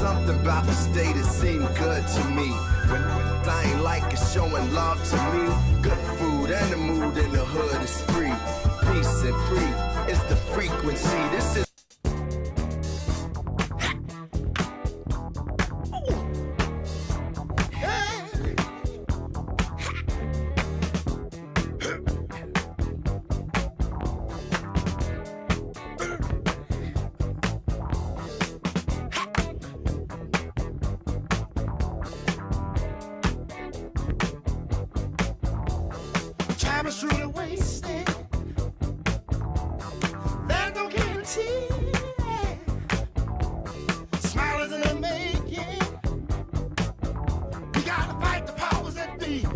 something about the state that seemed good to me. When I ain't like it showing love to me. Good food and the mood in the hood is free. Peace and free, it's the frequency. This is time is truly wasted. There's no guarantee. Smile is in the making. We gotta fight the powers that be.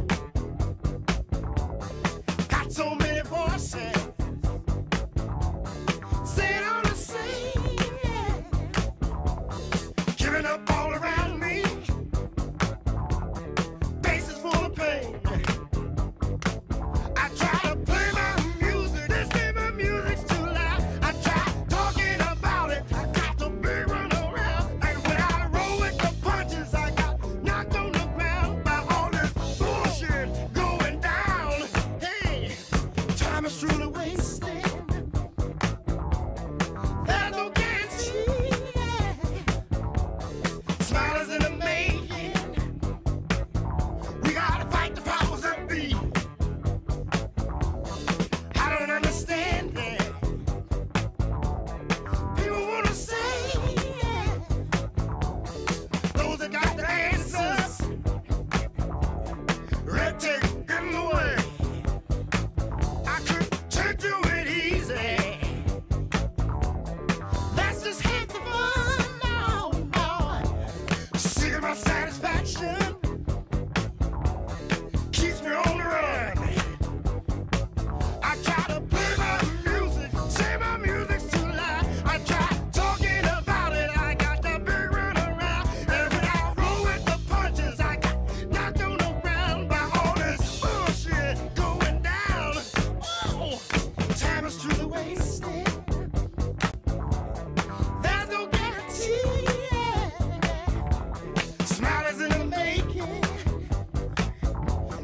Got so many voices saying all the same. Giving up all around me. Faces full of pain. Truly wasted. There's no guarantee. Smile is in the making. We gotta fight the powers that be. I don't understand it. People wanna say those that got the answers. Red tape in the way. Do it easy. That's just half the fun. No, no. Seeking my satisfaction keeps me on the run. I try to play my music, say my music's too loud. I try talking about it, I got the big run around. And when I roll with the punches, I got knocked on the ground by all this bullshit going down. Oh. Time is truly wasted. There's no guarantee. Smile is in the making.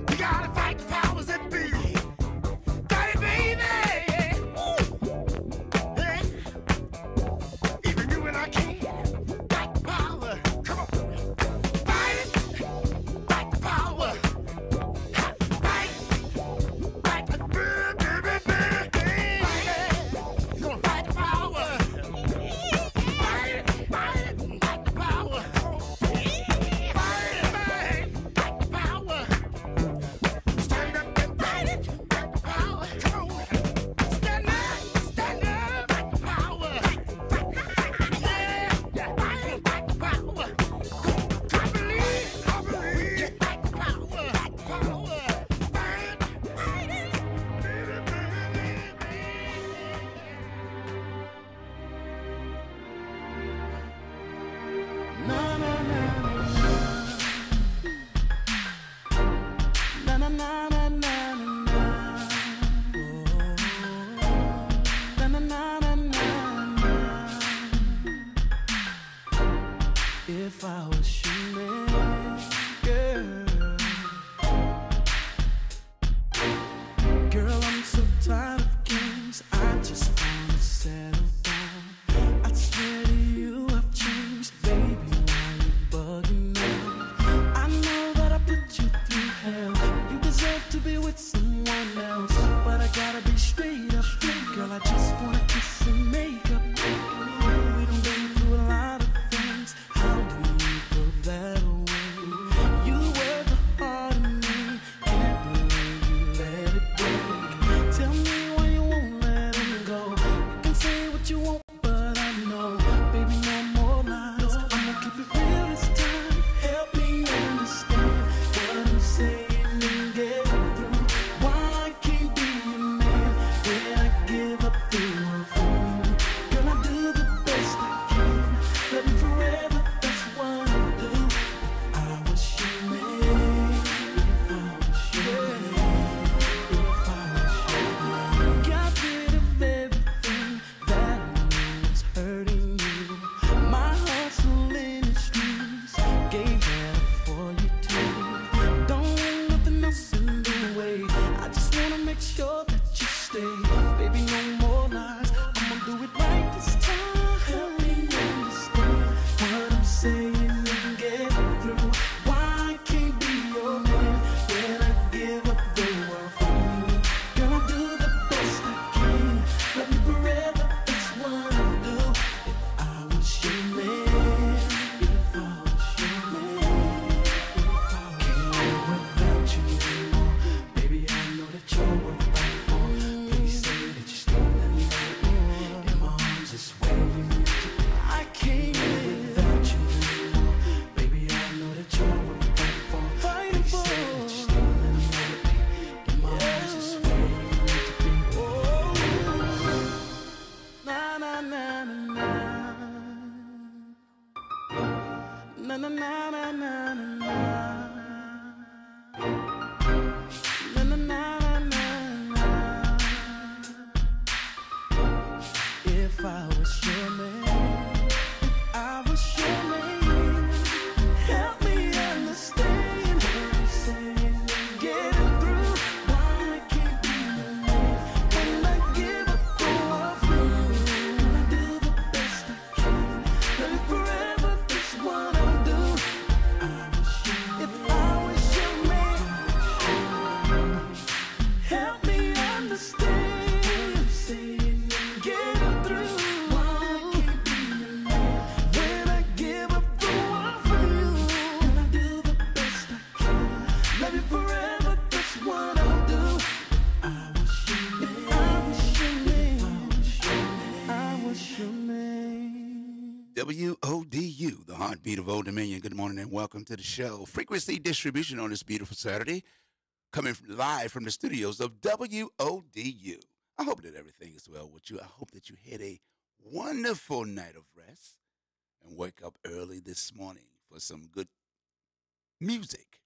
We gotta fight the powers that be. Fight it, baby. Ooh. Yeah. Even you and I can't fight the power. Come on. Fight it. Fight the power. Fight the If I was you, man, girl, girl, I'm so tired of games. I just wanna settle down. I swear to you, I've changed, baby. Why you bugging me? I know that I put you through hell. You deserve to be with someone else, but I gotta be straight up, girl. I just wanna kiss and make up. We done been through a lot of things. How do you Na na na na na na na. Na na na na na. If I was your man, if I was your man, help me understand what I'm saying. Getting through why I can't be your man when I give up all for you. I do the best I can, and forever that's what I'll do. If I was your man, help me understand. Saying getting through why I can't be your man when I give up the world for you. And I do the best I can, love you forever. That's what I'll do. I was your man. If I was your man, I was your man. WODU, the heartbeat of Old Dominion. Good morning and welcome to the show. Frequency distribution on this beautiful Saturday, coming live from the studios of WODU. I hope that everything is well with you. I hope that you had a wonderful night of rest and wake up early this morning for some good music.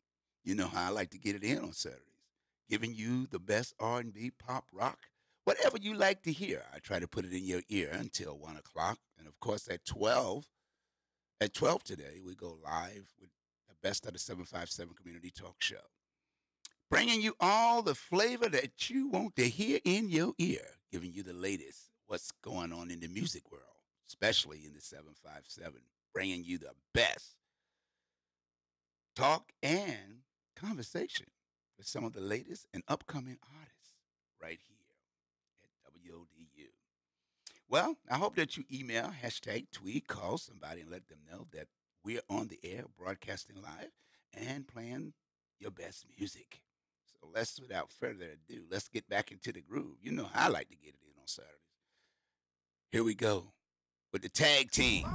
You know how I like to get it in on Saturdays, giving you the best R&B, pop, rock, whatever you like to hear. I try to put it in your ear until 1 o'clock. And, of course, at 12 today, we go live with the best of the 757 Community Talk Show, bringing you all the flavor that you want to hear in your ear, giving you the latest, what's going on in the music world, especially in the 757, bringing you the best talk and conversation with some of the latest and upcoming artists right here at WODU. Well, I hope that you email, hashtag, tweet, call somebody and let them know that we're on the air, broadcasting live, and playing your best music. So let's, without further ado, let's get back into the groove. You know how I like to get it in on Saturdays. Here we go with the tag team.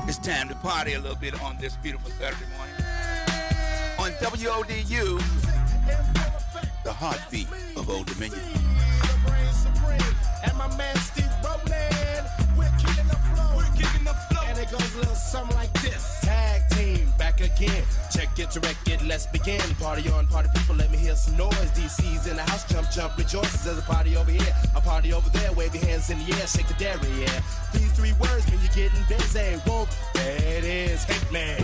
It's time to party a little bit on this beautiful Saturday morning. On WODU, the heartbeat of Old Dominion. And my man Steve Rowland, we're kicking the flow, and it goes a little something like this. Tag team, back again, check it to wreck it, let's begin. Party on, party people, let me hear some noise. DC's in the house, jump, jump, rejoices. There's a party over here, a party over there. Wave your hands in the air, shake the dairy, yeah. These three words mean you're getting busy. Whoop, there it is, hey man.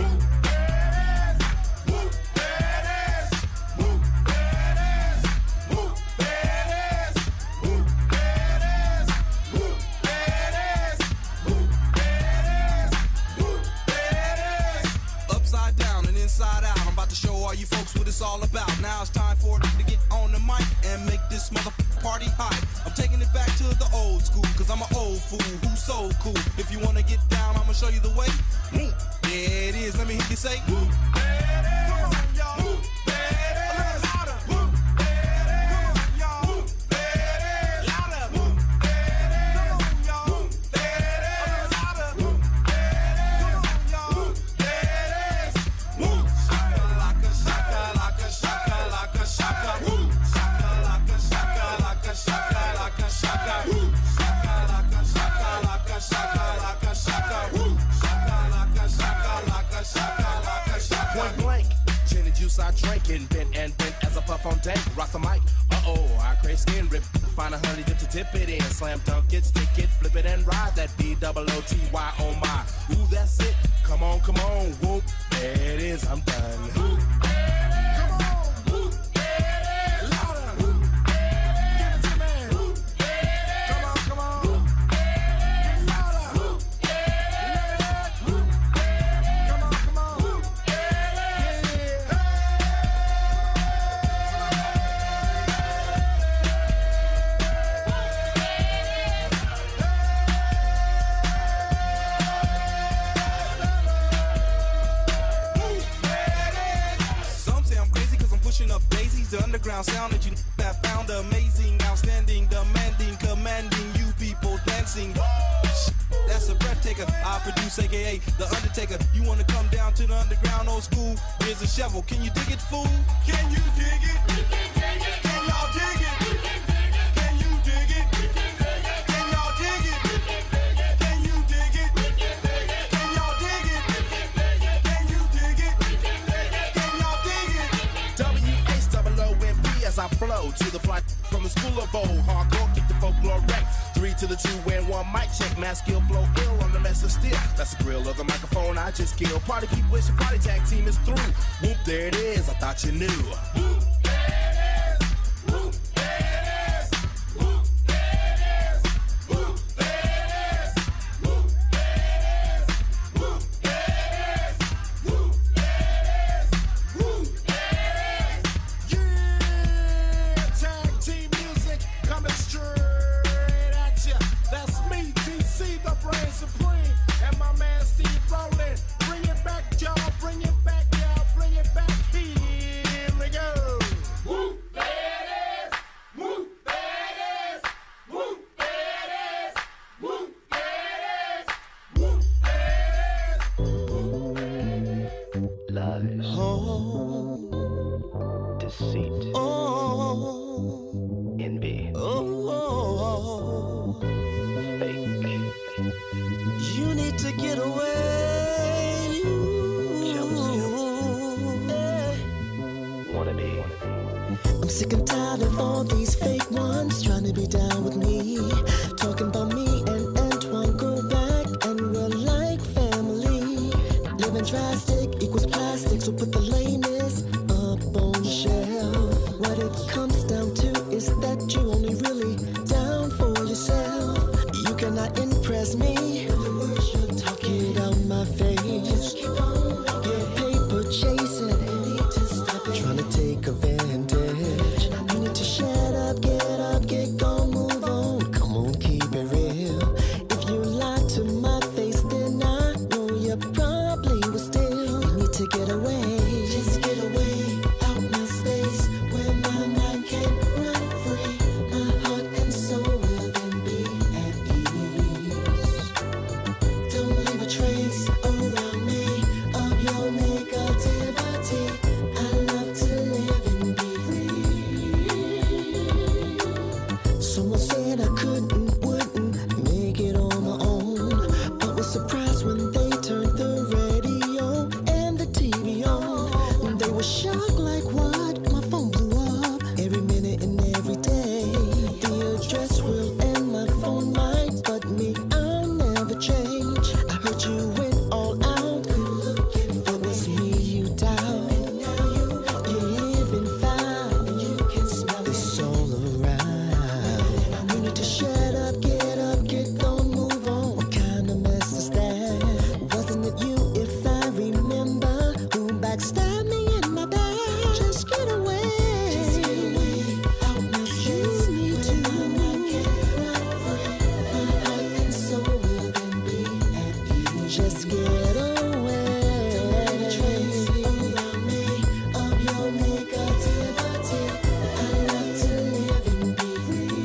All you folks what it's all about. Now it's time for it to get on the mic and make this motherfucking party hot. I'm taking it back to the old school, cause I'm an old fool who's so cool. If you wanna get down, I'ma show you the way. There it is, let me hear you say. Come on, y'all. I drink and bent as a puff on dank. Rock the mic, I crave skin rip. Find a honey dip to dip it in. Slam dunk it, stick it, flip it and ride that B-double-O-T-Y, oh my. Ooh, that's it, come on, whoop. There it is, I'm done. The underground sound that you have found amazing, outstanding, demanding, commanding you people dancing. That's a breath taker. I produce, aka The Undertaker. You wanna come down to the underground old school? Here's a shovel. Can you dig it, fool? Can you dig it? We can dig it. Can y'all dig it? We can dig it. Can you dig it? We can dig it. Can y'all dig it? We can dig it. to the fly from the school of old. Hardcore, keep the folklore wreck. 3 to the 2 and 1 mic check. Mass skill flow ill on the mess of steel. That's the grill of the microphone I just killed. Party keep wishing, party tag team is through. Whoop, there it is, I thought you knew. Whoop, there it is. Whoop, there it is. Whoop, there it is. Whoop, there it is. Whoop, there it is. Whoop, there it is. Whoop, there it is. Whoop, there it is. Yeah, tag team music coming straight at ya. That's me, DC, the brain supreme, and my man Steve Rowland. Bring it back, y'all. Bring it back, y'all. Bring it back. Here we go. Whoop, there it is. Whoop, there it is. Whoop, there it is. Whoop, there it is. Whoop, there it is. Lies, deceit, envy, fake, You need to get away. jealousy, wannabe, I'm sick and tired of all these fake ones trying to be down with me. Talking about me and Antoine go back and we're like family. Living drastic equals plastic, so put the lameness up on the shelf. What it comes down to is that you only really down for yourself. You cannot impress me. The words you're talking, get out my face. Get paper chasing. Need to stop it. Trying to take advantage. You need to shut up, get gone, move on. Come on, keep it real. If you lie to my face, then I know you probably will still. You need to get away. Just get away out my space where my mind can run free. My heart and soul will then be at ease. Don't leave a trace around me of your negativity. I love to live and be free. Someone said I wouldn't make it on my own, but was surprised when they turned the radio and the TV on. They were shocked like what? My phone blew up every minute and every day. The address will end my phone might, but me, I'll never change. I heard you went all out. It was me you doubt. You're living fine. You can smell this all around. You need to shut up, get gone, move on. What kind of mess is that? Wasn't it you, if I remember, who backstabbed me in my bed? Just get away. Just get away out my space. You need to run free. My heart and soul will then be at ease. Just get away. Don't let a trace around me of your negativity. I love to live and be free.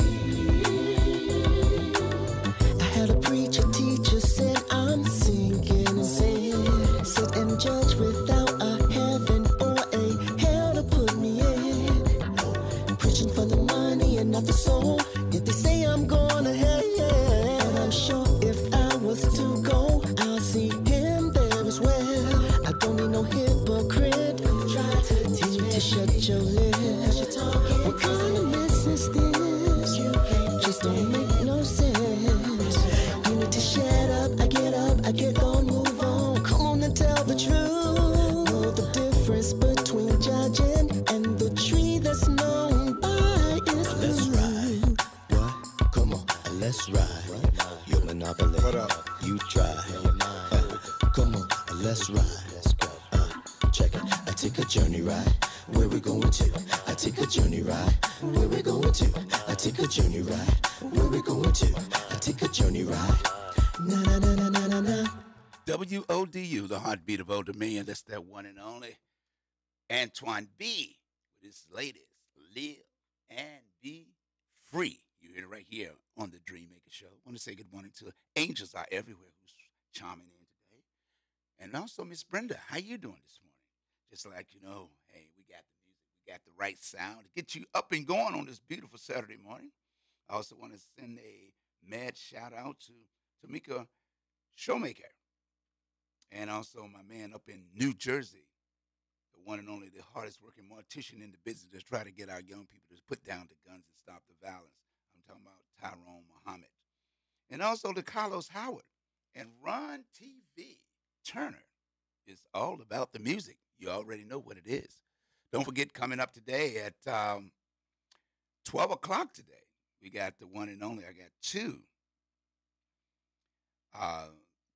I had a preacher, teacher said I'm sinking and sin. Sit and judge without a heaven or a hell to put me in. Preaching for the money and not the soul. Yet they say I'm going to hell, yeah. And I'm sure if I was to go, I'll see him there as well. I don't need no hypocrite. Try to teach me to shut your lips. What kind of mess is this? Just don't make no sense. You need to shut up, I get gone, move on. Come on and tell the truth. Know the difference between judging and the tree that's known by its fruit. What? Come on, let's ride. Your monopoly. What up? You try. Come on, let's ride. Let's go. Check it. I take a journey ride. Where we going to? I take a journey ride. Where we going to? I take a journey ride. Where we going to? I take a journey ride. Na na na na na na na. WODU, the heartbeat of Old Dominion. That's that one and only Antoine B with his latest Live and Be Free. You hear it right here on the Dream Maker Show. I want to say good morning to Angels Are Everywhere who's chiming in today. And also Miss Brenda, how you doing this morning? Just like, hey, we got the music, we got the right sound to get you up and going on this beautiful Saturday morning. I also want to send a mad shout out to Tamika Showmaker. And also my man up in New Jersey, the one and only, the hardest working mortician in the business that's trying to get our young people to put down the guns and stop the violence. I'm talking about Tyrone Muhammad. And also the Carlos Howard and Ron TV Turner is all about the music. You already know what it is. Don't forget, coming up today at 12 o'clock today, we got the one and only. I got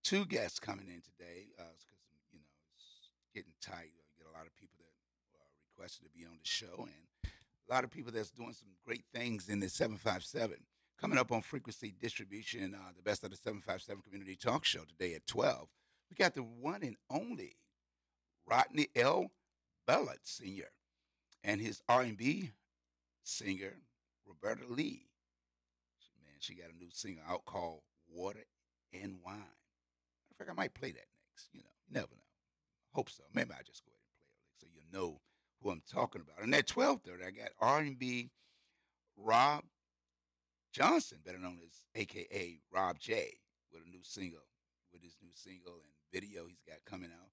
two guests coming in today because, it's getting tight. You get a lot of people that requested to be on the show and a lot of people that's doing some great things in the 757. Coming up on Frequency Distribution, the best of the 757 Community Talk Show today at 12. We got the one and only Rodney L. Ballard Sr. and his R&B singer, Roberta Lee. Man, she got a new single out called Water and Wine. In fact, I might play that next. You never know. Hope so. Maybe I'll just go ahead and play it so you know who I'm talking about. And at 12:30, I got R&B Rob Johnson, better known as AKA Rob J, with a new single, with his new single and video he's got coming out.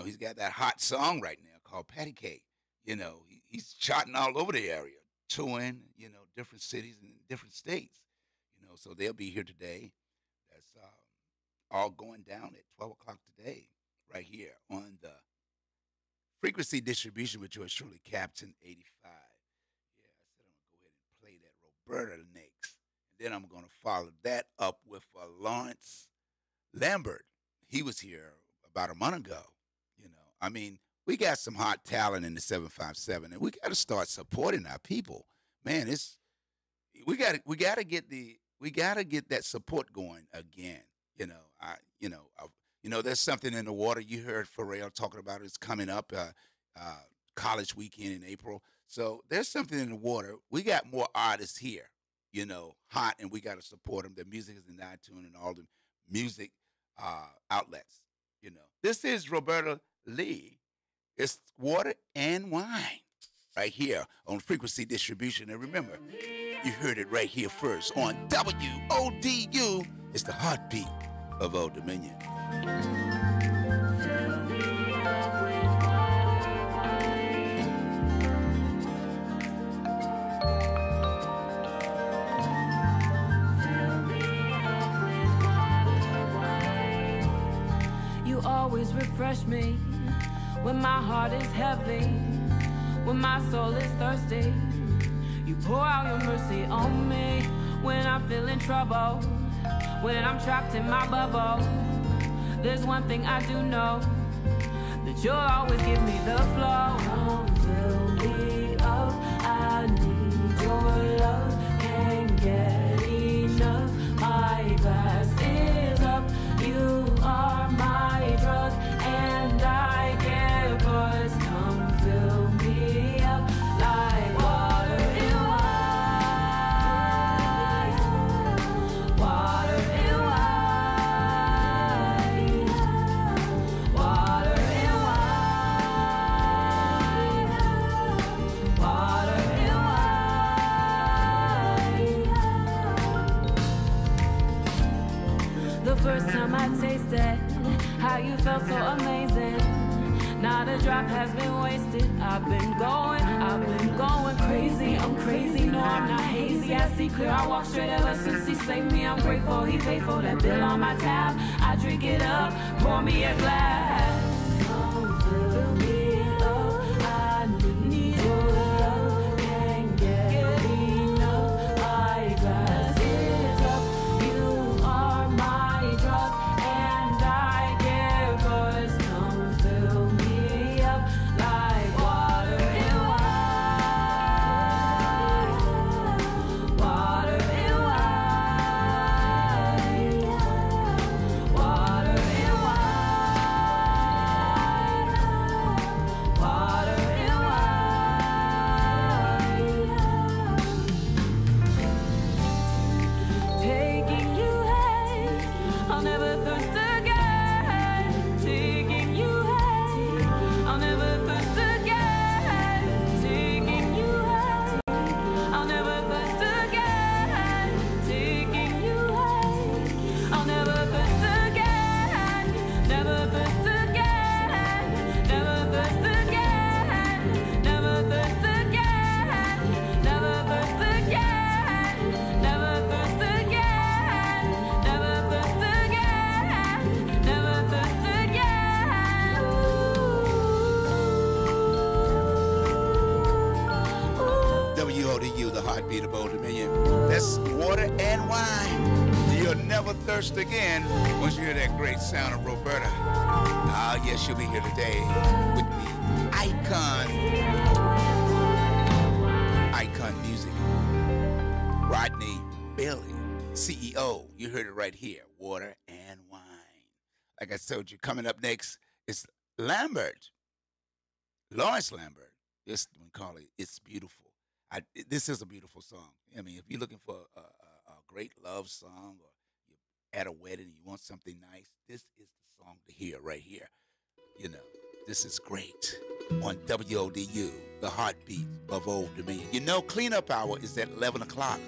He's got that hot song right now called Patty Cake. He's charting all over the area, touring, different cities and different states. So they'll be here today. That's all going down at 12 o'clock today, right here on the Frequency Distribution with yours truly, Captain 85. Yeah, I said I'm going to go ahead and play that Roberta next. And then I'm going to follow that up with Lawrence Lambert. He was here about a month ago. We got some hot talent in the 757, and we got to start supporting our people. Man, we got to get that support going again. There's something in the water. You heard Pharrell talking about it's coming up, college weekend in April. So there's something in the water. We got more artists here, hot, and we got to support them. Their music is in iTunes and all the music outlets. This is Roberta Lee. It's Water and Wine right here on Frequency Distribution. And remember, you heard it right here first on WODU. It's the heartbeat of Old Dominion. You always refresh me when my heart is heavy, when my soul is thirsty. You pour out your mercy on me when I'm feeling trouble, when I'm trapped in my bubble. There's one thing I do know, that you'll always give me the flow. Come fill me up, I need your love, can't get enough. My glass is up, you are my drug, and I get buzzed. Come fill me up like water in wine, water in wine, water in wine, water in wine. The first time I tasted how you felt so amazing. Not a drop has been wasted. I've been going crazy. I'm crazy, no, I'm not hazy. I see clear, I walk straight ever since he saved me. I'm grateful he paid for that bill on my tab. I drink it up, pour me a glass. Come fill me up, I need your love, can't get enough. My glass is up, you are my drug, and I get buzzed. Come fill me up like water in wine, water in wine, water in wine, water in wine. Taking you high, I'll never thirst again. Taking you high, I'll never thirst again. Taking you high, I'll never thirst again. Taking you high, I'll never thirst again. Never thirst again. Never thirst again. heartbeat of Old Dominion. That's water and wine. You'll never thirst again once you hear that great sound of Roberta. Ah, yes, she'll be here today with the Icon Music. Rodney Bailey, CEO. You heard it right here, water and wine. Like I told you, coming up next is Lambert. Lawrence Lambert. This we call it It's Beautiful. This is a beautiful song. I mean, if you're looking for a great love song or you're at a wedding and you want something nice, this is the song to hear right here. You know, this is great on WODU, the heartbeat of Old Dominion. You know, cleanup hour is at 11 o'clock.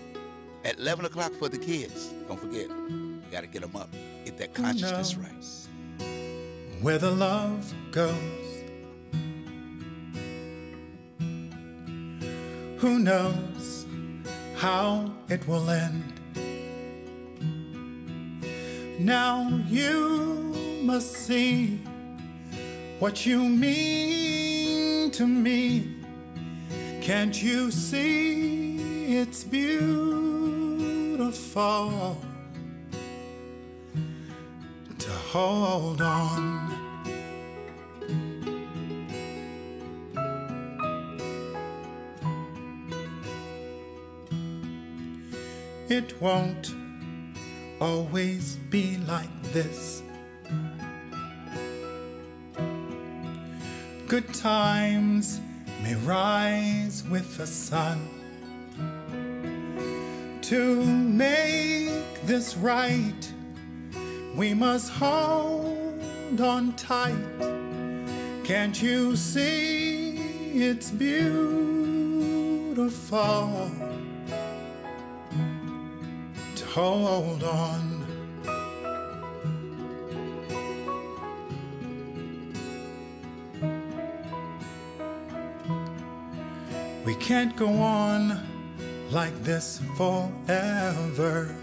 At 11 o'clock for the kids. Don't forget, you got to get them up. Get that consciousness right. Where the love goes, who knows how it will end? Now you must see what you mean to me. Can't you see it's beautiful to hold on? It won't always be like this. Good times may rise with the sun. To make this right, we must hold on tight. Can't you see it's beautiful to hold on? We can't go on like this forever.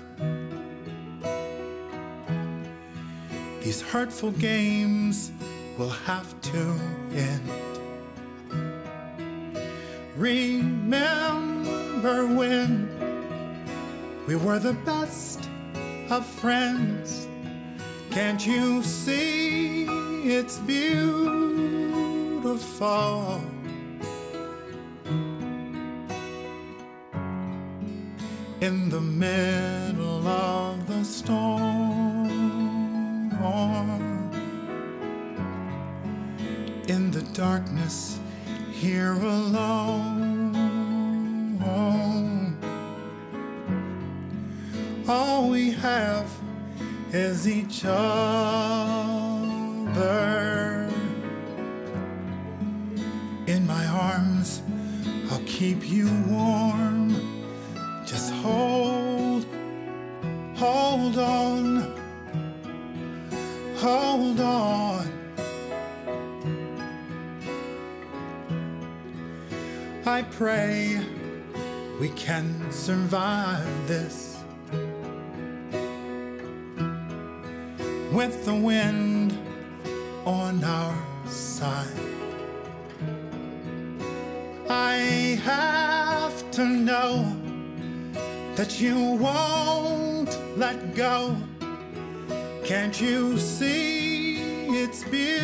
These hurtful games will have to end. Remember when we were the best of friends? Can't you see it's beautiful in the middle of the storm, in the darkness here alone? All we have is each other. In my arms, I'll keep you warm. Just hold on, hold on. I pray we can survive this with the wind on our side. I have to know that you won't let go. Can't you see it's beautiful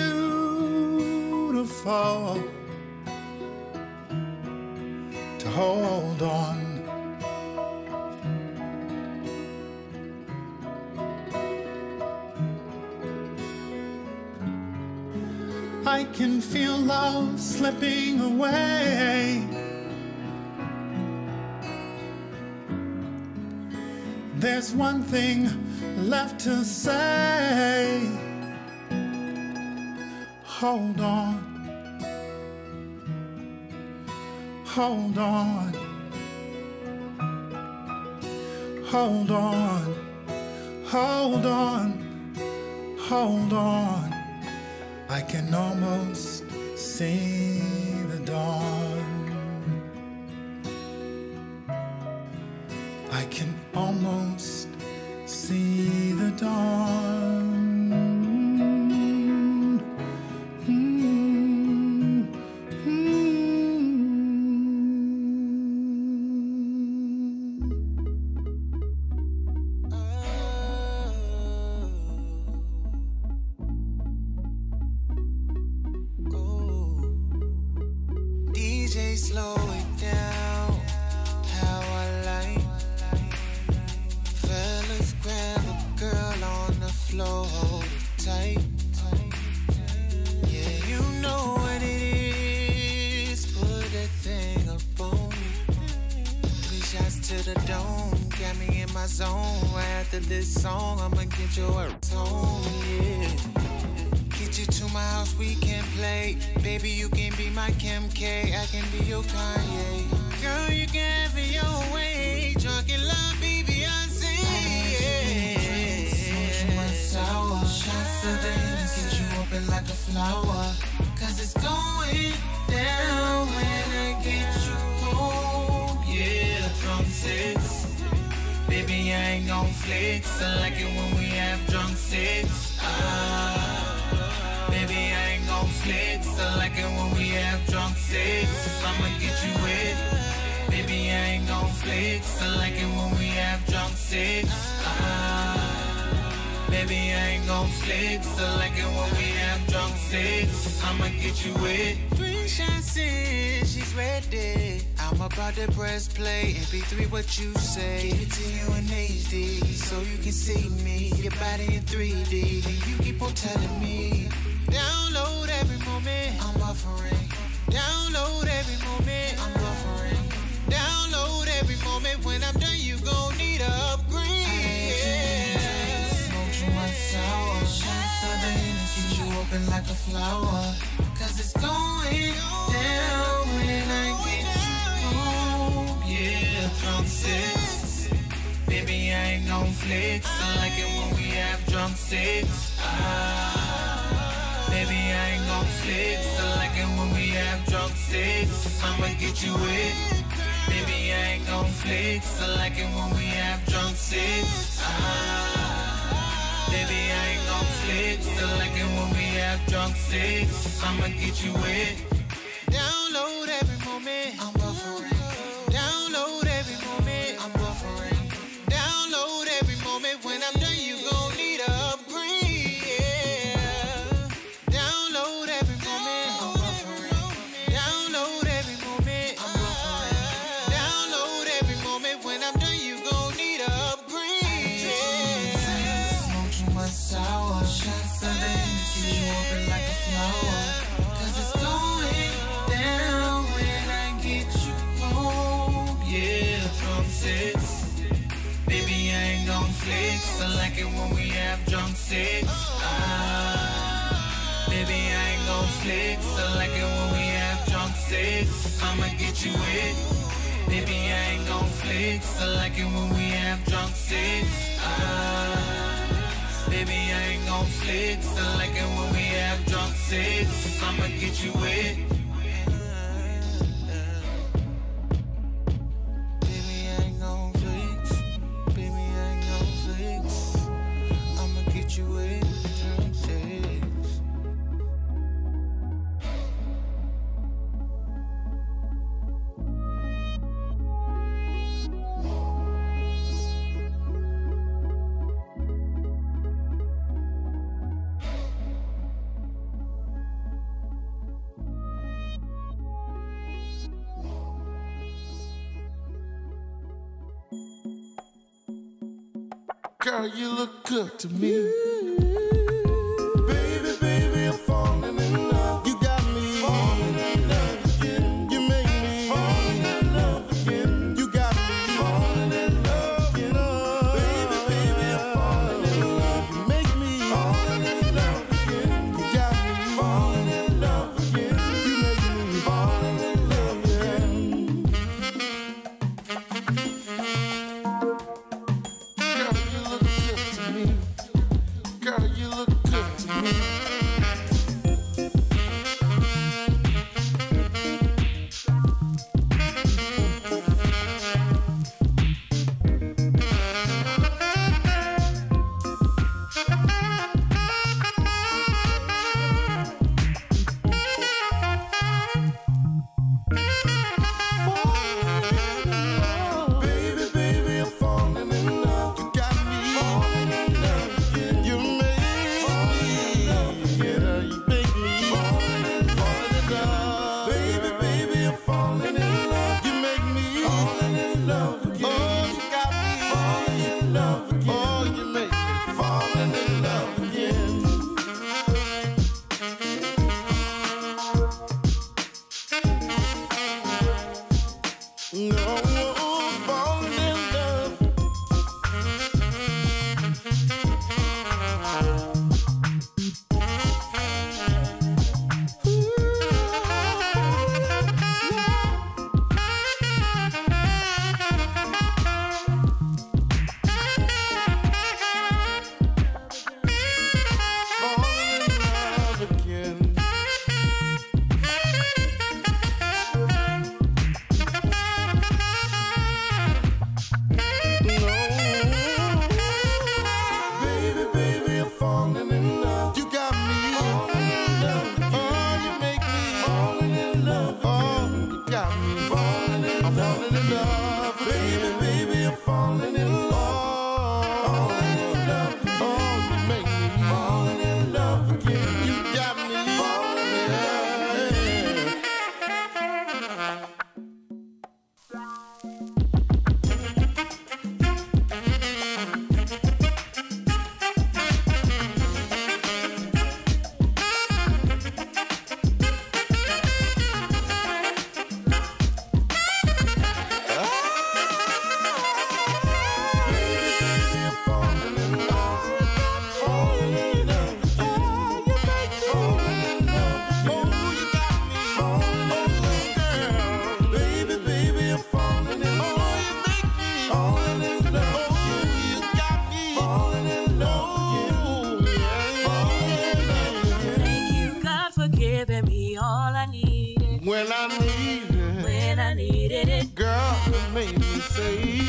to hold on? I can feel love slipping away. There's one thing left to say. Hold on, hold on, hold on, hold on, hold on. I can almost see the dawn. I can almost see the dawn. DJ, slow it down. How I like. Fellas, grab a girl on the floor, hold it tight. Yeah, you know what it is. Put that thing up on me. 3 shots to the dome, got me in my zone. Right after this song, I'ma get your ass home, yeah. Get you to my house, we can play. Baby, you can be my Kim K, I can be your Kanye. Girl, you can have it your way. Drunk in love, be Beyonce. Sour shots of it, get you open like a flower. Cause it's going down when I get you home. Yeah, drunk sex. Baby, I ain't gon' flex. I like it when we have drunk sex. Baby, I ain't gon' flex. I like it when we have drunk sex. I'ma get you wet. Baby, I ain't gon' flex. I like it when we have drunk sex. Baby, I ain't gon' flex. I like it when we have drunk sex. I'ma get you wet. 3 shots in, she's ready. I'm about to press play. MP3, what you say? Give it to you in HD, so you can see me. Your body in 3D, and you keep on telling me. Download every moment, I'm buffering. Download every moment, I'm buffering. Download every moment. When I'm done, you gon' need a upgrade. Sour shots of it, get you open like a flower. Cause it's going down when I get you home. Yeah, drunk sex. Baby, I ain't gon' flex. I like it when we have drunk sex. Baby, I ain't gon' flex. I like it when we have drunk sex. I'ma get you wet. Baby, I ain't gon' flex. I like it when we have drunk sex. Baby, I ain't gon' flex. I like it when we have drunk sex. I'ma get you wet. Download every moment, I'm buffering. Download every moment, I'm buffering. Download every moment. When I'm done, you gon' need a upgrade. Yeah. Download every moment, I'm buffering. Download every moment, I'm buffering. Download every moment. When I'm done, you gon' need a upgrade. Yeah. Sour shots of it, get you open like a flower. Cause it's going down when I get you home. Yeah, drunk sex. Baby, I ain't gon' flex. I like it when we have drunk sex. Baby, I ain't gon' flex. I like it when we have drunk sex. I'ma get you wet. Baby, I ain't gon' flex. I like it when we have drunk sex. Baby, I ain't gon' flex. I like it when we have drunk sex. I'ma get you wet. Baby, I ain't gon' flex. Baby, I ain't gon' flex. I'ma get you wet. Drunk sex. Girl, you look good to me. Baby, baby, I'm falling in love. You got me falling in love again. You make me falling in love again. You got me falling in love again. Baby, baby, I'm falling in love. You make me falling in love again. You got me falling in love again. You make me falling in love again. Girl, you look good to me. Love. say,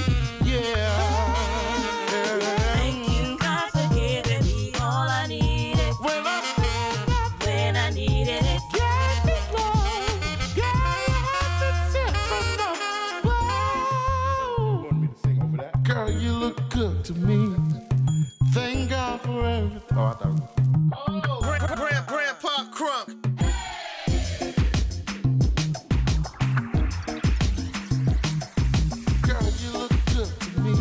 yeah. Thank you, God, for giving me all I needed When I when I needed it. get it low, God has it from above. You want me to sing over that? Girl, you look good to me. Thank God for everything. Oh, I thought it was... Grandpa Crunk. Girl, you look good to me.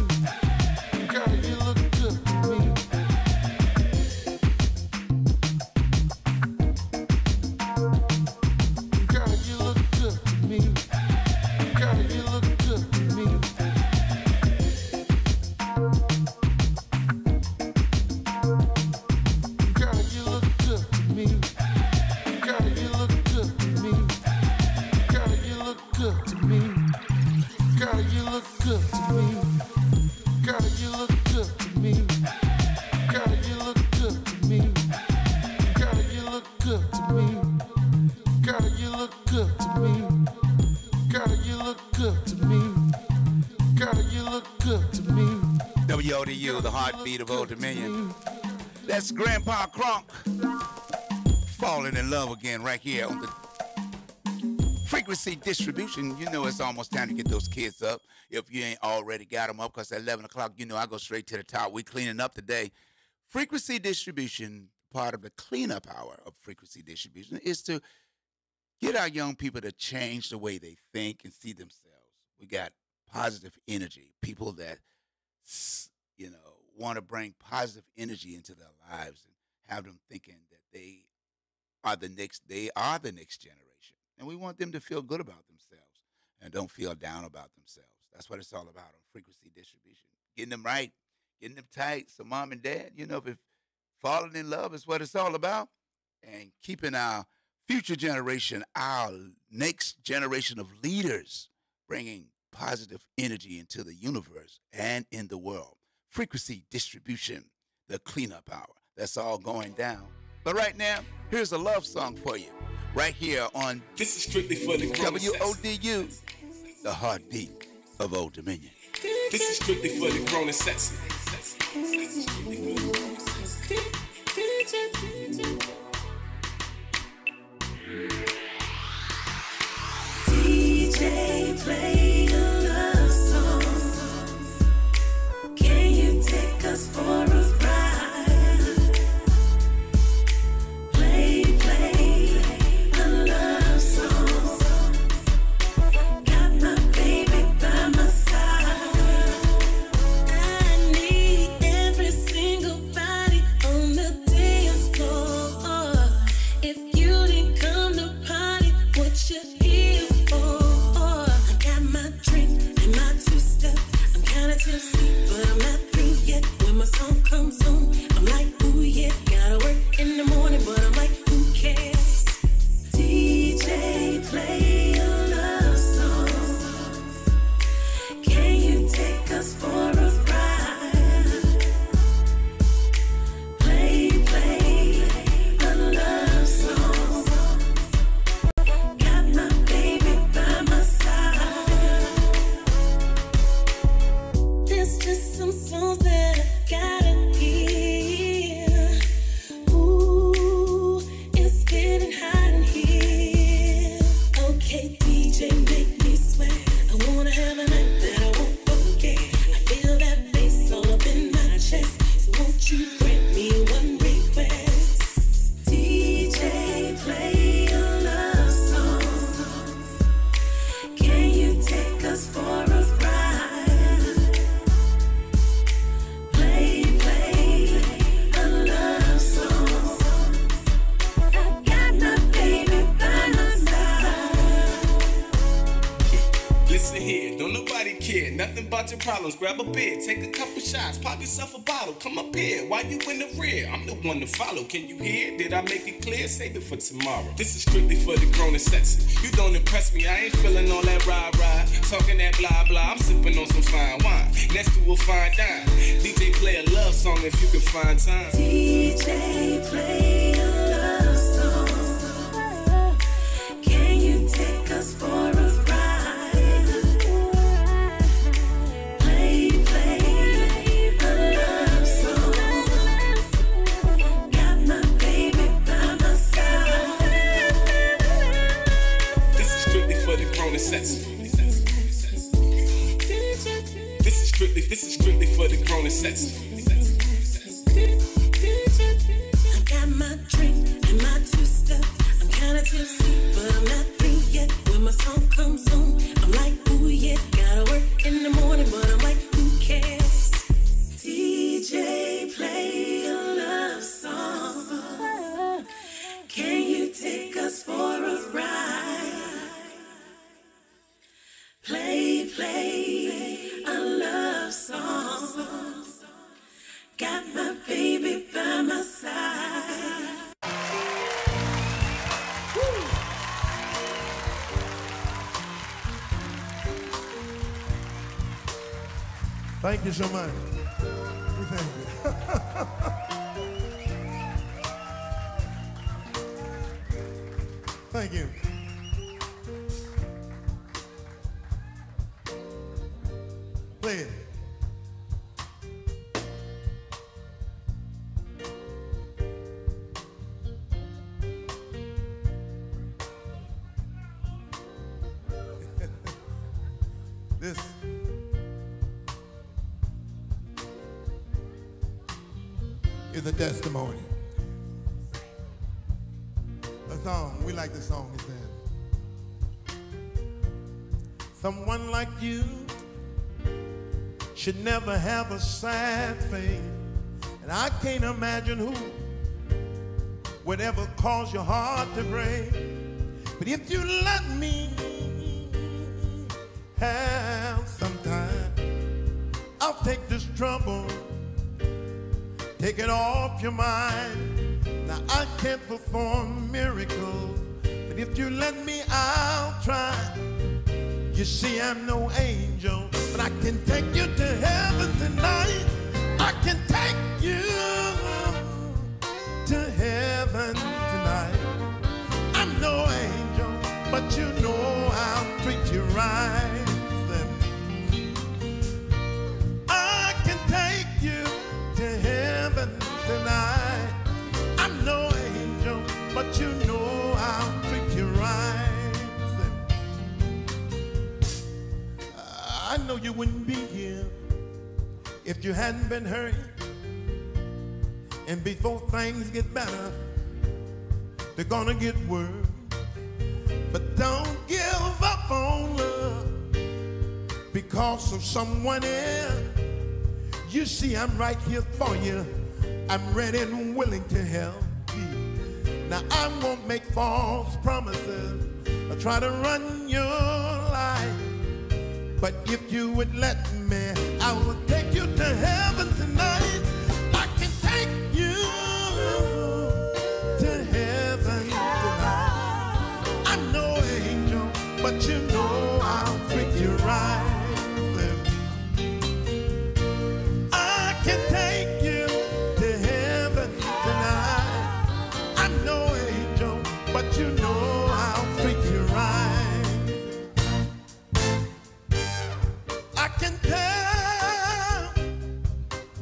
Girl, you look good to me. Girl, you look good to me. Girl, you look good to me. Girl, you look good to me. Girl, you look good to me. Girl, you look good to me. Girl, you look good to me. Girl, you look good to me. Girl, you look good to me. Girl, you look good to me. Girl, you look good to me. Girl, you look good to me. Girl, you look good to me. WODU, the heartbeat of Old Dominion. That's Grandpa Crunk falling in love again right here on the frequency distribution. You know it's almost time to get those kids up. If you ain't already got them up, because at 11 o'clock, you know I go straight to the top. We cleaning up today. Frequency distribution, part of the cleanup hour of frequency distribution, is to get our young people to change the way they think and see themselves. We got positive energy, people that, you know, want to bring positive energy into their lives and have them thinking that they are the next generation. And we want them to feel good about themselves and don't feel down about themselves. That's what it's all about on frequency distribution. Getting them right, getting them tight. So mom and dad, you know, if falling in love is what it's all about, and keeping our future generation, our next generation of leaders, bringing positive energy into the universe and in the world. Frequency distribution, the cleanup hour. That's all going down. But right now, here's a love song for you. Right here on This is strictly for the grown WODU, the heartbeat of Old Dominion. This is strictly for the grown and sexy. DJ, play a love song. Can you take us for a ride? Play a love song. Got my baby by my side. I need every single body on the dance floor. If you didn't come to party, what you here for? I got my drink and my two-step. I'm kinda tipsy, but I'm not through yet. When my song comes on, I'm like, ooh yeah. Gotta work in the morning, but I'm like, who cares? DJ, play a love song. Can you take us for a ride? Play a love song. Got my baby by my side. There's just some songs that I gotta hear. Ooh, it's getting hot in here. Okay, DJ, make me sweat. I wanna have a night that I won't forget. I feel that bass all up in my chest. So won't you grant me one request? DJ, play a love song. Can you take us for a ride? Play a love song. Got my baby by my side. Listen here, don't nobody care. Nothing about your problems. Grab a beer, take a couple shots, pop yourself a bottle. Come up here, why you in the rear? I'm the one to follow. Can you hear? Did I make it clear? Save it for tomorrow. This is strictly for the grown and sexy. You don't impress me, I ain't feeling all that rah-rah. Talking that blah blah, I'm sipping on some fine wine. Next to a fine dime. DJ, play a love song if you can find time. DJ, play a love song. Can you take us for a ride? Thank you so much. We thank you. Thank you. Play it. This is a testimony. A song, we like the song, it says, someone like you should never have a sad face, and I can't imagine who would ever cause your heart to break. But if you let me have some time, I'll take this trouble, take it off your mind. Now I can't perform miracles, but if you let me, I'll try. You see, I'm no angel, but I can take you to heaven tonight. I can take you to heaven tonight. I'm no angel, but you know I'll treat you right. I can take you to heaven tonight. I'm no angel, but you know I'll treat you right. I know you wouldn't be here if you hadn't been hurt. And before things get better, they're gonna get worse. But don't give up on love because of someone else. You see, I'm right here for you. I'm ready and willing to help you. Now I won't make false promises or try to run your life. But if you would let me, I will take you to heaven tonight. I can take you to heaven tonight. I'm no angel, but you know I'll treat you right. I can take you to heaven tonight. I'm no angel, but you know I'll treat you right. I can tell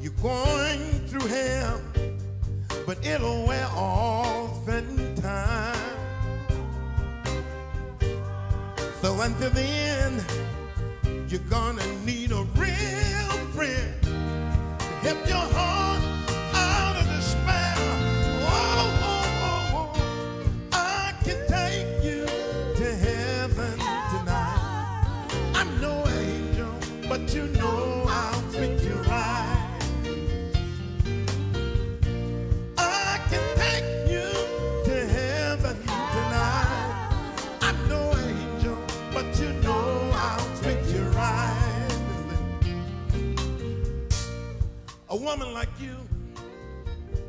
you're going through hell, but it'll wear off in time. So until the end, you're gonna need a real friend to help your heart out of despair. Oh, oh, oh, oh. I can take you to heaven tonight. I'm no angel, but you know I'll treat you right. I can take you to heaven tonight. I'm no angel, but you know I'll treat you right. A woman like you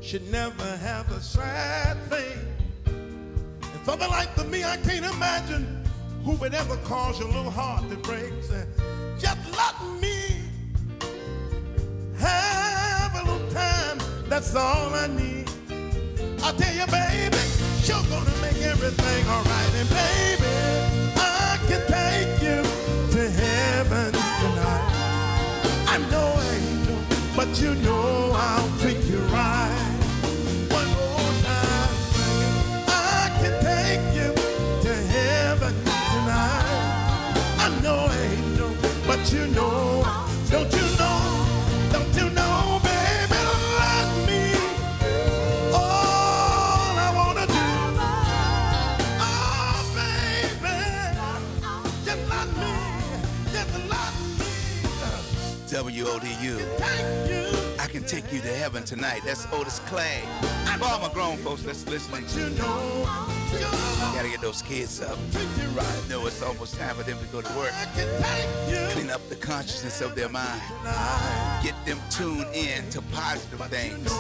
should never have a sad thing. And for the life of me, I can't imagine who would ever cause your little heart to break. Say, just let me have a little time, that's all I need. I tell you, baby, you're gonna make everything all right. And baby, I can take you to heaven tonight. I'm no angel, but you know I'll treat you right. One more time, I can take you to heaven tonight. I'm no angel, but you know, don't you know, baby, let me. All I wanna do, oh baby, just let me. WODU. Thank you. I can take you to heaven tonight. That's Otis Clay. For all my grown folks that's listening, You know, gotta get those kids up. treat you right. Know it's almost time for them to go to work. I can take you Clean up the consciousness of their mind. tonight. Get them tuned in to positive things.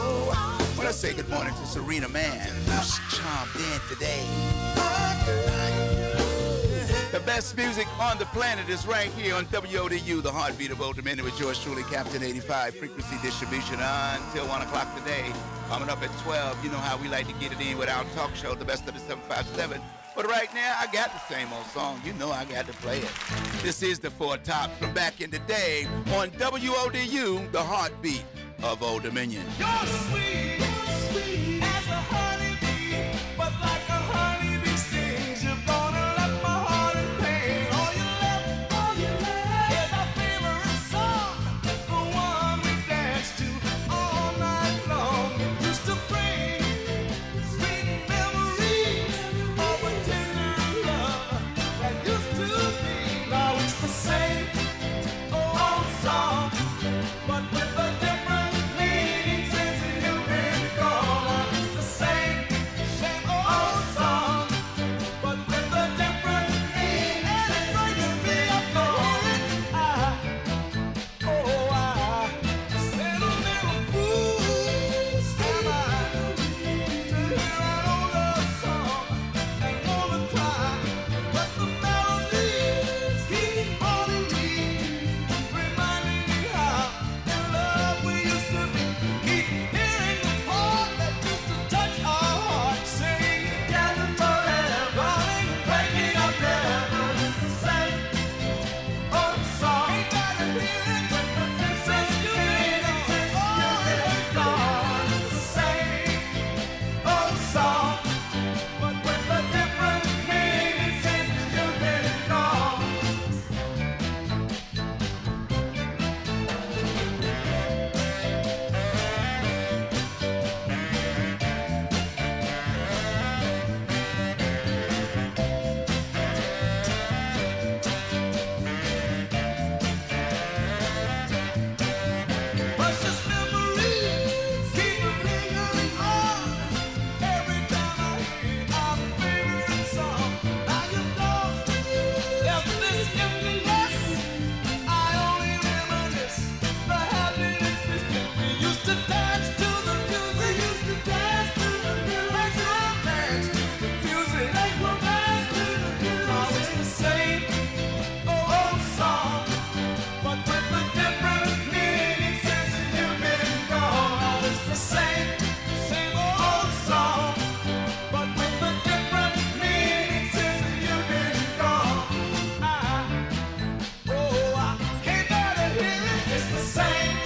When I say good morning to Serena Mann, who's charmed in today. I can take you to heaven. The best music on the planet is right here on WODU, the heartbeat of Old Dominion, with yours truly, Captain 85, frequency distribution until 1 o'clock today. Coming up at 12, you know how we like to get it in with our talk show, the best of the 757. But right now, I got the same old song. You know I got to play it. This is the Four Tops from back in the day on WODU, the heartbeat of Old Dominion. You're sweet, sweet as a honeybee, but like a honeybee stings, you're gonna let my heart in pain. All you left is our favorite song, the one we danced to all night long. It used to bring sweet memories of a tender love that used to be. Now it's the same old song, but with a different meaning since you've been gone. It's the same old song, but with a different meaning. And it breaks me up to hear it. I said a little fool am I to hear an old love song and wanna cry, but the melodies keep haunting me, reminding me how in love we used to be. Keep hearing the part that used to touch our hearts, singing together forever, breaking up never. It's the same old song. Ain't gotta hear it since you've been gone. It's the same old song, but with a different meaning since you've been gone. Precious memories keep lingering on. Every time I hear our favorite song, now you've gone, left this emptiness. I only reminisce the happiness we used to dance to the music. Used to dance to the music. Dance to the music. Dance to the music. Now it's the same old song, but with a different meaning since you've been gone. Now it's the same old song, but with a different meaning since you've been gone. I can't bear to hear it. It's the same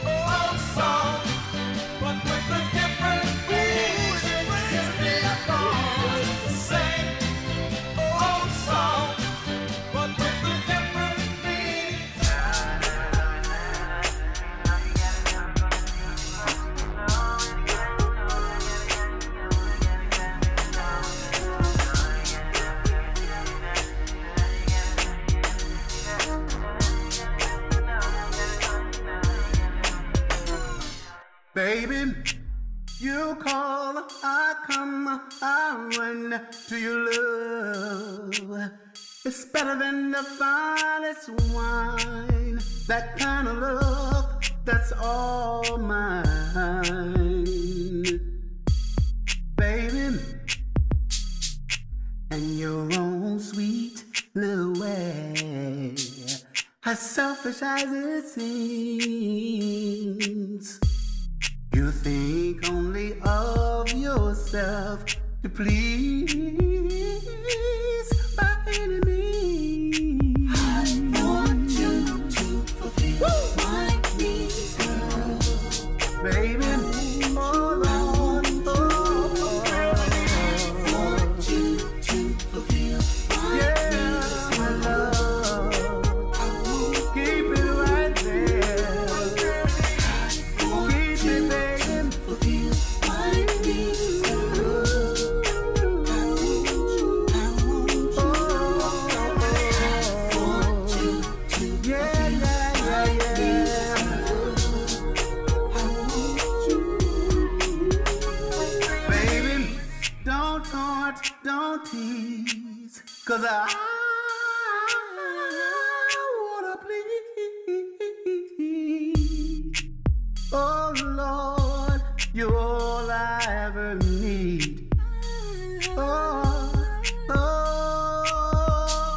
old song, but with a different meaning since you've been gone. It's the same old song, but with a different meaning. Baby, you call, I come, I run to your love. It's better than the finest wine. That kind of love, that's all mine. Baby, and your own sweet little way, as selfish as it seems. You think only of yourself to please my enemies. I want you to fulfill my needs, girl. Baby, oh Lord, I want you to fulfill my needs, my love. Keep it right there. Keep it, baby. Fulfill my needs, baby, don't taunt, don't tease, 'cause I wanna please. Oh Lord, you're all I ever need. Oh, oh,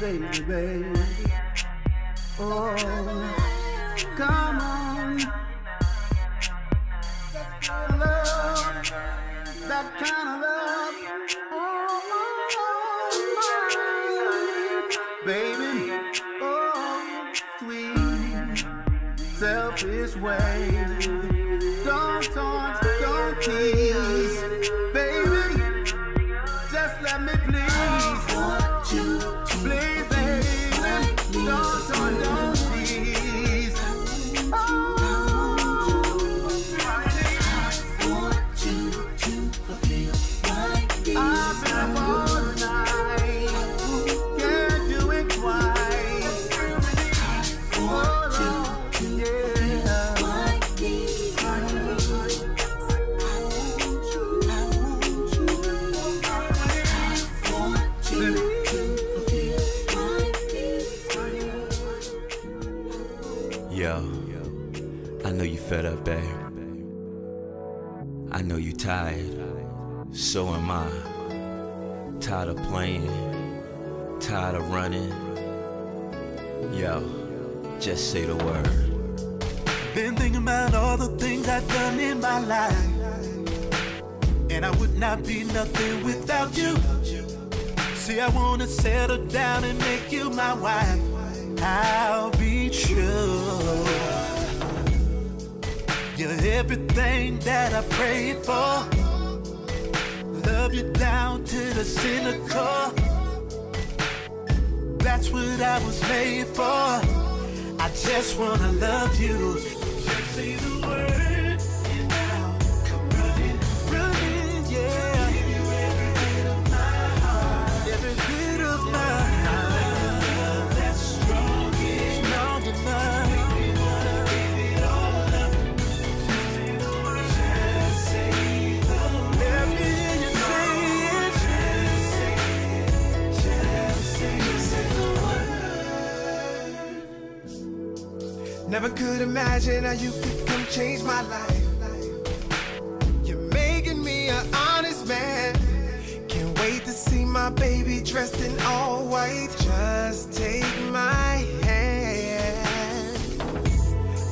baby, baby. Oh, come on. Love, that kind of love. Oh, baby. Oh, sweet, selfish way. Don't taunt, don't tease. Baby, just let me please. Please, baby, don't taunt, don't tease. I've been up all night, can't do it twice. Oh, Lord, yeah. Yo, I know you fed up, babe. I know you tired. So am I. Tired of playing, tired of running. Yo, just say the word. Been thinking about all the things I've done in my life, and I would not be nothing without you. See, I wanna settle down and make you my wife. I'll be true. You're everything that I prayed for. Love you down to the cynical. That's what I was made for. I just wanna love you. Just say the word, and I'll come running, running, yeah. Give you every bit of my heart, every bit of my heart. Love that's strong enough, make me wanna give it all up. Just say the word. Let me hear you say it. Just say the word. Never could imagine how you could come change my life. You're making me an honest man. Can't wait to see my baby dressed in all white. Just take my hand.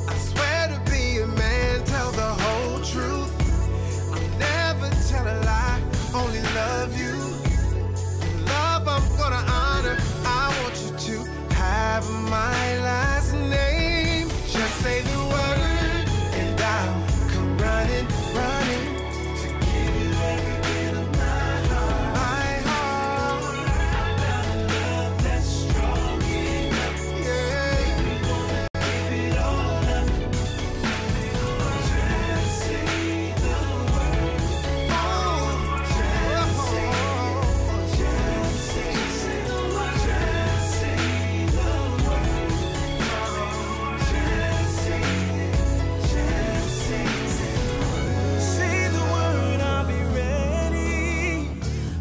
I swear to be a man, tell the whole truth. I'll never tell a lie, only love you. Love I'm gonna honor. I want you to have my last name. Just say the word, and I'll come running, running to give you every bit of my heart. My heart. Love that's strong enough. Yeah. We wanna give it all up. Just say the word. Oh, just say the word. Just say the word. Say the word, I'll be ready.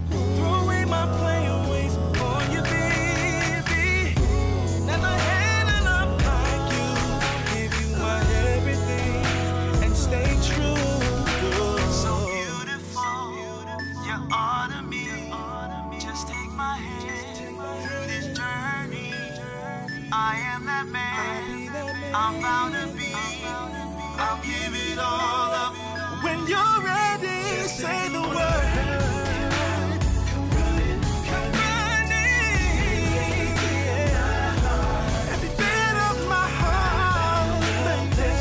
Throw away my playing ways for you, baby. Never had enough like you. Give you my everything and stay true. So beautiful, you honor me. Just take my hand through this journey. I am that man I'm bound to be. I'll give it all up. When you're ready, say the word. Come running, yeah. Every bit of my heart, baby.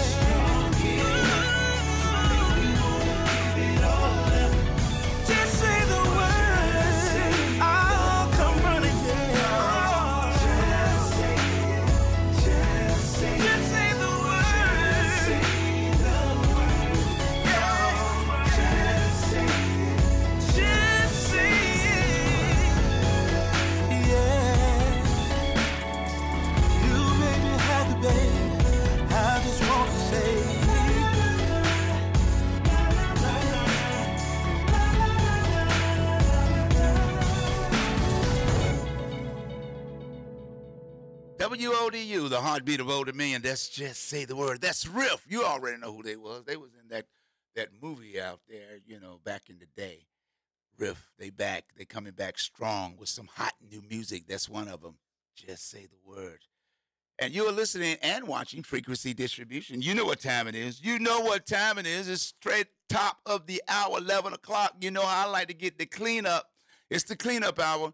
Just say the word. I'll come running, yeah. Just say the word. Just say it. Yeah. You made me happy, baby. I just want to say WODU, the heartbeat of Old Dominion. That's Just Say the Word. That's Riff. You already know who they was. They was in that movie out there, you know, back in the day. Riff, they back. They coming back strong with some hot new music. That's one of them. Just say the word. And you're listening and watching Frequency Distribution. You know what time it is. You know what time it is. It's straight top of the hour, 11 o'clock. You know how I like to get the cleanup. It's the cleanup hour.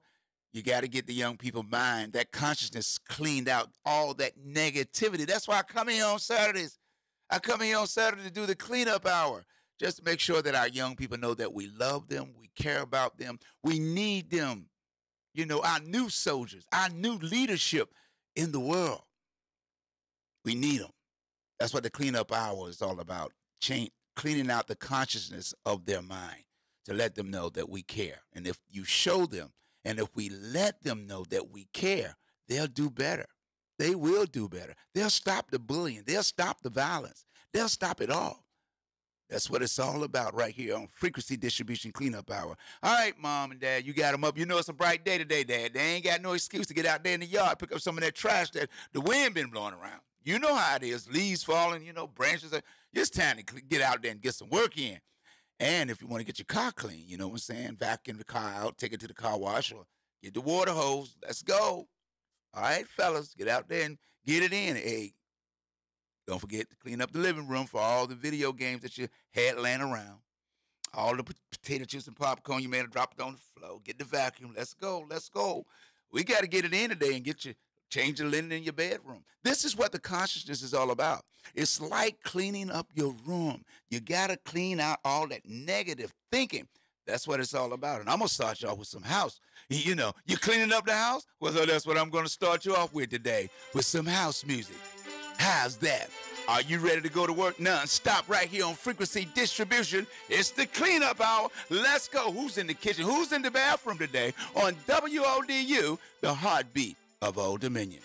You got to get the young people's mind, that consciousness cleaned out, all that negativity. That's why I come here on Saturdays. I come here on Saturday to do the cleanup hour, just to make sure that our young people know that we love them, we care about them, we need them. You know, our new soldiers, our new leadership in the world. We need them. That's what the cleanup hour is all about, cleaning out the consciousness of their mind to let them know that we care. And if you show them, and if we let them know that we care, they'll do better. They will do better. They'll stop the bullying. They'll stop the violence. They'll stop it all. That's what it's all about right here on Frequency Distribution Cleanup Hour. All right, Mom and Dad, you got them up. You know it's a bright day today, Dad. They ain't got no excuse to get out there in the yard, pick up some of that trash that the wind been blowing around. You know how it is. Leaves falling, branches. It's time to get out there and get some work in. And if you want to get your car clean, you know what I'm saying, vacuum the car out, take it to the car wash, or get the water hose. Let's go. All right, fellas, get out there and get it in. Hey, don't forget to clean up the living room for all the video games that you had laying around. All the potato chips and popcorn you made have dropped on the floor. Get the vacuum. Let's go. Let's go. We got to get it in today and change the linen in your bedroom. This is what the consciousness is all about. It's like cleaning up your room. You got to clean out all that negative thinking. That's what it's all about. And I'm going to start you off with some house. You cleaning up the house? Well, so that's what I'm going to start you off with today, with some house music. How's that? Are you ready to go to work? Non-stop right here on Frequency Distribution. It's the cleanup hour. Let's go. Who's in the kitchen? Who's in the bathroom today on WODU, the heartbeat of Old Dominion?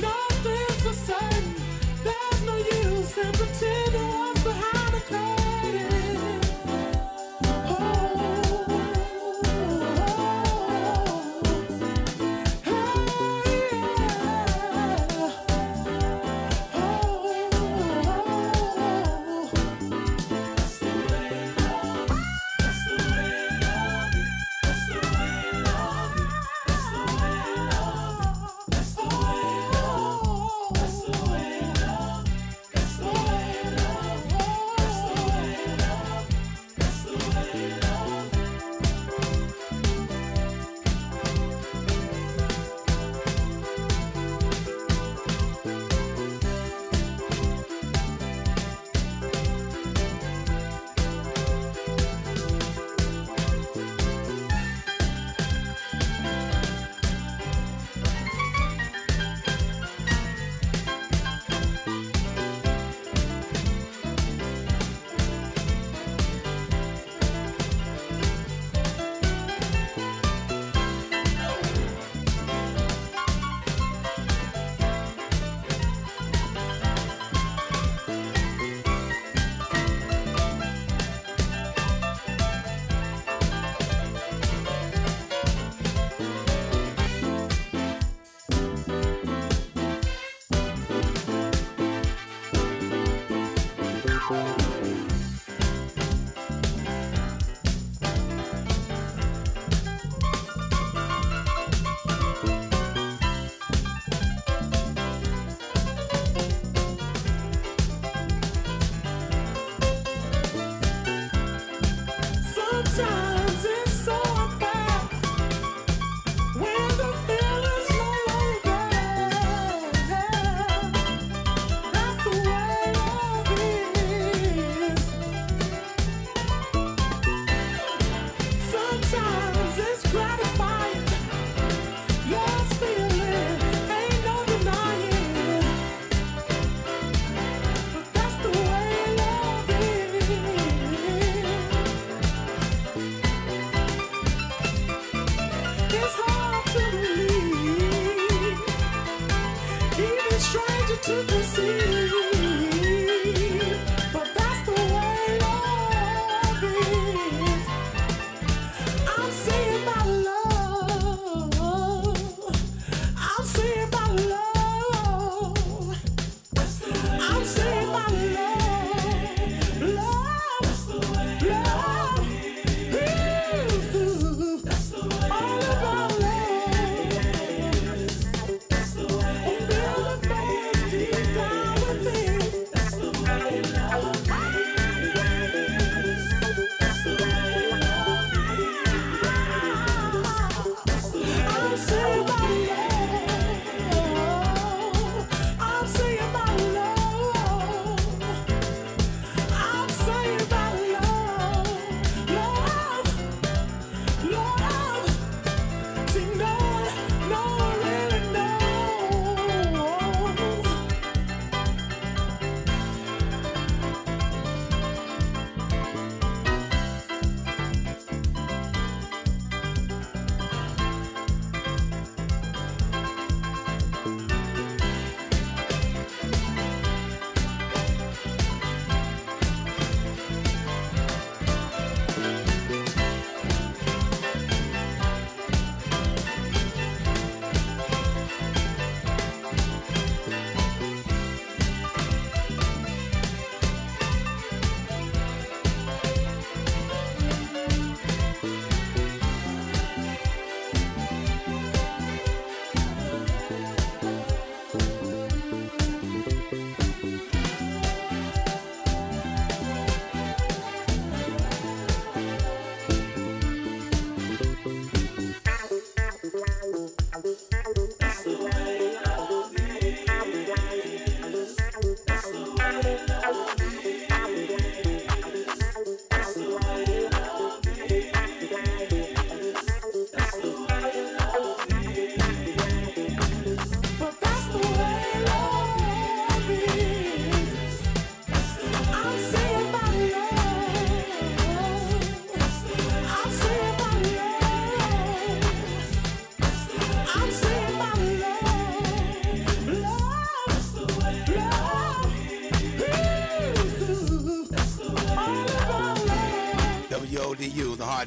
Nothing's for certain. There's no use.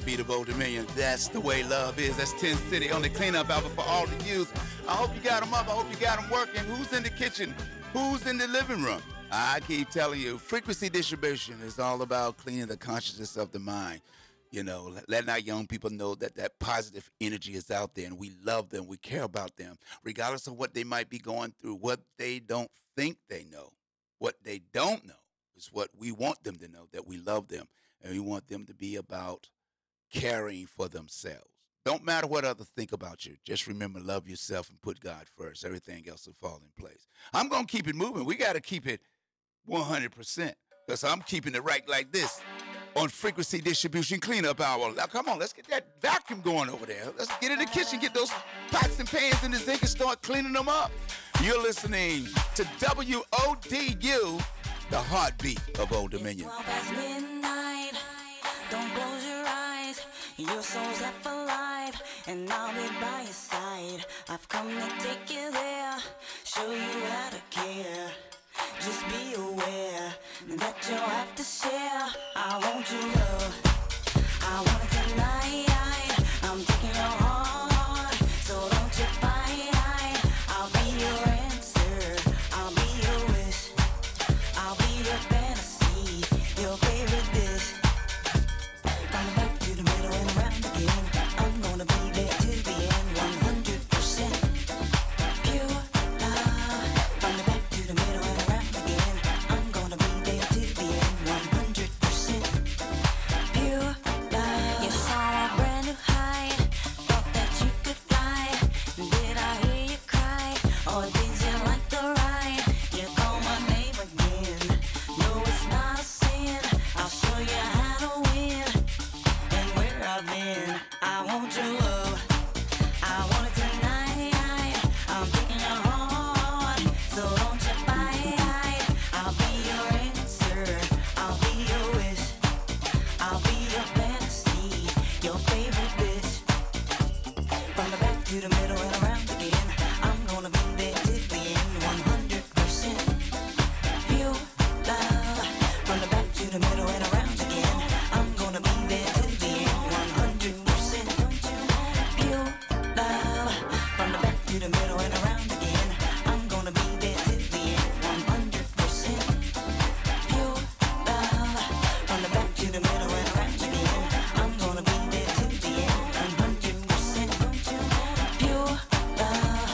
heartbeat of Old Dominion. That's the way love is. That's 10 City on the cleanup album for all the youth. I hope you got them up. I hope you got them working. Who's in the kitchen? Who's in the living room? I keep telling you, frequency distribution is all about cleaning the consciousness of the mind. You know, letting our young people know that that positive energy is out there and we love them, we care about them, regardless of what they might be going through, what they don't think they know. What they don't know is what we want them to know, that we love them and we want them to be about caring for themselves. Don't matter what others think about you. Just remember, love yourself and put God first. Everything else will fall in place. I'm going to keep it moving. We got to keep it 100% because I'm keeping it right like this on Frequency Distribution Cleanup Hour. Now, come on, let's get that vacuum going over there. Let's get in the kitchen, get those pots and pans in the zinc and start cleaning them up. You're listening to WODU, the heartbeat of Old Dominion. It's 12 past midnight. Don't close your eyes. Your soul's half alive, and I'll be by your side. I've come to take you there, show you how to care. Just be aware that you'll have to share. I want your love. I want it tonight. I'm taking your heart, so don't you fight. I'll be your answer. I'll be your wish. I'll be your fantasy, your favorite dish. From the back to the middle and around again. I'm gonna be there till the end. 100% pure love. From the back to the middle and around again. I'm gonna be there till the end. 100% pure love. You saw a brand new height, thought that you could fly. Did I hear you cry, or did you like the ride? You call my name again. No, it's not a sin. I'll show you how to win. And where I've been, I want your love. I want it tonight. I'm taking your heart, so don't you fight. I'll be your answer. I'll be your wish. I'll be your fantasy, your favorite bitch. From the back to the middle and around again. I'm gonna be there till the end. 100% pure love. From the back to the middle and around again. I'm gonna be there till the end. 100% pure love. From the back to the middle and around again. I'm gonna be there till the end. 100% pure love. From the back to the middle and around again. I'm gonna be there till the end. 100% pure love.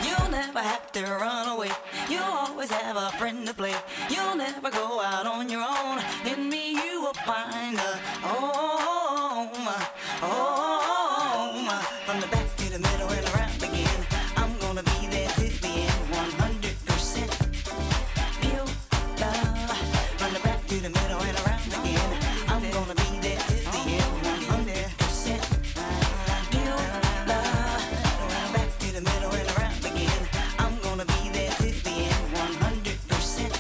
You'll never have to run away. You'll always have a friend to play. You'll never go out on your own. In me you will find a home, home. From the back to the middle and around again. I'm gonna be there till the end. 100% pure love. From the back to the middle and around again. I'm gonna be there till the end. 100% pure love. From the back to the middle and around again. I'm gonna be there till the end. 100%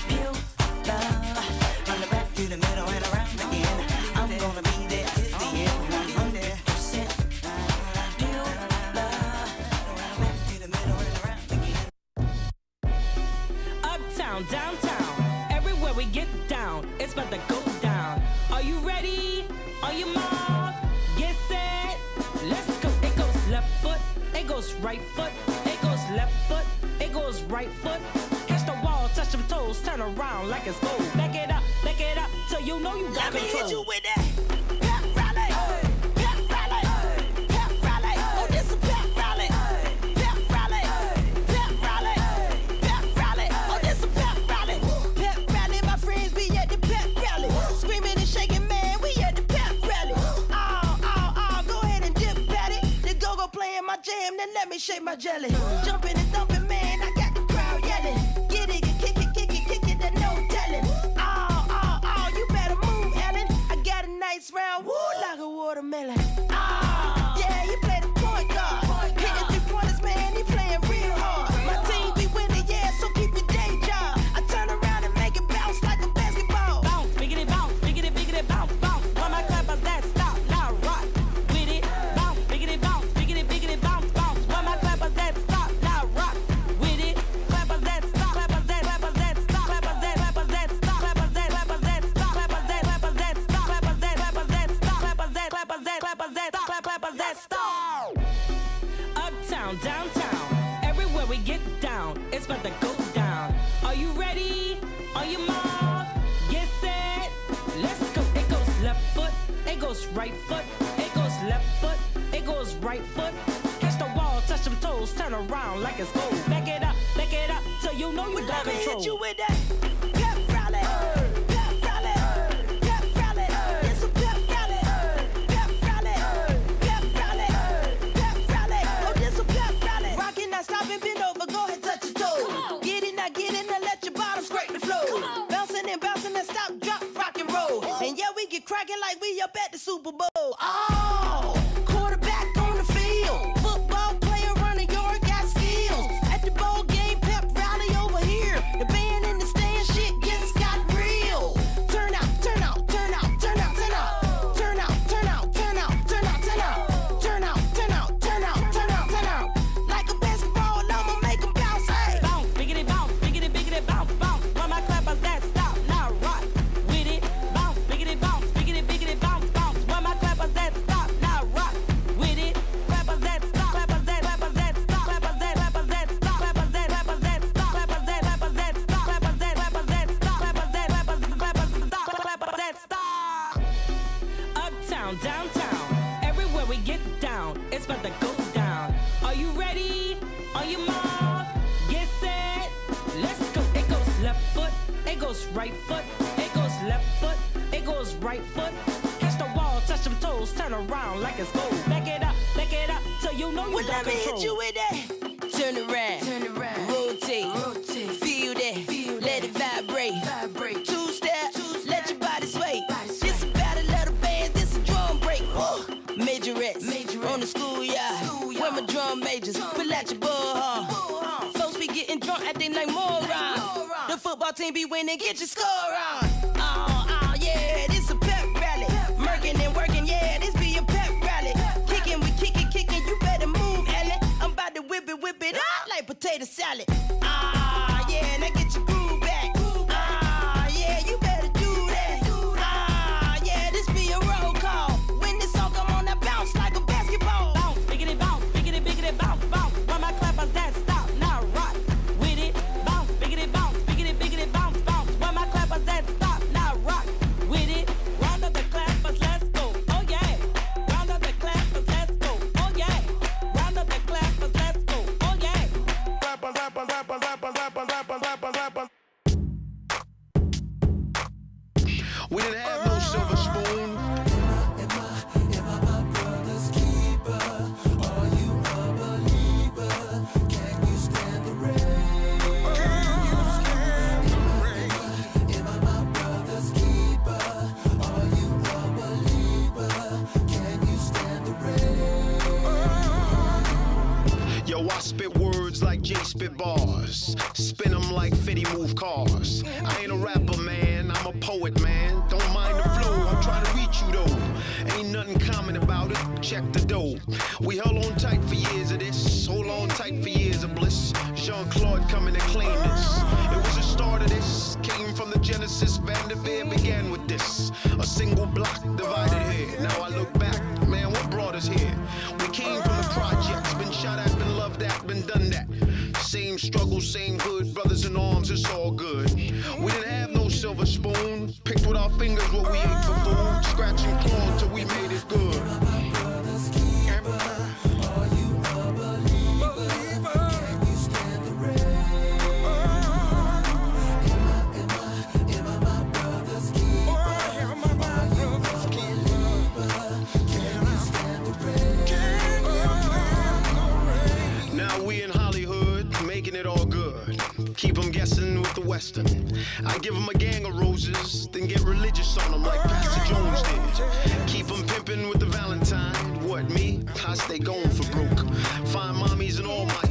pure love. From the back to the middle and around again. I'm gonna be there till the end. 100% pure love. From the back to the middle and around again. Uptown, downtown, everywhere we get down, it's about to go down. Are you ready? Are you mob? Get set, let's go. It goes left foot, it goes right foot, it goes left foot, it goes right foot. Catch the wall, touch them toes, turn around like it's gold. Back it up, so you know you got Let me control. hit you with that pep rally, pep rally, pep rally. Oh, this a pep rally, pep rally, pep rally, pep rally. Oh, this a pep rally, pep rally. My friends be at the pep rally, screaming and shaking, man. We at the pep rally. Oh, go ahead and dip at it. The go-go playing my jam, then let me shake my jelly. Jumping and thumping, man. I got the crowd yelling. Get it, kick it, that no telling. Oh, you better move, Ellen. I got a nice round, woo, like a watermelon. Yeah, you play the point guard. Hitting 3-pointers, man, he playing real hard. My team be winning, yeah, so keep your day job. I turn around and make it bounce like a basketball. Bounce, biggity, bounce, biggity, biggity, bounce, bounce. When my clappers that stop, now rock with it. Bounce, biggity, bounce, biggity, biggity, bounce, bounce. When my clappers that stop, now rock with it. Clappers that stop, clappers that stop, clappers that stop, clappers that stop, clappers that stop, clappers that stop, clappers that stop, clappers that stop, clappers that stop, clappers that stop, clappers that stop, clappers clappers that stop. Uptown, downtown, everywhere we get down, it's about to go down. Are you ready? Are you mob? Get set, let's go. It goes left foot, it goes right foot, it goes left foot, it goes right foot. Catch the wall, touch them toes, turn around like it's gold. Back it up, so you know you got control. Hit you with that pep rally, pep rally, pep rally. It's a pep rally, pep rally, pep rally, pep rally. Oh, this a pep rally. Rockin', not stopping, bend over, go ahead, touch your toes. Get it, now let your bottom scrape the floor. Bouncing and stop, drop, rock and roll. And yeah, we get cracking like we up at the Super Bowl. Oh, quarterback on the field, football player running yard, got skills. At the ball game, pep rally over here. The band in the stand, shit gets got real. Turn out, turn out, turn out, turn out, turn out, turn out, turn out, turn out, turn out, turn out, turn out, turn out, turn out, turn out, turn out. Like a basketball, I'ma make 'em bounce. Hey, bounce, biggity, bounce, bounce. When my clappers that stop, now rock with it. Bounce, biggity, bounce, bounce. When my clappers that stop, now rock with it. Clappers that stop, clappers that stop, clappers that stop, clappers that stop, clappers that stop, clappers that stop, clappers that stop, clappers that stop. Uptown, downtown, everywhere we get down, it's about to go down. Are you ready? Are you mob? Get set, let's go. It goes left foot, it goes right foot, it goes left foot, it goes right foot. Catch the wall, touch them toes, turn around like it's gold. Back it up, so you know you well, got let me control. hit you with that. Turn around, rotate, feel that, let it vibrate. Two-step, let your body sway. This a battle of the bands, this a drum break. Majorettes, on the schoolyard, where my drum majors, pull out your bull. Folks be getting drunk, acting like morons. The football team be winning, get your score on. Oh, yeah, this a pep rally. Murking and working, yeah, this be a pep rally. Kicking, we kicking, you better move, Ellen. I'm about to whip it out like potato salad. Ah, yeah, now get your groove back. Ah, yeah, you better do that. Ah, yeah, this be a roll call. When this song come on, I bounce like a basketball. Bounce, biggity, bounce. When my clappers that stop, now rock with it. Bounce, biggity, bounce. When my clappers that stop, now rock with it. Round up the clappers, let's go. Oh yeah. Round up the clappers, let's go. Oh yeah. Round up the clappers, let's go. Oh yeah. We didn't have no silver spoon. Yo, I spit words like Jay spit bars. Spin them like 50 move cars. I ain't a rapper, man. I'm a poet, man. Don't mind the flow. I'm trying to reach you, though. Ain't nothing common about it. Check the dough. We held on tight for years of this. Hold on tight for years of bliss. Jean-Claude coming to claim this. It was the start of this. Came from the Genesis. Vanderveer began with this. A single block divided here. Now I look back. Man, what brought us here? We came from the projects. Been shot at, been loved at, been done that. Same struggle, same hood, brothers in arms, it's all good. We didn't have no silver spoon. Picked with our fingers what we ate for food. Scratch and claw till we made it good. Keep them guessing with the Western. I give them a gang of roses, then get religious on them like Pastor Jones did. Keep them pimping with the Valentine. What, me? I stay going for broke. Find mommies and all my...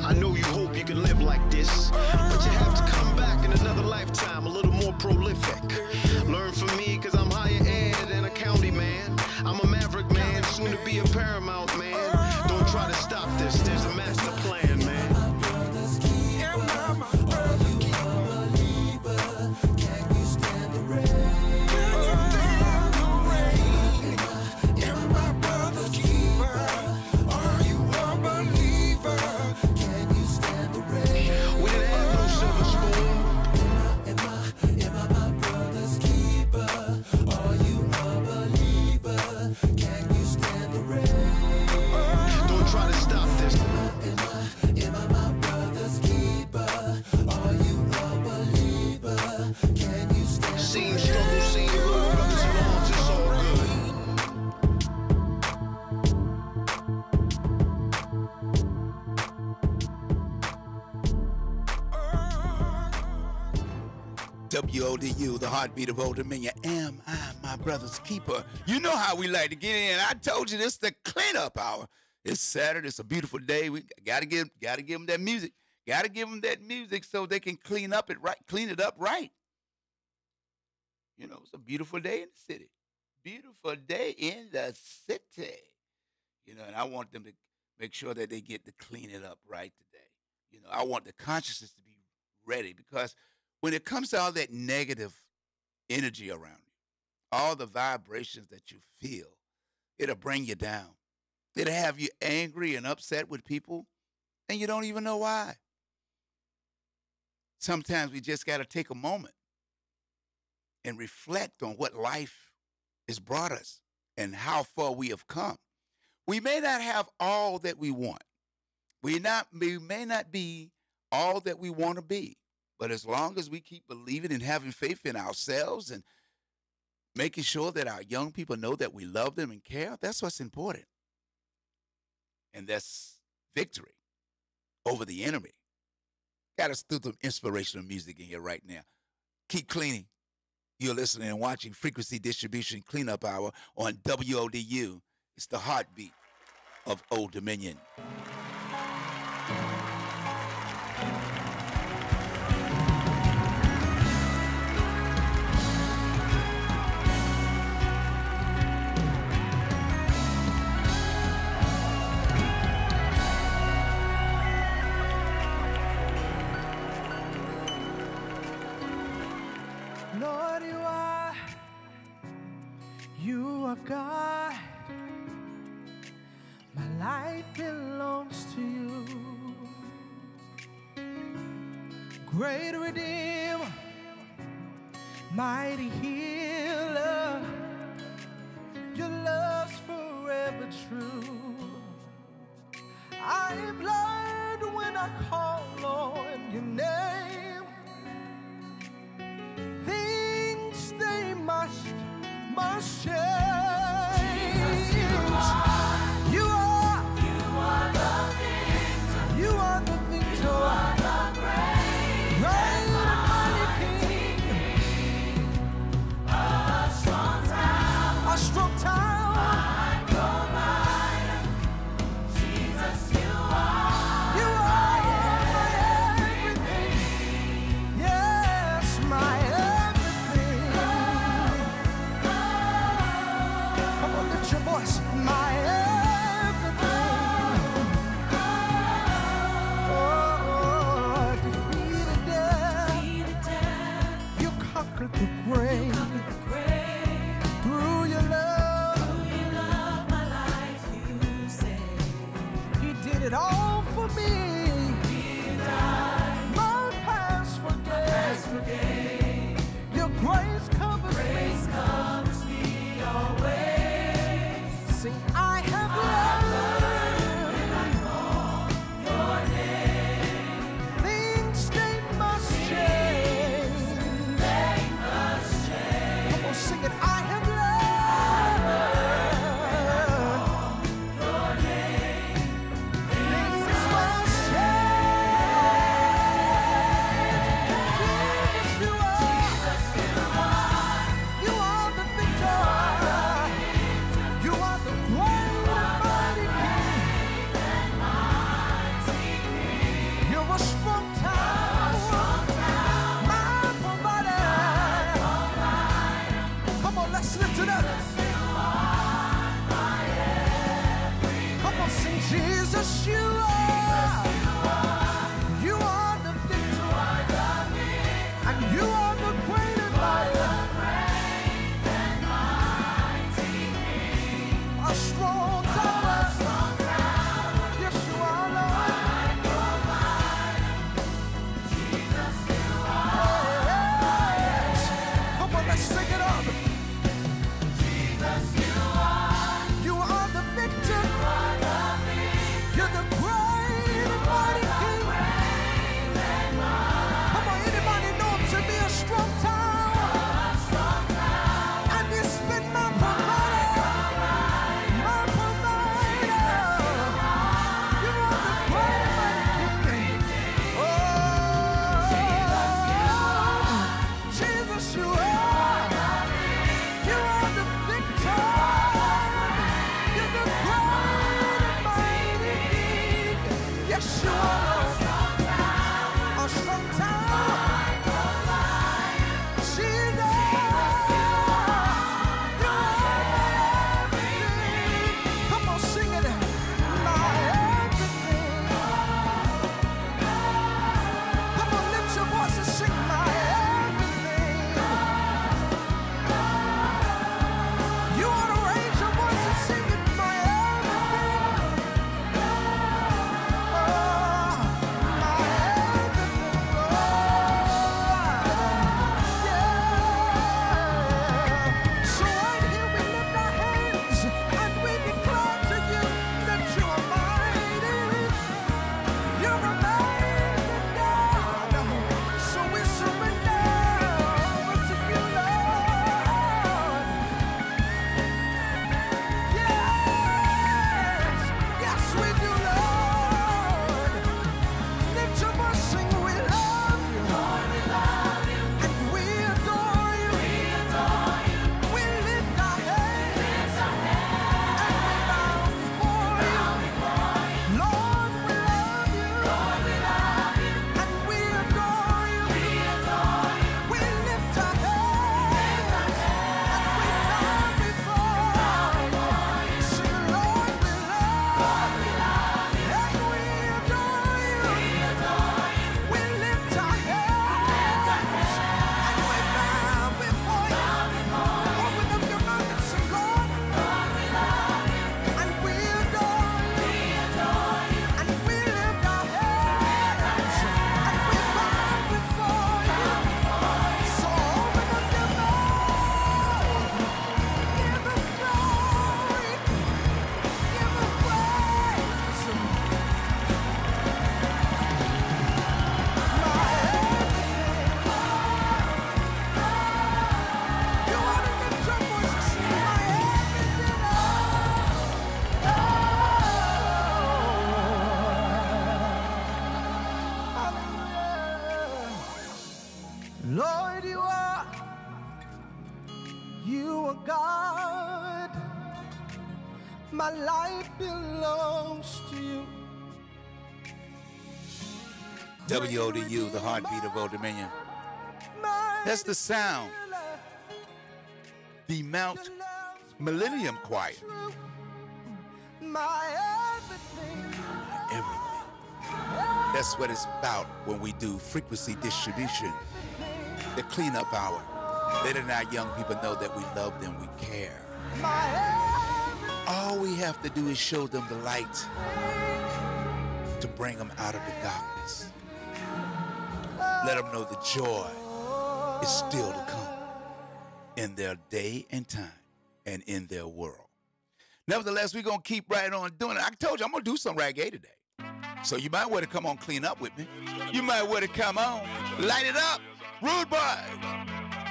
I know you hope you can live like this, but you have to come back in another lifetime, a little more prolific. Learn from me, cause I'm higher ed than a county man. I'm a maverick man, soon to be a paramount man. Don't try to stop this, there's a master plan, man. Everybody WODU, the heartbeat of Old Dominion. Am I my brother's keeper? You know how we like to get in. I told you this is the cleanup hour. It's Saturday. It's a beautiful day. We gotta give them that music. Gotta give them that music so they can clean it up right. You know, it's a beautiful day in the city. Beautiful day in the city. You know, and I want them to make sure that they get to clean it up right today. You know, I want the consciousness to be ready, because when it comes to all that negative energy around you, all the vibrations that you feel, it'll bring you down. It'll have you angry and upset with people, and you don't even know why. Sometimes we just got to take a moment and reflect on what life has brought us and how far we have come. We may not have all that we want. We may not be all that we want to be. But as long as we keep believing and having faith in ourselves and making sure that our young people know that we love them and care, that's what's important. And that's victory over the enemy. Got us through some inspirational music in here right now. Keep cleaning. You're listening and watching Frequency Distribution Cleanup Hour on WODU. It's the heartbeat of Old Dominion. Lord, you are God. My life belongs to you. Great Redeemer, mighty healer, your love's forever true. I am glad when I call on your name. Things they must change. Jesus, you are the victor. You are the victor. You are the great and mighty King. A strong tower. A strong tower. My provider. Jesus, you are. You are my everything. Yes, my everything. Come on, lift your voice. My everything. Oh, defeated death. You conquered the grave. Through your love, my life you saved. He did it all for me. He died. My past forgave. Your grace covers me always. Sing, I have learned when I call your name. Things they must change. They must change. Come on, sing it. I have learned your name. Things My life belongs to you. WODU, the heartbeat of Old Dominion. That's the sound. The Mount Millennium Choir. My everything. Everything. That's what it's about when we do frequency distribution. The cleanup hour. Letting our young people know that we love them, we care. All we have to do is show them the light to bring them out of the darkness. Let them know the joy is still to come in their day and time and in their world. Nevertheless, we're going to keep right on doing it. I told you I'm going to do some reggae today. So you might want to come on clean up with me. You might want to come on, light it up. Rude boy,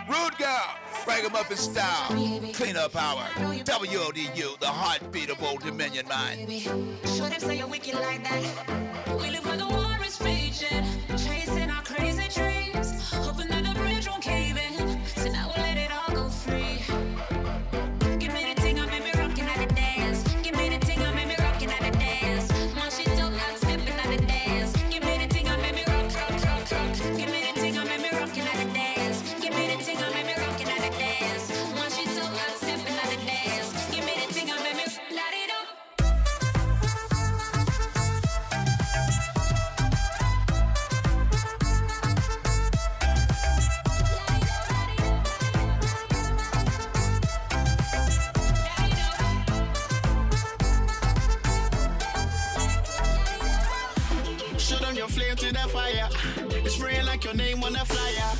rude girl, ragamuffin style, clean up hour. WODU, the heartbeat of Old Dominion mind. Should have say you're wicked like that. We live where the war is raging, chasing our crazy dreams, hoping that the bridge won't cave in. So now we'll let it all go free. Give me the thing, I made me rocking at the dance. Give me the thing, I made me rocking at the dance. When she talk, I'm stepping at the dance. Give me the thing, I made me rock, rock, rock, rock. Give me the thing, I made me rocking at the dance. Give me the thing, I made me rocking at the dance. When she talk, I'm stepping at the dance. Give me the thing, I made me light it up. Shoot on your flame to the fire. It's spraying like your name on a flyer.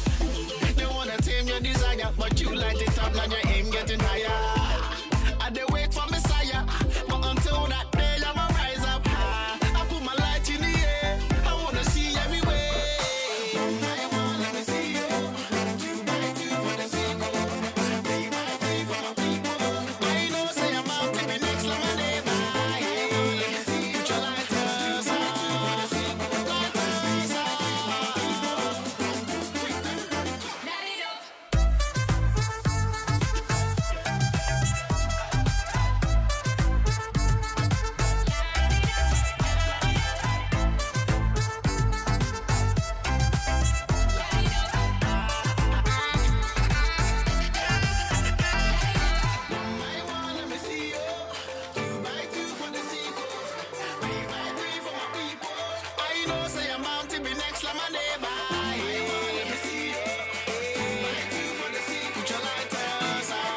They wanna tame your desire, but you light it up, now your aim getting higher. I dey wait for Messiah, but until that day I'ma rise up high. I put my light in the air, I wanna see everywhere. I wanna let me see you. 2 by 2 for the sequel. 3 by 3 for my people. I know say I'm out to be next like my neighbor. Let me see you. Put your lighters on.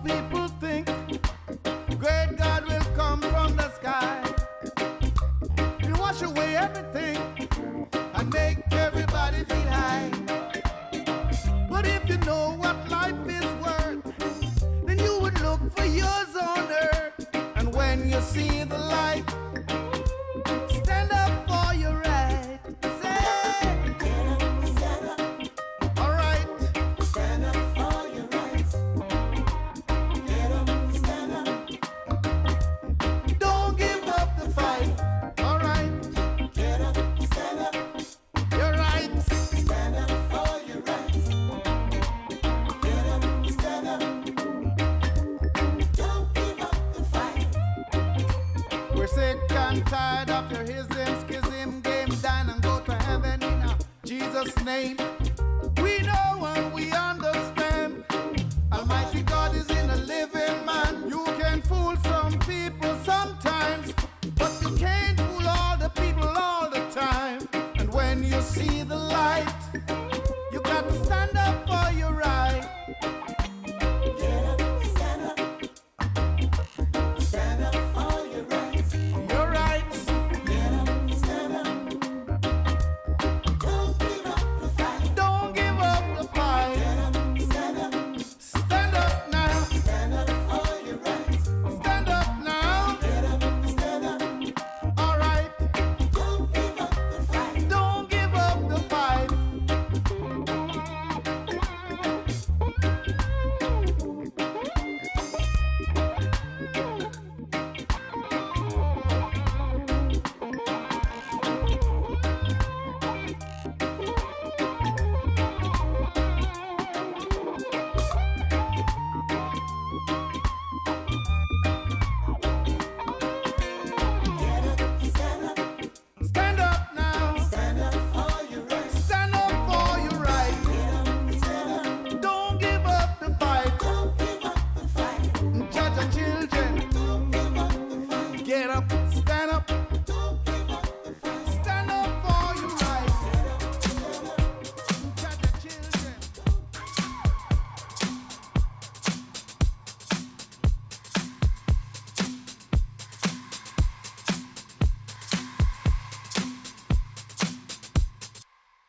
people think great God will come from the sky and wash away everything and make everybody feel high. But if you know what life is worth, then you would look for yours on earth. And when you see the light, stand up for your right. Say, stand up. All right. Stand up for your rights. Get up, stand up. Don't give up the fight. All right. Get up, stand up. Your rights. Stand up for your rights. Get up, stand up. Don't give up the fight. We're sick and tired after his schism game down and go to heaven in Jesus' name. We know and we understand. Almighty God is in a living man. You can fool some people sometimes, but you can't fool all the people all the time. And when you see the light, you got to stand up for your right. Get up, stand up. Stand up for your rights. Your rights. Get up, stand up. Don't give up the fight. Don't give up the fight. Get up, stand up. Stand up now. Stand up for your rights. Stand up now. Get up, stand up. All right. Don't give up the fight. Don't give up the fight. Stand up now. Stand up for your right. Stand up for your right. Stand up. Don't give up the fight. Don't give up the fight. Judge the children. Don't give up the fight. Get up. Stand up. Don't give up the fight. Stand up for your right. Judge the children.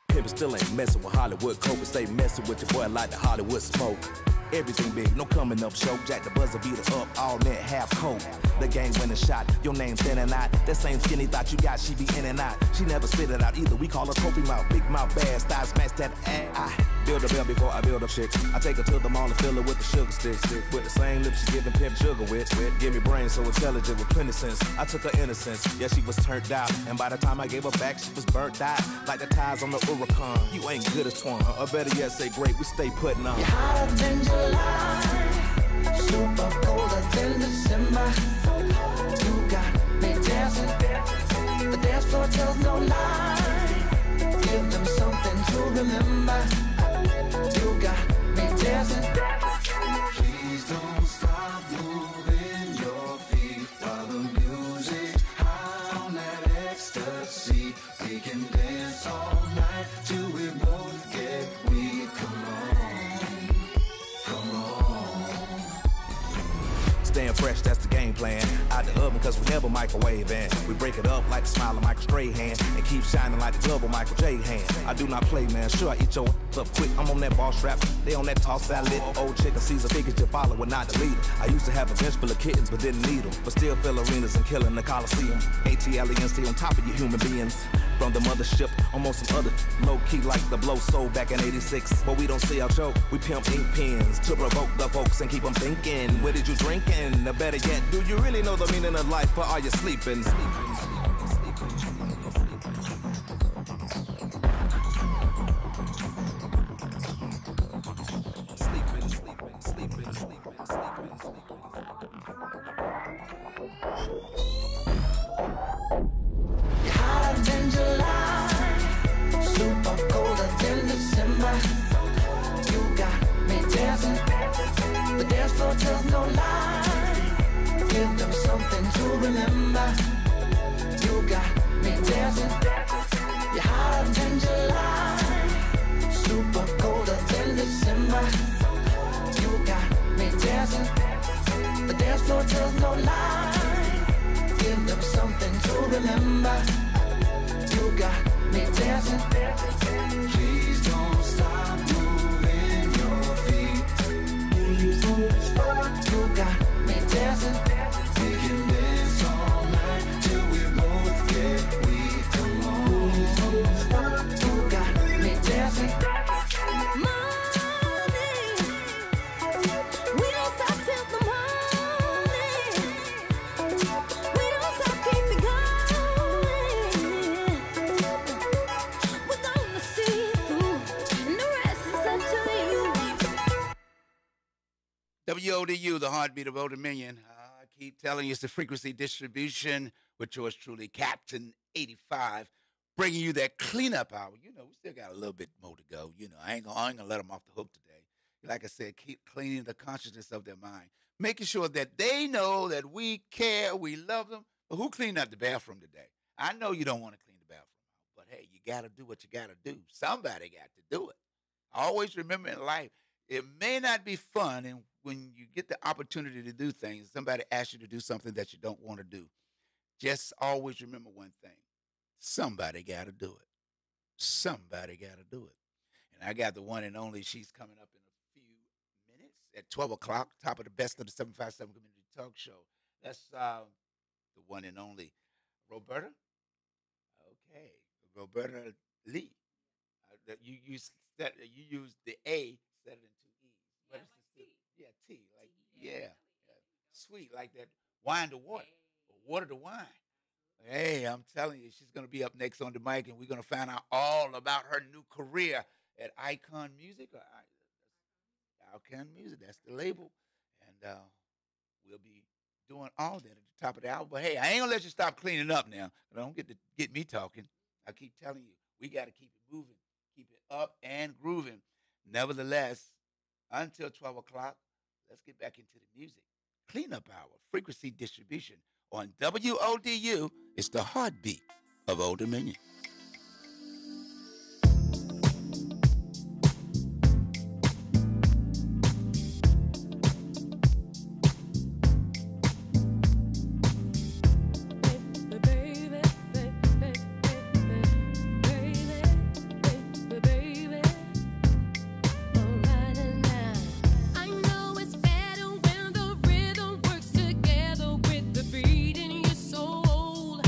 Pimpin' still ain't messing with Hollywood coke, but stay messing with your boy like the Hollywood smoke. Everything big, no coming up show. Jack the buzzer beater up, all net half coat. The gang winning shot, your name standing out. That same skinny thought you got, she be in and out. She never spit it out either. We call her trophy mouth, big mouth, bad style, smash that ass. I build a bell before I build a chick. I take her to the mall and fill her with the sugar sticks. With the same lips she giving pimp sugar with. Give me brains so intelligent with 20 cents. I took her innocence, yeah she was turned out. And by the time I gave her back, she was burnt out. Like the ties on the Huracan. You ain't good as Twan, or better yet say great, we stay putting on. You're hotter than July, super colder than December. You got me dancing, the dance floor tells no lie. Give them something to remember. You got me dancing. Please don't stop moving your feet while the music's high on that ecstasy. We can dance all night till we both get weak. Come on, come on. Staying fresh, that's the game plan. Out the oven, cause we never microwave in. We break it up like the smile of Michael Strahan and keep shining like the glove of Michael J. hand. I do not play, man. Sure, I eat your up quick. I'm on that ball strap. They on that toss salad. Old chicken Caesar figures you follow and not the leader. I used to have a bench full of kittens, but didn't need them. But still fill arenas and killing the Coliseum. ATLEN stay on top of you human beings. From the mothership, I'm on some other low key like the blow soul back in '86. But we don't see our joke. We pimp ink pens to provoke the folks and keep them thinking. Where did you drinking? Or better yet, do you really know the meaning of life, or are you sleeping? Hotter than July, super colder than December. You got me dancing, the dance floor tells no lie. Give them something to remember. You got me dancing. You're hotter than July, super colder than December. You got me dancing. remember, you got me dancing. Please don't stop moving your feet. Please don't stop. You got me dancing. We can dance all night till we both get weak. Come on, you got me dancing. We don't stop till the morning. We don't stop, keep it going. We're gonna see you through, and the rest is up to you. WODU, the heartbeat of Old Dominion. I keep telling you, it's the frequency distribution with yours truly, Captain 85, bringing you that cleanup hour. You know, we still got a little bit more to go. You know, I ain't gonna let them off the hook today. Like I said, keep cleaning the consciousness of their mind, making sure that they know that we care, we love them. But who cleaned up the bathroom today? I know you don't want to clean the bathroom out, but hey, you got to do what you got to do. Somebody got to do it. Always remember in life, it may not be fun, and when you get the opportunity to do things, somebody asks you to do something that you don't want to do. Just always remember one thing. Somebody got to do it. Somebody got to do it. And I got the one and only. She's coming up in a few minutes at 12 o'clock, top of the best of the 757 Community Talk Show. That's the one and only Roberta. Okay, Roberta Lee. You use the A, set it in two E's. What is this? Yeah, T. Like yeah, sweet like that. Wine to water, or water to wine. Hey, I'm telling you, she's going to be up next on the mic, and we're going to find out all about her new career at Icon Music. Icon Music, that's the label. And we'll be doing all that at the top of the album. But hey, I ain't going to let you stop cleaning up now. Don't get me talking. I keep telling you, we got to keep it moving, keep it up and grooving. Nevertheless, until 12 o'clock, let's get back into the music. Cleanup Hour, frequency distribution on WODU. It's the heartbeat of Old Dominion. Together with the beat in your soul.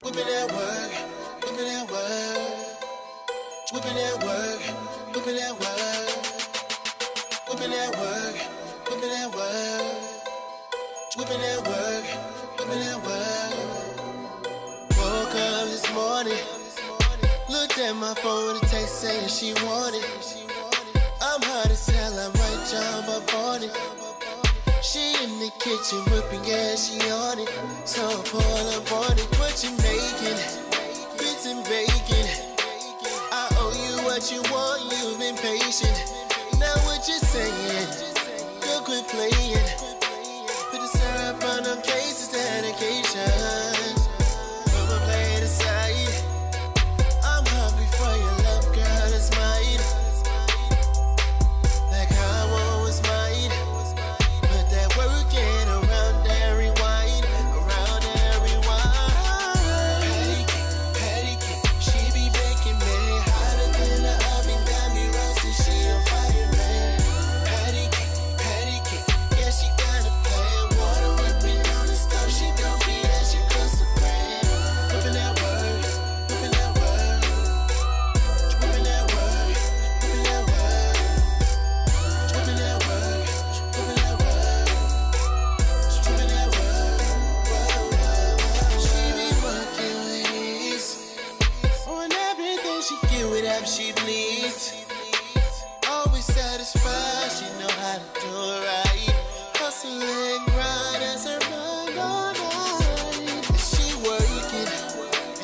Whipping that work, whipping that work, whipping that work, whipping that work, whipping that work, whipping that work, whipping that work, whipping that work. Woke up this morning, looked at my phone with a text saying she wanted. I'm hard as hell, I might jump up on it. She in the kitchen whipping gas, she on it. So I pull up on it. What you making? Grits and bacon. I owe you what you want, you've been patient. Now what you saying? Girl, quit playing. Put the syrup on them cases, dedication. Put my plate aside. I'm hungry for your love, girl, it's mine. Like how I want was mine. Working around and rewind, around and rewind. Patty cake, she be baking me hotter than the oven, got me roasting, she on fire, man. Patty cake, yeah, she got a plan. Water whipping on the stove, she don't be as she cooks a brand. Whipping that work, whipping that work, whipping that work, whipping that work, whipping that work, whipping that work. She pleased, always satisfied. She know how to do it right. Hustle and grind as her mind all night. And she working,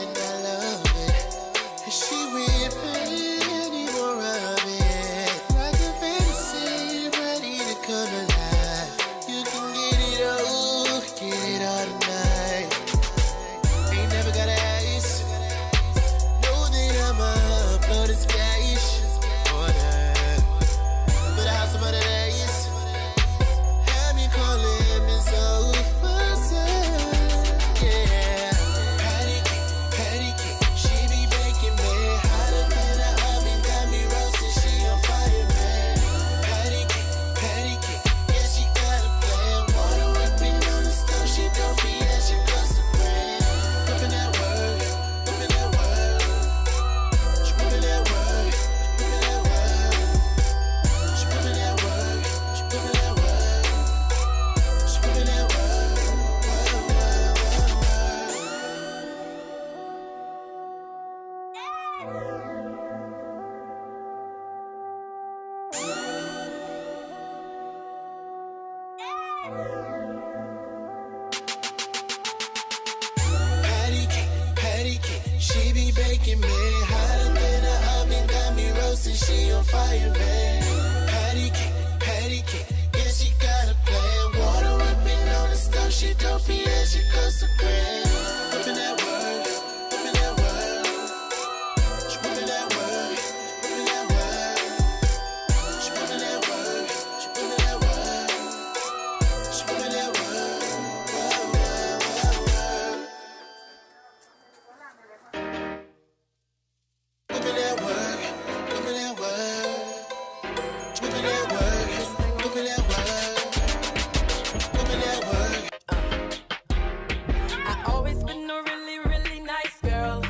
and I love it. And she with plenty more of it. Like a fantasy, ready to come alive. You can get it all tonight. Ain't never got to ask. Know that I'm a it's cash, order. Put a house about it, days. Have me calling me so fast, yeah. Patty cake, she be baking me hotter than the oven, got me roasting, she on fire, man. Patty cake, yeah, she got a plan. Water whipping on the stove, she don't be as she cooks a brand. Whipping that work, whipping that work. Whipping that work, whipping that work, whipping that work, whipping that work, whipping that work, Patty cake, she be baking me hotter than the oven, got me roasting, she on fire, man. Patty cake, yeah, she got a plan. Water whipping on the stove, she don't be as she goes to grand. Whipping that work, whipping that work, whipping that work, whipping that work, whipping that work, whipping that work, whipping that work. Whipping that work, whipping that work, whipping that work, whipping that work, whipping that work. I always been a really, really nice girl.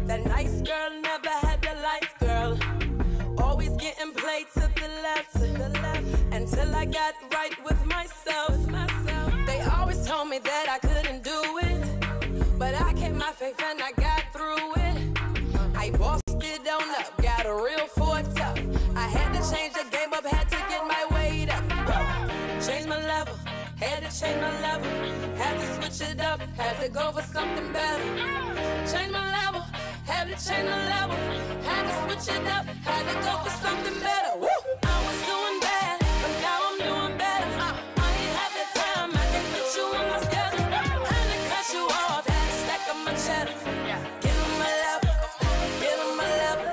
That nice girl never had the life, girl. Always getting played to the left, until I got right with myself. They always told me that I couldn't do it, but I kept my faith and I got through it. I bossed it on up, got a real Ford tough. I had to change the game up, had to get my weight up. Change my level, had to change my level. Had to switch it up, had to go for something better. Change my level, had to change my level. Had to switch it up, had to go for something better. Woo! I was doing bad, but now I'm doing better. I ain't have the time, I can put you on my schedule. Had to cut you off, had to stack up my cheddar. Get on my level, get on my level.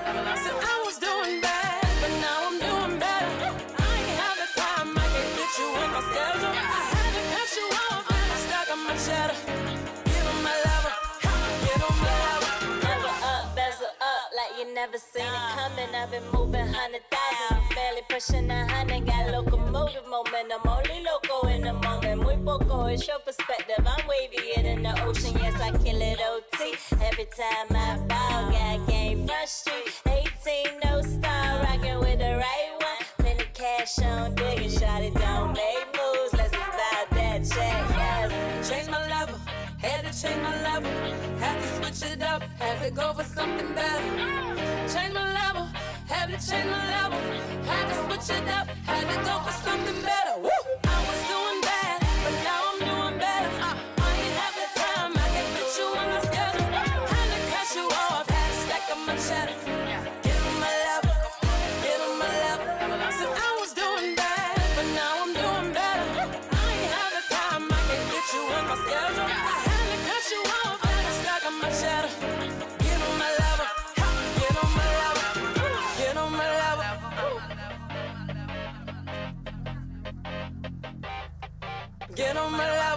So I was doing bad, but now I'm doing better. I ain't have the time, I can put you on my schedule. I had to cut you off, had to stack up my cheddar. Get on my level, get on my level. Never up, bezel up, like you never seen it coming. I've been moving 100,000, barely pushing 100. Got locomotive momentum, only loco in the moment. Muy poco, it's your perspective. I'm wavier than the ocean, yes, I kill it. OT. Every time I ball, got game frustrated. 18, no star, rockin' with the right one. Plenty cash on dick and shawty don't make moves. Let's about that check, yes. Change my level, had to change my level. Had to switch it up, had to go for something better. Change my level, had to change my level. Had to switch it up, had to go for something better. Woo! I was doing bad, but now I'm doing better. I ain't have the time, I can put you on my schedule. Had to cut you off, had to stack up my cheddar. Get on my level, get on my level. So I was doing bad, but now I'm doing better. I ain't have the time, I can get you on my schedule. I had to cut you off, had to stack up my cheddar. Get on my level, get on my level, get on my level. Get on my level.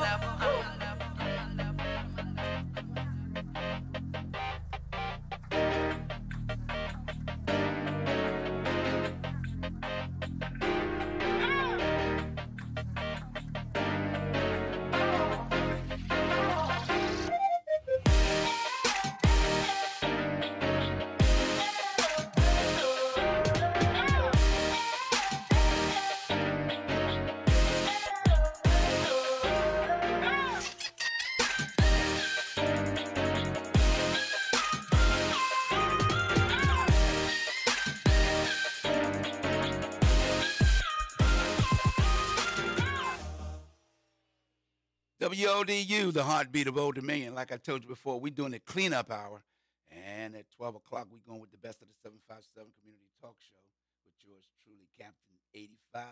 WODU, the heartbeat of Old Dominion. Like I told you before, we're doing a cleanup hour. And at 12 o'clock, we're going with the best of the 757 Community Talk Show with yours truly, Captain 85,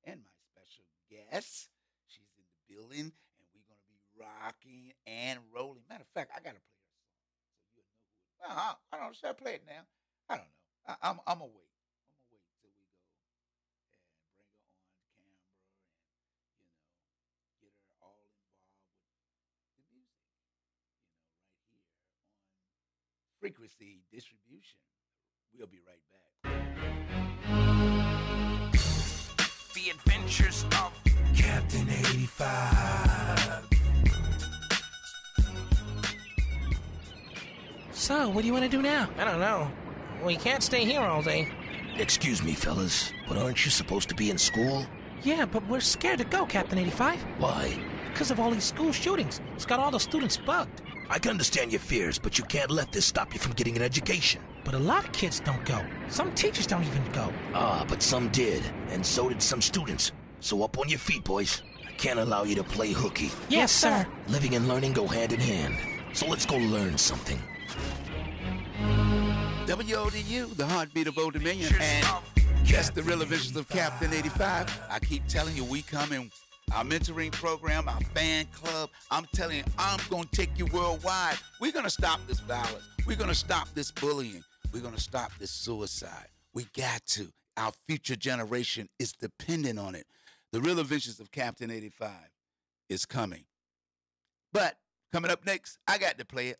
and my special guest. She's in the building, and we're going to be rocking and rolling. Matter of fact, I got to play her song. So you'll know who it is. Well, I don't know. Should I play it now? I don't know. I'm going to wait. I'm going to wait till we go and bring her on camera and, get her all involved with the music, right here on Frequency Distribution. We'll be right back. The Adventures of Captain 85. So, what do you want to do now? I don't know. We can't stay here all day. Excuse me, fellas, but aren't you supposed to be in school? Yeah, but we're scared to go, Captain 85. Why? Because of all these school shootings. It's got all the students bugged. I can understand your fears, but you can't let this stop you from getting an education. But a lot of kids don't go. Some teachers don't even go. Ah, but some did, and so did some students. So up on your feet, boys. I can't allow you to play hooky. Yes, sir. Living and learning go hand in hand. So let's go learn something. WODU, the heartbeat of Old Dominion, and that's the real adventures of Captain 85. I keep telling you, we come in our mentoring program, our fan club. I'm telling you, I'm going to take you worldwide. We're going to stop this violence. We're going to stop this bullying. We're going to stop this suicide. We got to. Our future generation is dependent on it. The real adventures of Captain 85 is coming. But coming up next, I got to play it.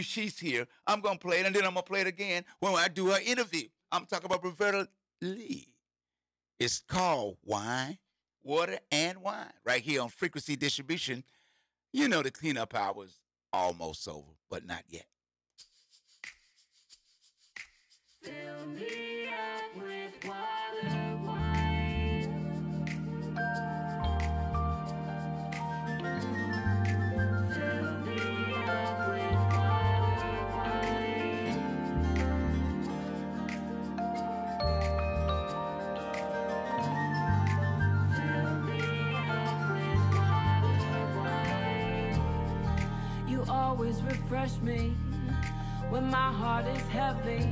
She's here. I'm going to play it, and then I'm going to play it again when I do her interview. I'm talking about Roberta Lee. It's called Wine, Water, and Wine, right here on Frequency Distribution. You know the cleanup hour's almost over, but not yet. Fill me up with water, wine. Fill me up with water, wine. Fill me up with water, wine. You always refresh me when my heart is heavy.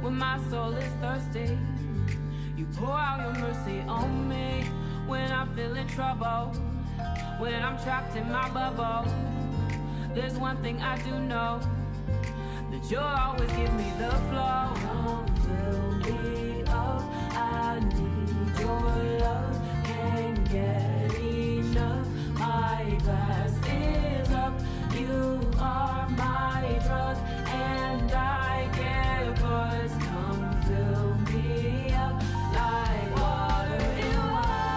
When my soul is thirsty, you pour out your mercy on me. When I'm feeling trouble, when I'm trapped in my bubble, there's one thing I do know, that you'll always give me the flow. Come fill me up, I need your love, can't get enough. My glass is up, you are my drug, and I get buzzed. Come fill me up like water in wine.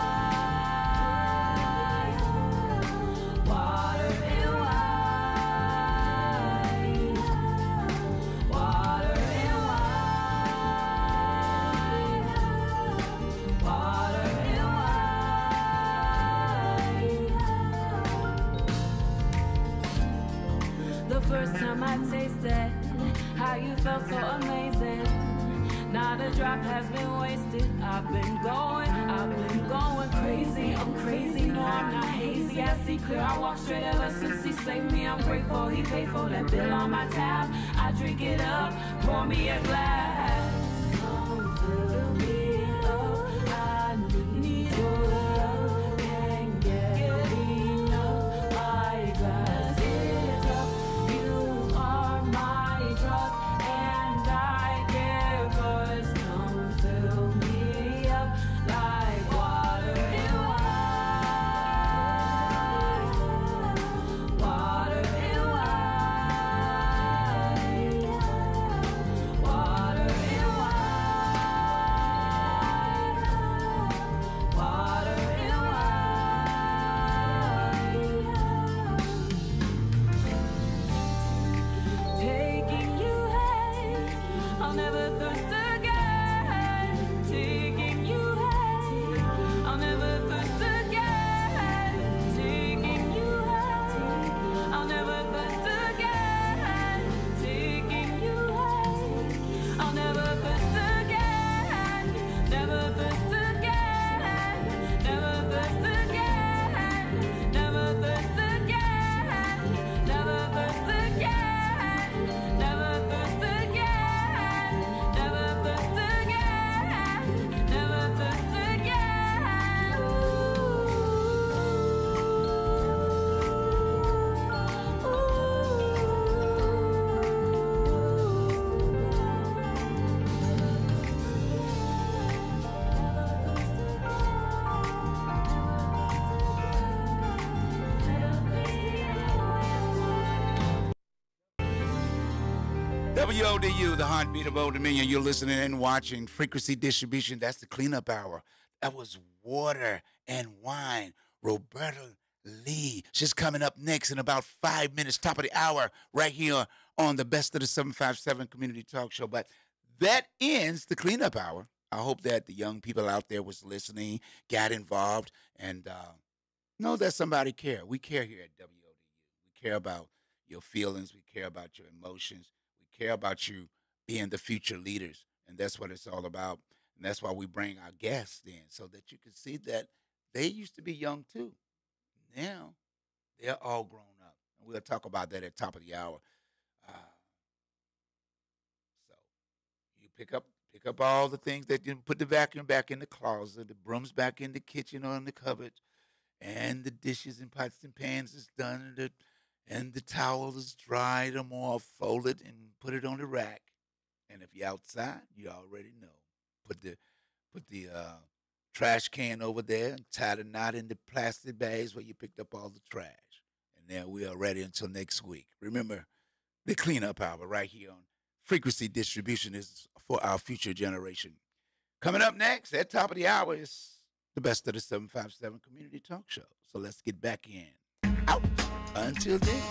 Water in wine. first time I tasted how you felt so amazing. Not a drop has been wasted. I've been going crazy. I'm crazy, no, I'm not hazy. I see clear, I walk straight ever since he saved me. I'm grateful, he paid for that bill on my tab. I drink it up, pour me a glass. Come fill me up, I need your love. Can't get enough, my glass is up. You are my drug, and I care, 'cause come fill me up like water in wine. Water in wine. Water in wine. Water in wine. Taking you high, I'll never thirst again. Taking you high, I'll never thirst again. Taking you high, I'll never thirst again. Taking you high, I'll never thirst again. Never thirst again. Never thirst again. Never thirst again. Never thirst again. Never thirst again. Never thirst again. Never thirst again. WODU, the heartbeat of Old Dominion. You're listening and watching Frequency Distribution. That's the cleanup hour. That was Water and Wine. Roberta Lee. She's coming up next in about 5 minutes, top of the hour, right here on the Best of the 757 Community Talk Show. But that ends the cleanup hour. I hope that the young people out there was listening, got involved, and know that somebody care. We care here at WODU. We care about your feelings. We care about your emotions. We care about you being the future leaders, and that's what it's all about. And that's why we bring our guests in, so that you can see that they used to be young too. Now they're all grown up, and we'll talk about that at top of the hour. So you pick up all the things that you put the vacuum back in the closet, the brooms back in the kitchen or in the cupboard, and the dishes and pots and pans is done, and the towel is dried or more folded and put it on the rack. And if you're outside, you already know. Put the trash can over there and tie the knot in the plastic bags where you picked up all the trash. And then we are ready until next week. Remember, the cleanup hour right here on Frequency Distribution is for our future generation. Coming up next at top of the hour is the Best of the 757 Community Talk Show. So let's get back in. Out. Until then.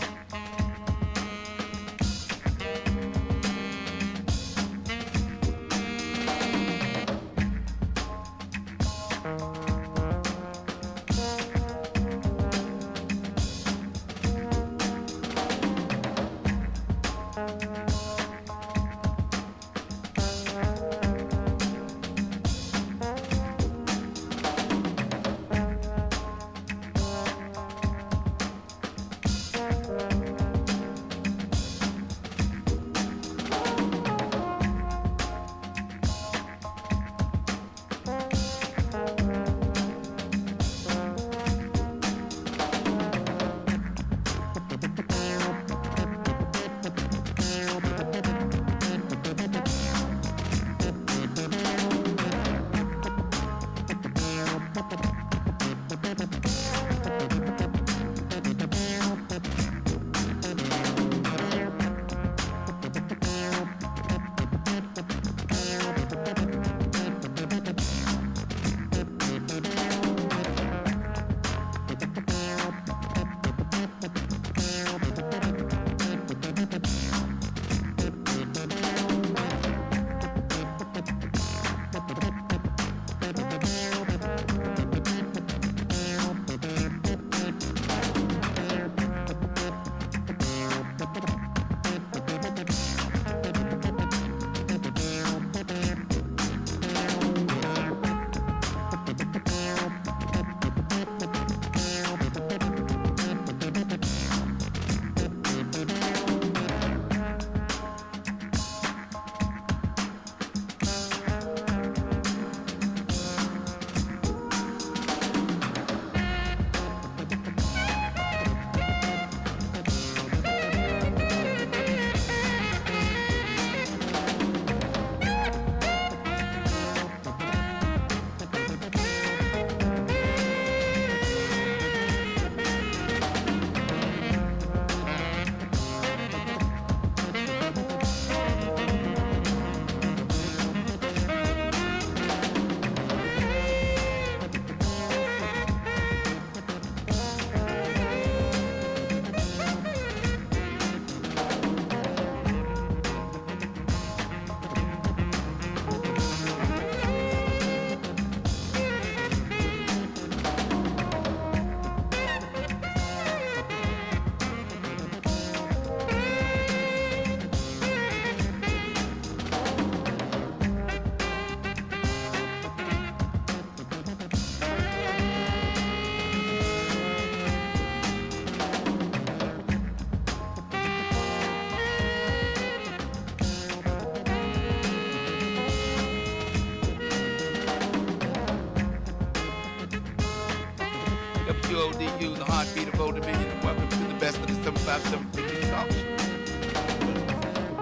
WODU, the heartbeat of Old Dominion, and welcome to the best of the 757 TV talk show.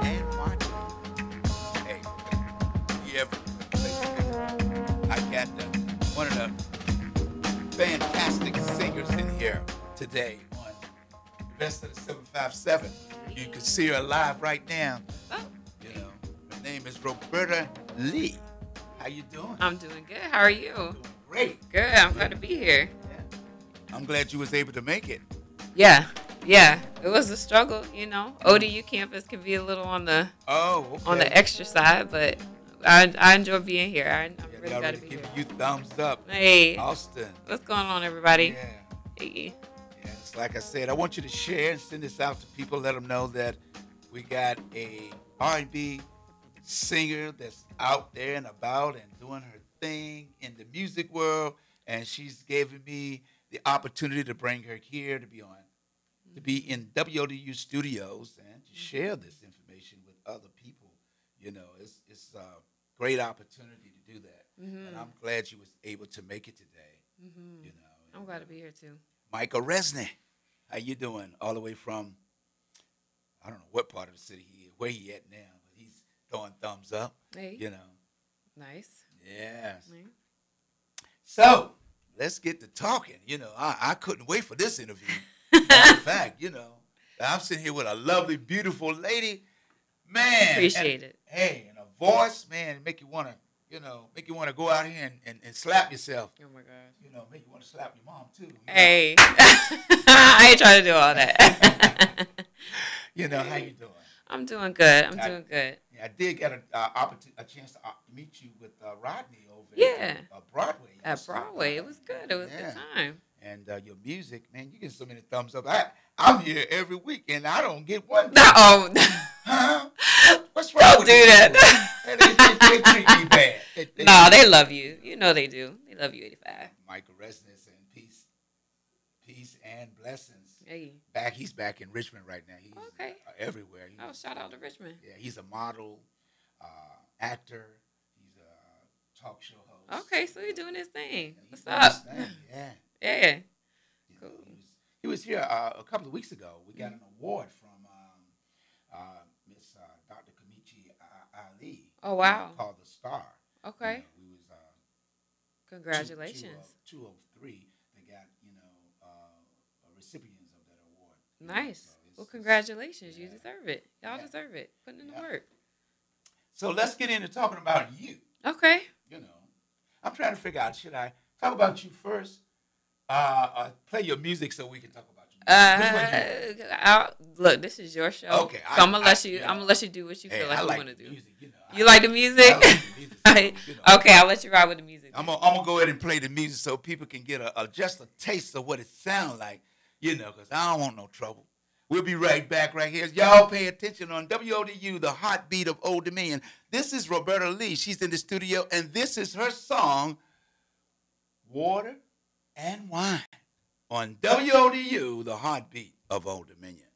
And watch it. Hey, you ever I got one of the fantastic singers in here today on the best of the 757. You can see her live right now. You know, her name is Roberta Lee. How you doing? I'm doing good. How are you? Doing great. Good. I'm glad to be here. Yeah. I'm glad you was able to make it. Yeah. It was a struggle, you know. ODU campus can be a little on the on the extra side, but I enjoy being here. I'm really glad to be here. You thumbs up. Hey, Austin. What's going on, everybody? Yeah. Hey. Yes, like I said, I want you to share and send this out to people. Let them know that we got a R&B singer that's out there and about and doing her thing in the music world, and she's given me the opportunity to bring her here to be in WODU studios and to share this information with other people. You know, it's a great opportunity to do that, and I'm glad you was able to make it today. You know, I'm glad to be here too. Michael Resnick, how you doing? All the way from I don't know what part of the city he is, where he at now, but he's throwing thumbs up. Hey. You know. Nice. Yes. Nice. So let's get to talking. You know, I couldn't wait for this interview. In fact, you know, I'm sitting here with a lovely, beautiful lady. Man. Appreciate it. Hey, and a voice, man, make you want to go out here and slap yourself. Oh, my gosh. You know, make you want to slap your mom, too. Hey. I ain't trying to do all that. You know, how you doing? I'm doing good. I'm doing good. Yeah, I did get a chance to meet you with Rodney over at Broadway. At Broadway. It was good. It was a good time. And your music, man, you get so many thumbs up. I'm here every week, and I don't get one. No. Huh? What's wrong with do that. They treat me bad. No, they love you. You know they do. They love you, 85. Michael Resnick and peace and blessings. Hey. He's back in Richmond right now. He's everywhere. Shout out to Richmond. Yeah, he's a model, actor. He's a talk show host. Okay, so he's doing his thing. What's doing up? his thing, yeah. Yeah. Cool. He was here a couple of weeks ago. We got an award from Miss Dr. Kamichi Ali. Oh, wow. Called The Star. Okay. You know, we was congratulations. 203. They got, recipients of that award. Nice. Well, congratulations. You deserve it. Y'all deserve it. Putting in the work. So let's get into talking about you. Okay. You know, I'm trying to figure out, should I talk about you first? Play your music so we can talk about you. Look, this is your show. Okay. So I'm gonna let you do what you feel like you like want to do. Music, you like the music? I like the music. Okay, I'll let you ride with the music. I'm gonna go ahead and play the music so people can get just a taste of what it sounds like. You know, because I don't want no trouble. We'll be right back right here. Y'all pay attention on WODU, the heartbeat of Old Dominion. This is Roberta Lee. She's in the studio, and this is her song, Water and Wine, on WODU, the heartbeat of Old Dominion.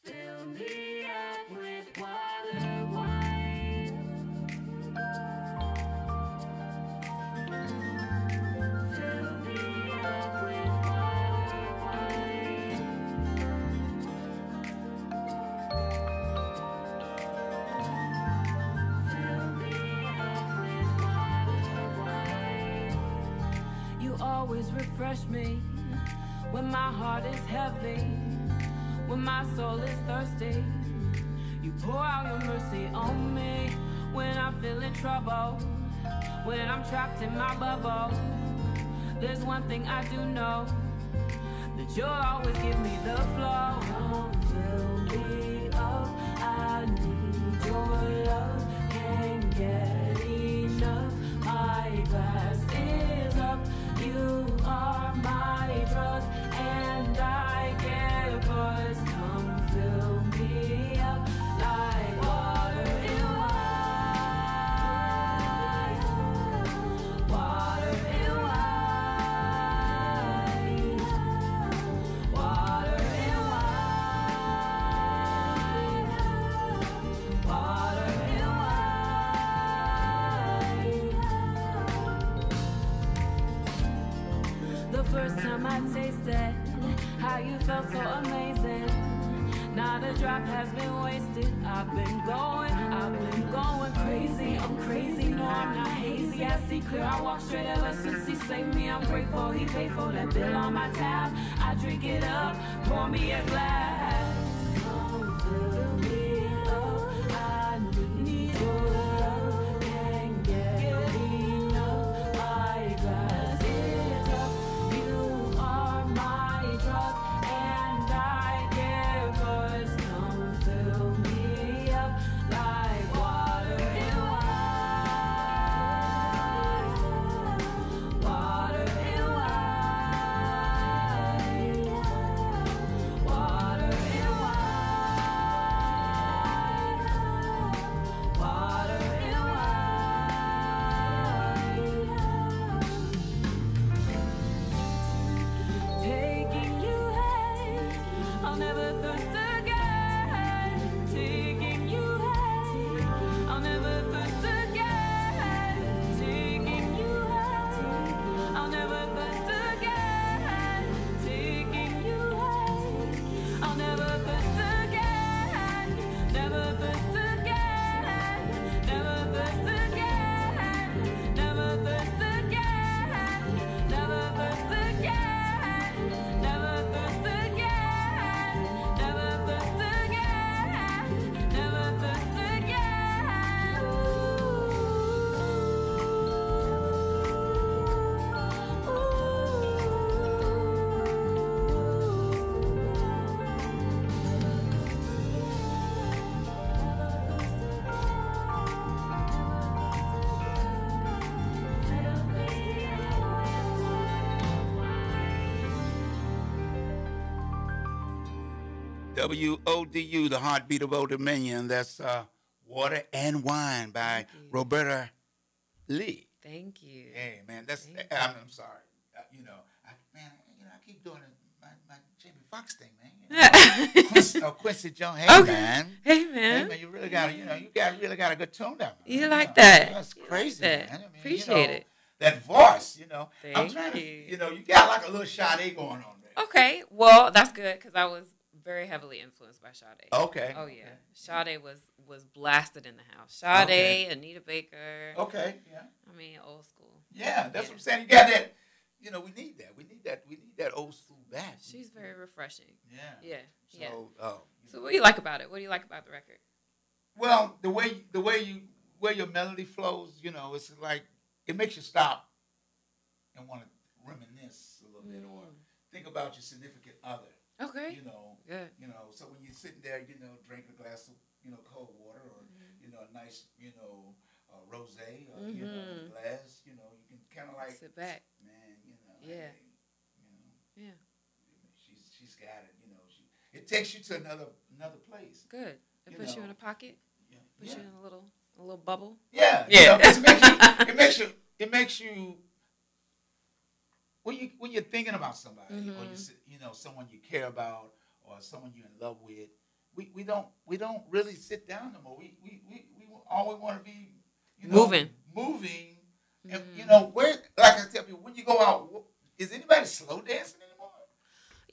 Fill me up with water, wine. Fill me up with water, wine. Fill me up with water, wine. You always refresh me when my heart is heavy. When my soul is thirsty, you pour out your mercy on me. When I'm feeling trouble, when I'm trapped in my bubble, there's one thing I do know, that you'll always give me the flow. Come fill me up, I need your love, can't get enough. My glass is up, you are my drug, and I can't pause. Come fill me up like water in wine. Water in wine. Water how you felt so amazing. Not a drop has been wasted. I've been going crazy. I'm crazy, no, I'm not hazy. I see clear, I walk straight ever since he saved me. I'm grateful he paid for that bill on my tab. I drink it up, pour me a glass. Come fill me up, I need your love. Can't get enough, my glass is up. You are my drug, and I care cause come fill me up like water in wine. Water in wine. Water in wine. Water in wine. Taking you high, I'll never thirst again. Taking you high, I'll never thirst again. Taking you high, I'll never thirst again. Taking you high, I'll never thirst again. Never thirst again. Never thirst again. Never thirst again. Never thirst again. Never thirst again. Never thirst again. Never thirst again. WODU, the heartbeat of Old Dominion. That's Water and Wine by Roberta Lee. Thank you. Hey, man, that's, I'm sorry. You know, I keep doing it, my Jamie Foxx thing, man. You know, Quincy Jones. Hey, Okay. man. Hey, man. Hey, man, you really got, really got a good tone down. You like that? That's You crazy, like that. man. I mean, Appreciate it. That voice, I'm Thank trying to, you. you got like a little Sade going on there. Okay, well, that's good because I was very heavily influenced by Sade. Okay. Oh, yeah. Sade was blasted in the house. Sade, Okay. Anita Baker. Okay, yeah. I mean, old school. Yeah, that's what I'm saying. You got that. We need that. We need that old school back. She's very refreshing. Yeah. Yeah. So, yeah. So what do you like about it? What do you like about the record? Well, the way your melody flows, it's like it makes you stop and want to reminisce a little bit or think about your significant other. Okay. Good. So when you're sitting there, drinking a glass of, cold water or, a nice, rosé or, glass, you can kind of like sit back. Man, Yeah. Yeah. She's got it, it takes you to another place. Good. It puts you in a pocket. Yeah. Puts you in a little bubble. Yeah. Yeah. It makes you when you're thinking about somebody or someone you care about or someone you're in love with, we don't really sit down no more. We always want to be moving. And where, like I tell people, when you go out, is anybody slow dancing anymore?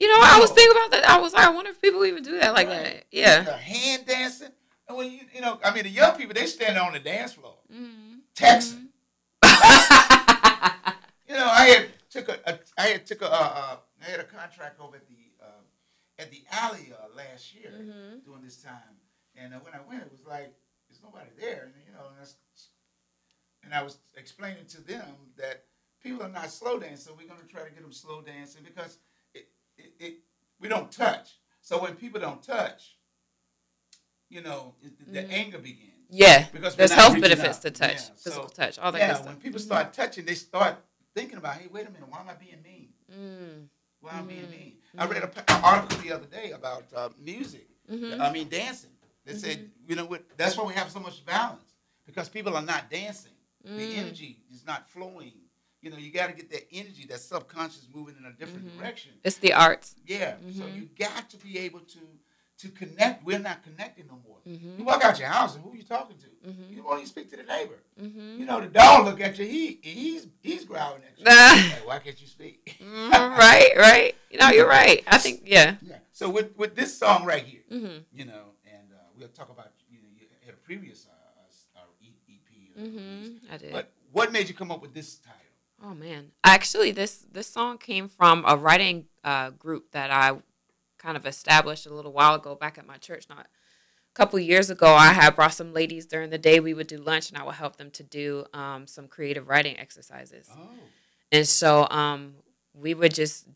I was thinking about that. I was like, I wonder if people even do that like that. Yeah. The hand dancing. And when the young people, they stand on the dance floor, texting. I had a contract over at the alley last year during this time, and when I went, it was like there's nobody there, and I was explaining to them that people are not slow dancing. We're going to try to get them slow dancing because we don't touch. So when people don't touch, the anger begins. Yeah, because there's health benefits to touch, physical touch, all that good stuff. When people start touching, they start thinking about, hey, wait a minute, why am I being mean? Why am I being mean? I read an article the other day about music. Dancing. They said, that's why we have so much balance, because people are not dancing. The energy is not flowing. You got to get that energy, that subconscious moving in a different direction. It's the arts. Yeah. So you got to be able to to connect. We're not connecting no more. Mm-hmm. You walk out your house and who you talking to? Mm-hmm. You won't even speak to the neighbor. Mm-hmm. You know, the dog look at you. He's growling at you. Like, why can't you speak? Right. You know, you're right. I think, yeah. So with this song right here, mm-hmm. you know, and we'll talk about, you had a previous EP. Mm-hmm. I did. But what made you come up with this title? Oh man, actually, this song came from a writing group that I kind of established a little while ago back at my church. Not a couple years ago, I had brought some ladies during the day. We would do lunch, and I would help them to do some creative writing exercises. Oh. And so we would just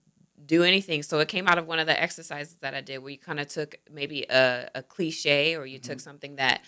do anything. So it came out of one of the exercises that I did, where you kind of took maybe a cliche, or you mm-hmm. took something that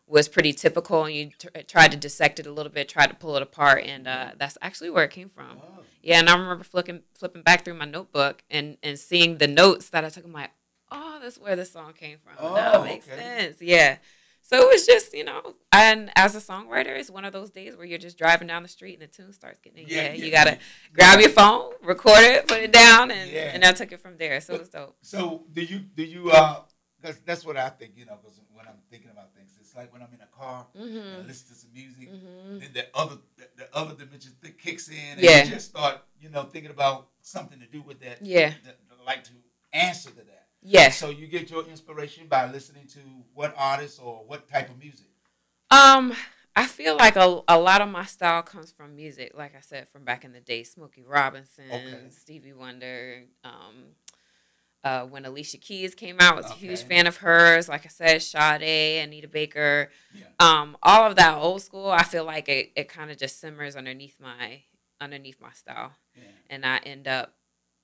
was pretty typical, and you tried to dissect it a little bit, tried to pull it apart, and that's actually where it came from. Oh. Yeah, and I remember flipping back through my notebook and seeing the notes that I took. I'm like, oh, that's where the song came from. Oh, that makes sense. Yeah. So it was just, you know, and as a songwriter, it's one of those days where you're just driving down the street and the tune starts getting in. Yeah, you got to grab your phone, record it, put it down, and I took it from there. So it was dope. So do you that's what I think, you know, because when I'm thinking about things, it's like when I'm in a car mm-hmm. and I listen to some music, mm-hmm. then the other dimension kicks in, and you just start, you know, thinking about something to do with that. Yeah. Like to answer to that. Yeah. So you get your inspiration by listening to what artists or what type of music? I feel like a lot of my style comes from music. Like I said, from back in the day, Smokey Robinson, Stevie Wonder. When Alicia Keys came out, I was a huge fan of hers. Like I said, Sade, Anita Baker, all of that old school. I feel like it kind of just simmers underneath my style, and I end up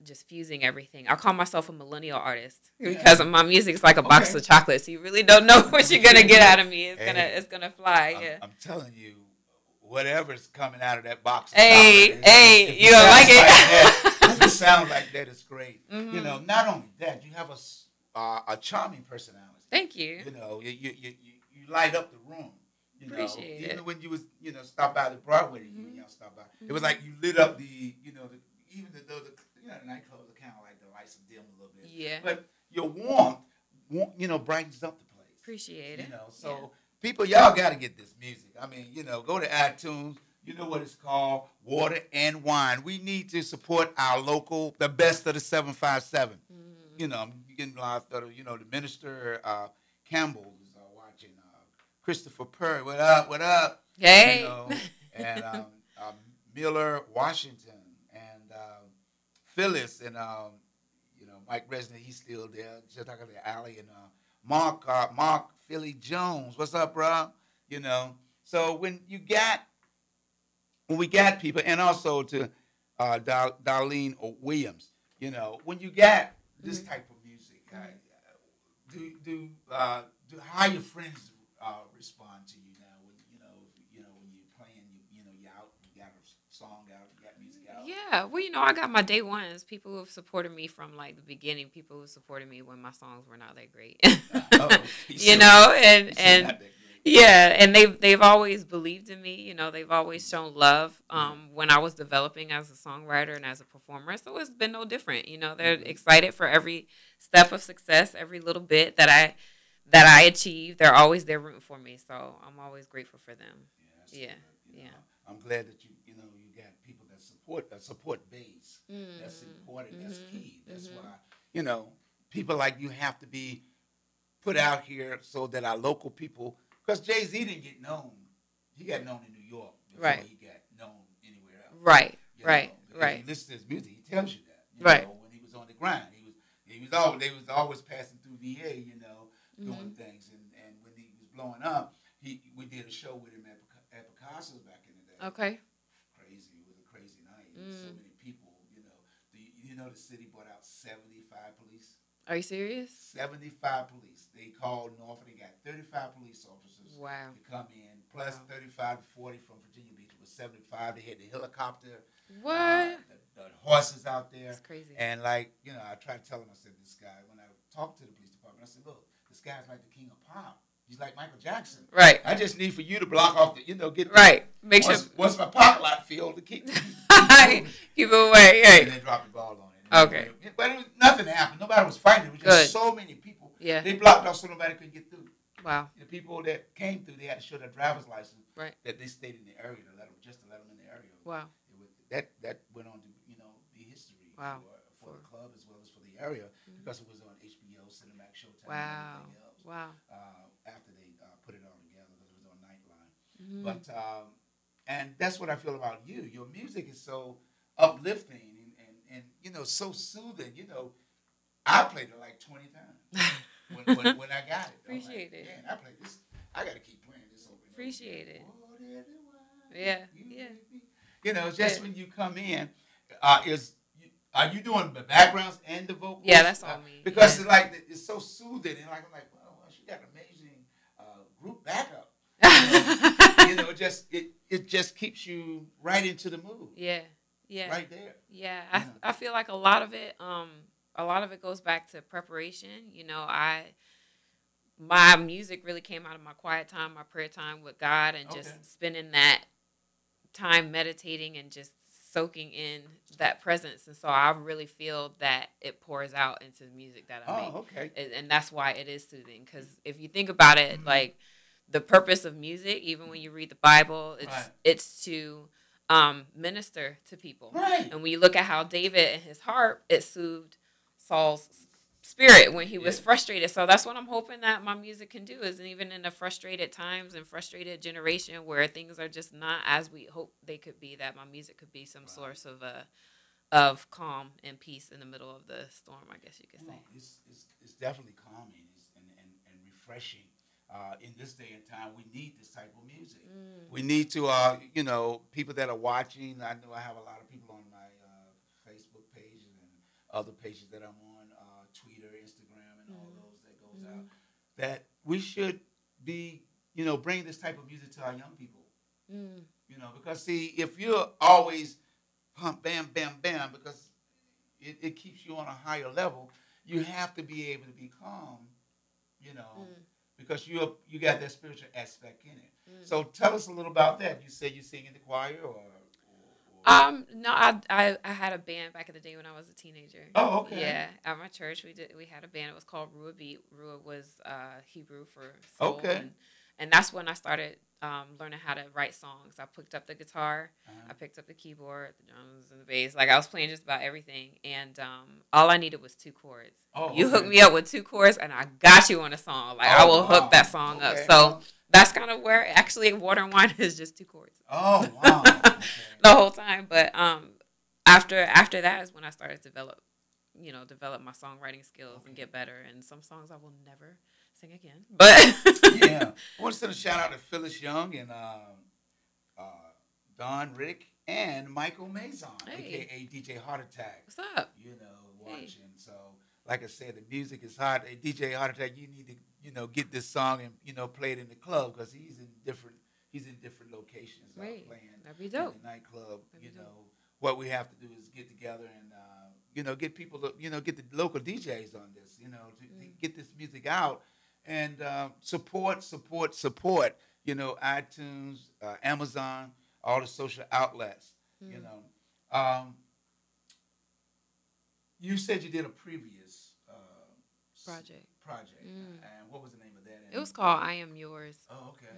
just fusing everything. I call myself a millennial artist because my music is like a box of chocolates. You really don't know what you're gonna get out of me. It's gonna fly. I'm telling you, whatever's coming out of that box. You don't like it? If it sounds like that, it's great. Mm-hmm. You know, not only that, you have a charming personality. Thank you. You know, you light up the room. You Appreciate know, it. even when you was, you know, stop by the Broadway, mm-hmm. y'all stop by. Mm-hmm. It was like you lit up even the nightclubs are kind of like the lights are dim a little bit. Yeah. But your warmth, you know, brightens up the place. Appreciate it. You know, so people, y'all got to get this music. I mean, you know, go to iTunes. You know what it's called, Water and Wine. We need to support our local, the best of the 757. Mm-hmm. You know, I'm getting a lot of, you know, the minister Campbell is watching. Christopher Perry, what up? Hey. You know, and Miller Washington and Phyllis and you know, Mike Resnick, he's still there. Just talking to Allie and Mark Philly Jones. What's up, bro? You know, so when we got people, and also to Darlene Williams, you know, when you got this type of music, do how your friends respond to you now? When when you're playing, you're out, you got a song out, you got music out. Yeah, well, you know, I got my day ones. People who have supported me from like the beginning. People who supported me when my songs were not that great. You know, and. Yeah, and they've always believed in me. You know, they've always shown love when I was developing as a songwriter and as a performer. So it's been no different. You know, they're excited for every step of success, every little bit that I achieve. They're always there rooting for me. So I'm always grateful for them. Yeah. I'm glad that you got people that support base. Mm-hmm. That's important. Mm-hmm. That's key. That's why, you know, people like you have to be put out here so that our local people. Because Jay-Z didn't get known. He got known in New York before he got known anywhere else. Right. You listen to his music, he tells you that. You know, when he was on the grind, they was always passing through VA, you know, doing things. And when he was blowing up, we did a show with him at Picasso's back in the day. Okay. Crazy. It was a crazy night. So many people, you know. You know the city brought out 75 police. Are you serious? 75 police. They called North and they got 35 police officers to come in, plus 35 to 40 from Virginia Beach. It was 75. They had the helicopter. What? The horses out there. That's crazy. And like, you know, I tried to tell him, I said, this guy, when I talked to the police department, I said, look, this guy's like the king of pop. He's like Michael Jackson. Right. I just need for you to block off the, you know, get Make sure. Once my parking lot filled, to keep keep it away. And they dropped the ball on it. Okay. But nothing happened. Nobody was fighting. It was just so many people Yeah. They blocked off so nobody could get through. Wow. The people that came through, they had to show their driver's license right. that they stayed in the area to let them in the area. Wow. That went on to be history wow. for the club as well as for the area because it was on HBO, Cinemax, Showtime, wow. and everything else. Wow. After they put it all together because it was on Nightline. But and that's what I feel about you. Your music is so uplifting and so soothing. I played it like 20 times when I got it. Appreciate it. Man, I played this. I got to keep playing this over. Appreciate it. Yeah. Just when you come in, are you doing the backgrounds and the vocals? Yeah, that's all me. Because it's so soothing and I'm like, well, she got an amazing group backup. It just keeps you right into the mood. Yeah. Yeah. Right there. Yeah. I feel like a lot of it goes back to preparation. My music really came out of my quiet time, my prayer time with God, and just spending that time meditating and just soaking in that presence. And so I really feel that it pours out into the music that I make. Okay. And that's why it is soothing. Because if you think about it, like the purpose of music, even when you read the Bible, it's to minister to people. Right. And when you look at how David and his harp, it soothed Saul's spirit when he was frustrated. So that's what I'm hoping that my music can do, is even in the frustrated times and frustrated generation where things are just not as we hope they could be, that my music could be some source of calm and peace in the middle of the storm, I guess you could say. It's definitely calming and refreshing. In this day and time, we need this type of music. We need to, people that are watching, I know I have a lot of people on my Facebook page and other pages that I'm on, Twitter, Instagram, and all those that goes out, that we should be, bringing this type of music to our young people. Because see, if you're always pump, bam, bam, bam, because it keeps you on a higher level, you have to be able to be calm, because you got that spiritual aspect in it. So tell us a little about that. You said you sing in the choir, or? No, I had a band back in the day when I was a teenager. Oh, okay. Yeah, at my church we had a band. It was called Ruah Beat. Ruah was Hebrew for soul. Okay. And that's when I started learning how to write songs. I picked up the guitar, I picked up the keyboard, the drums, and the bass. Like I was playing just about everything. And all I needed was 2 chords. You hook me up with 2 chords, and I got you on a song. Like I will hook that song up. So that's kind of where actually Water and Wine is just 2 chords. Oh wow! The whole time, but after that is when I started to develop my songwriting skills and get better. And some songs I will never sing again. But yeah, I want to send a shout out to Phyllis Young and Don Riddick and Michael Mazon, aka DJ Heart Attack. What's up? Watching. So, like I said, the music is hot. Hey, DJ Heart Attack, you need to get this song and play it in the club because he's in different locations playing. That'd be dope. In the nightclub. What we have to do is get together and get people to, get the local DJs on this, to get this music out and support. iTunes, Amazon, all the social outlets. You said you did a previous project. And what was the name of that? It was called I Am Yours. Oh, okay.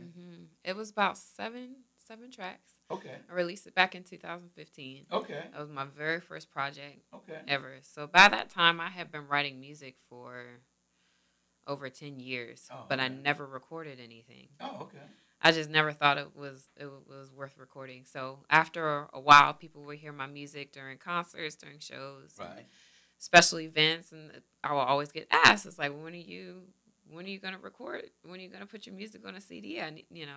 It was about seven tracks. Okay. I released it back in 2015. Okay. That was my very first project okay. ever. So by that time, I had been writing music for over 10 years, but I never recorded anything. Oh, okay. I just never thought it was worth recording. So after a while, people would hear my music during concerts, during shows, right, special events, and I will always get asked, it's like, when are you going to record? When are you going to put your music on a CD?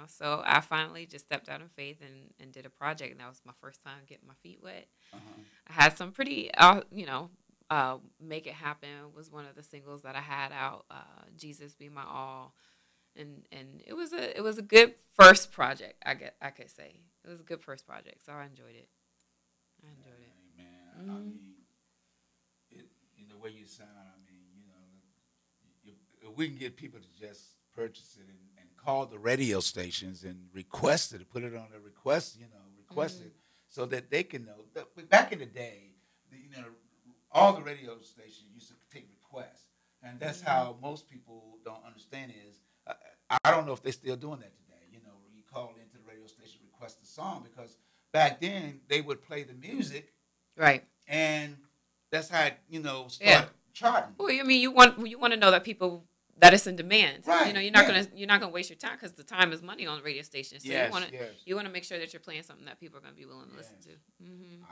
So I finally just stepped out in faith and did a project, and that was my first time getting my feet wet. I had some pretty, Make It Happen was one of the singles that I had out, Jesus Be My All. And it was a good first project, I could say. It was a good first project, so I enjoyed it. Man, I mean, the way you sound, if we can get people to just purchase it and call the radio stations and request it, put it on their request, it so that they can know. Back in the day, all the radio stations used to take requests. And that's how most people don't understand is, I don't know if they're still doing that today. You know, you call into the radio station, request a song, because back then they would play the music. Right. And that's how it, start charting. Well, I mean, you want to know that people, that it's in demand. Right. You know, you're not gonna waste your time, because the time is money on the radio station. So you want to make sure that you're playing something that people are gonna be willing to listen to. Mm-hmm.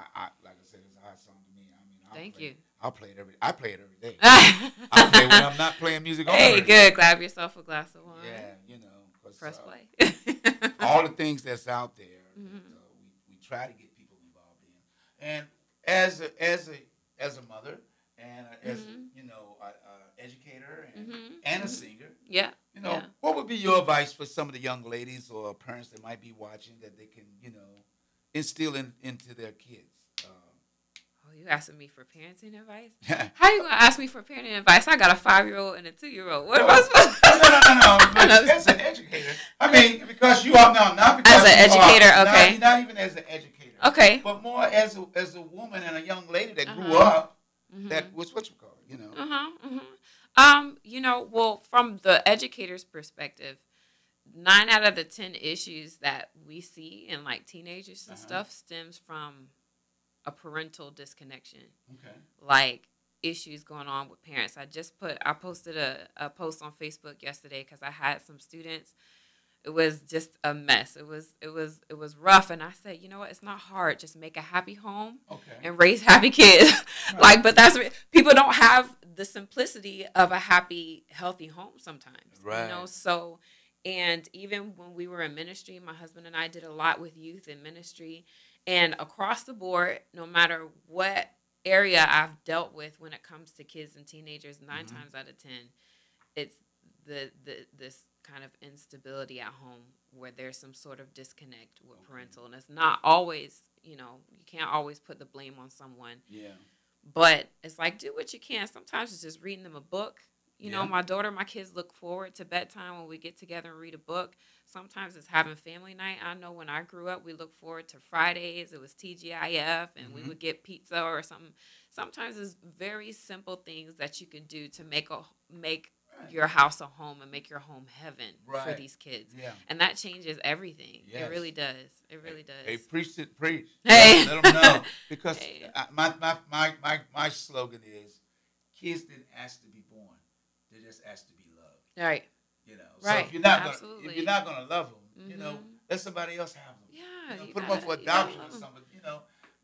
Like I said, it's a hot song to me. I mean, I play it every day. I play when I'm not playing music. Hey, good. Grab yourself a glass of wine. Yeah, press play. All the things that's out there, we try to get people involved in. And as a mother and as educator and a singer, what would be your advice for some of the young ladies or parents that might be watching that they can instill into their kids? You asking me for parenting advice? How you gonna ask me for parenting advice? I got a 5-year-old and a 2-year-old. What am I supposed to? No. As an educator, I mean, because you are now not because as an educator, okay. Not even as an educator, okay. But more as a woman and a young lady that grew up. That was what you call it, well, from the educator's perspective, 9 out of the 10 issues that we see in like teenagers and stuff stems from a parental disconnection. Okay. Like issues going on with parents. I posted a post on Facebook yesterday because I had some students. It was just a mess. It was rough, and I said, you know what? It's not hard. Just make a happy home and raise happy kids. Right. But people don't have the simplicity of a happy, healthy home sometimes. Right. So, and even when we were in ministry, my husband and I did a lot with youth in ministry. And across the board, no matter what area I've dealt with when it comes to kids and teenagers, 9 times out of 10, it's this kind of instability at home where there's some sort of disconnect with parental. And it's not always, you can't always put the blame on someone. Yeah. But it's like, do what you can. Sometimes it's just reading them a book. My kids look forward to bedtime when we get together and read a book. Sometimes it's having family night. I know when I grew up, we looked forward to Fridays. It was TGIF, and we would get pizza or something. Sometimes it's very simple things that you can do to make your house a home and make your home heaven for these kids. Yeah. And that changes everything. Yes. It really does. It really does. Hey, preach. Hey. Let them know. Because my slogan is, kids didn't ask to be born. They just asked to be loved. Right. So if you're not gonna love them, let somebody else have them. Yeah. Put them up for adoption or something.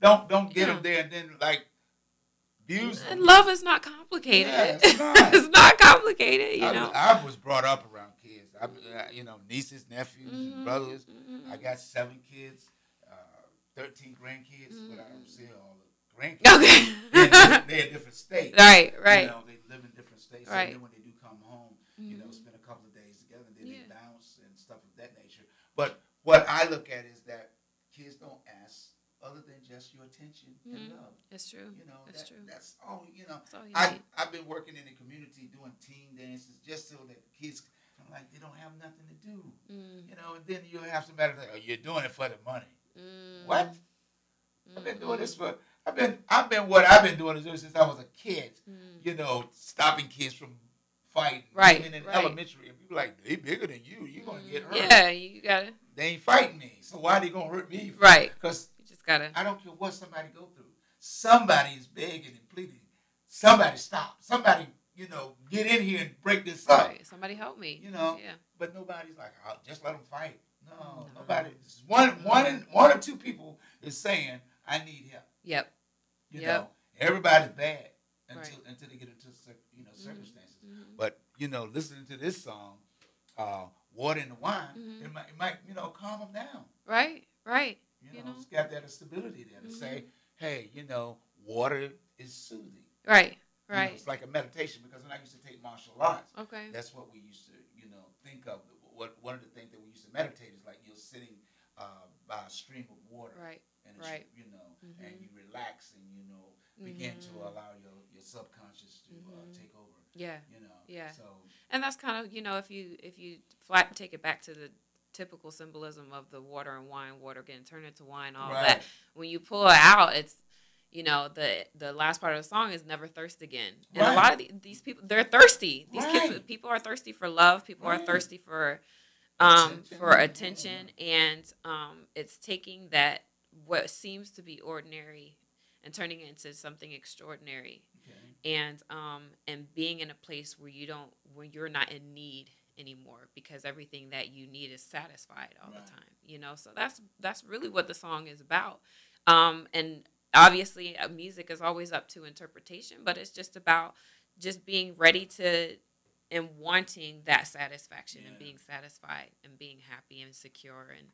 Don't get them there and then abuse them. And love is not complicated. Yeah, it's not. It's not complicated. I was brought up around kids. Nieces, nephews, and brothers. I got 7 kids, 13 grandkids, but I don't see all the grandkids. Okay. They're in different states. Right. They live in different states. Right. And then when they do come home, spend a couple of days together, and then they bounce and stuff of that nature. But what I look at is that kids don't ask other than just your attention and love. It's true. It's true. That's all. That's all you need. I've been working in the community doing teen dances just so that kids, they don't have nothing to do. And then you have somebody like, oh, you're doing it for the money. What? I've been doing this for. I've been doing this since I was a kid. Stopping kids from fighting. Right. Even in elementary, and people like, they bigger than you. You're gonna get hurt. Yeah, you gotta. They ain't fighting me, so why they gonna hurt me? Right. Because you just gotta. I don't care what somebody go through. Somebody is begging and pleading. Somebody stop. Somebody, get in here and break this up. Right. Somebody help me. Yeah. But nobody's like, oh, just let them fight. No. Nobody. One or two people is saying, I need help. Yep. Everybody's bad until they get into circumstances. But listening to this song, "Water in the Wine," it might calm them down. Right. It's got that stability there to say, hey, water is soothing. Right. It's like a meditation, because when I used to take martial arts, that's what we used to think of. One of the things that we used to meditate is like you're sitting by a stream of water. Right. And and you relax and begin to allow your subconscious to take over. Yeah. Yeah. So, and that's kind of if you take it back to the typical symbolism of the water and wine, water getting turned into wine, all that. When you pull it out, it's the last part of the song is never thirst again. And a lot of these people, they're thirsty. These people are thirsty for love. People are thirsty for attention, and it's taking that what seems to be ordinary and turning it into something extraordinary, and being in a place where you're not in need anymore because everything that you need is satisfied all the time. So that's really what the song is about. And obviously music is always up to interpretation, but it's just about just being ready to and wanting that satisfaction and being satisfied and being happy and secure, and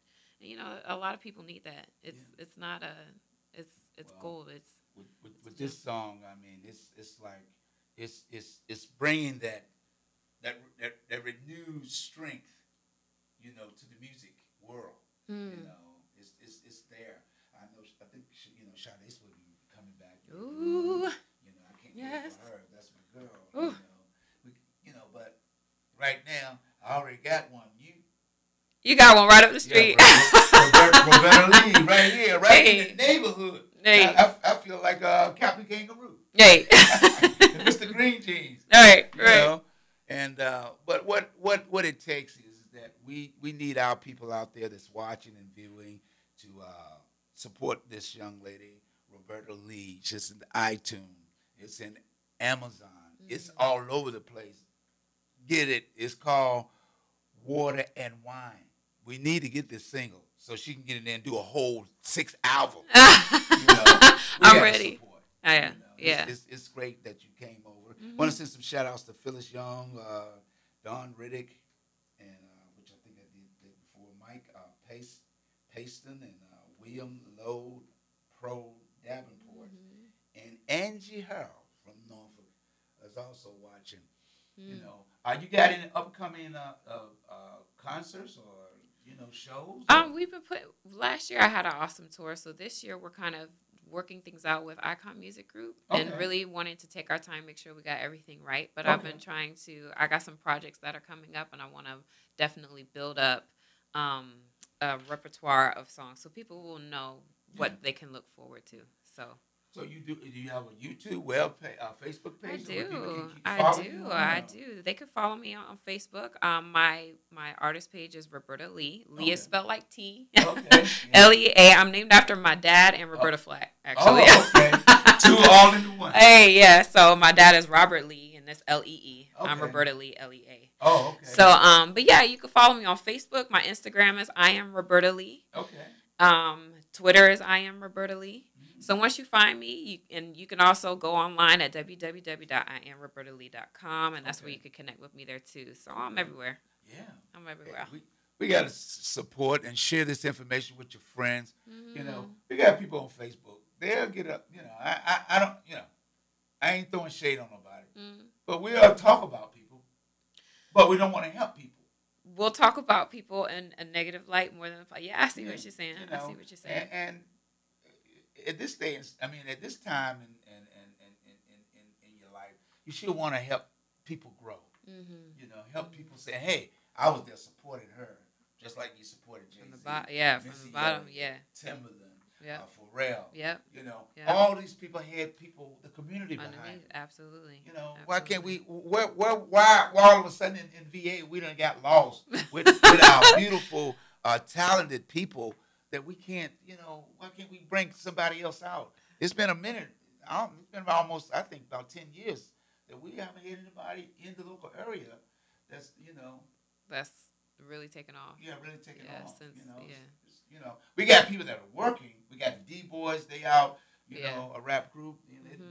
a lot of people need that. It's not it's gold. It's with this song. I mean, it's like it's bringing that renewed strength, to the music world. It's there. I think Sade's will be coming back. Ooh. I can't wait for her. That's my girl. Ooh. But right now I already got one. You got one right up the street. Roberta Lee, right here, right in the neighborhood. Hey. I feel like Captain Kangaroo. Hey. And Mr. Green Jeans. Right. And but what it takes is that we need our people out there that's watching and viewing to support this young lady, Roberta Lee. It's in iTunes. It's in Amazon. It's all over the place. Get it. It's called Water and Wine. We need to get this single so she can get in there and do a whole 6 albums. I'm ready. Support, yeah. It's great that you came over. Want to send some shout outs to Phyllis Young, Don Riddick, and which I think I did before, Mike Paston, and William Lode Pro Davenport, and Angie Harrell from Norfolk is also watching. You got any upcoming concerts or shows? We've been last year I had an awesome tour, so this year we're kind of working things out with Icon Music Group and really wanting to take our time, make sure we got everything right. But I've been trying to. I got some projects that are coming up, and I want to definitely build up a repertoire of songs so people will know what they can look forward to. So do you have a YouTube, Facebook page? I do. They could follow me on Facebook. My artist page is Roberta Lee. Lee is spelled like T. Okay. Lea. I'm named after my dad and Roberta Flack, actually. Oh, okay. Two all into one. Hey, yeah. So my dad is Robert Lee, and that's Lee. Okay. I'm Roberta Lee, Lea. Oh, okay. So, but yeah, you can follow me on Facebook. My Instagram is I am Roberta Lee. Okay. Twitter is I am Roberta Lee. So once you find me, you can also go online at www.iamrobertalee.com, and that's where you can connect with me there too. So I'm everywhere. Yeah. I'm everywhere. We got to support and share this information with your friends. We got people on Facebook. They'll get up. I don't. I ain't throwing shade on nobody, but we all talk about people, but we don't want to help people. We'll talk about people in a negative light more than I see what you're saying. I see what you're saying. And at this stage, at this time in your life, you should want to help people grow. Help people say, "Hey, I was there supporting her, just like you supported Jay-Z." From the bottom, Timberland, Pharrell. Yep. All these people had the community behind them. Absolutely. Why can't we? Why all of a sudden in VA we done got lost with our beautiful, talented people? That we can't, why can't we bring somebody else out? It's been a minute. It's been about 10 years that we haven't had anybody in the local area that's, that's really taken off. Yeah, really taken off. Since, we got people that are working. We got the D-Boys. They out, a rap group.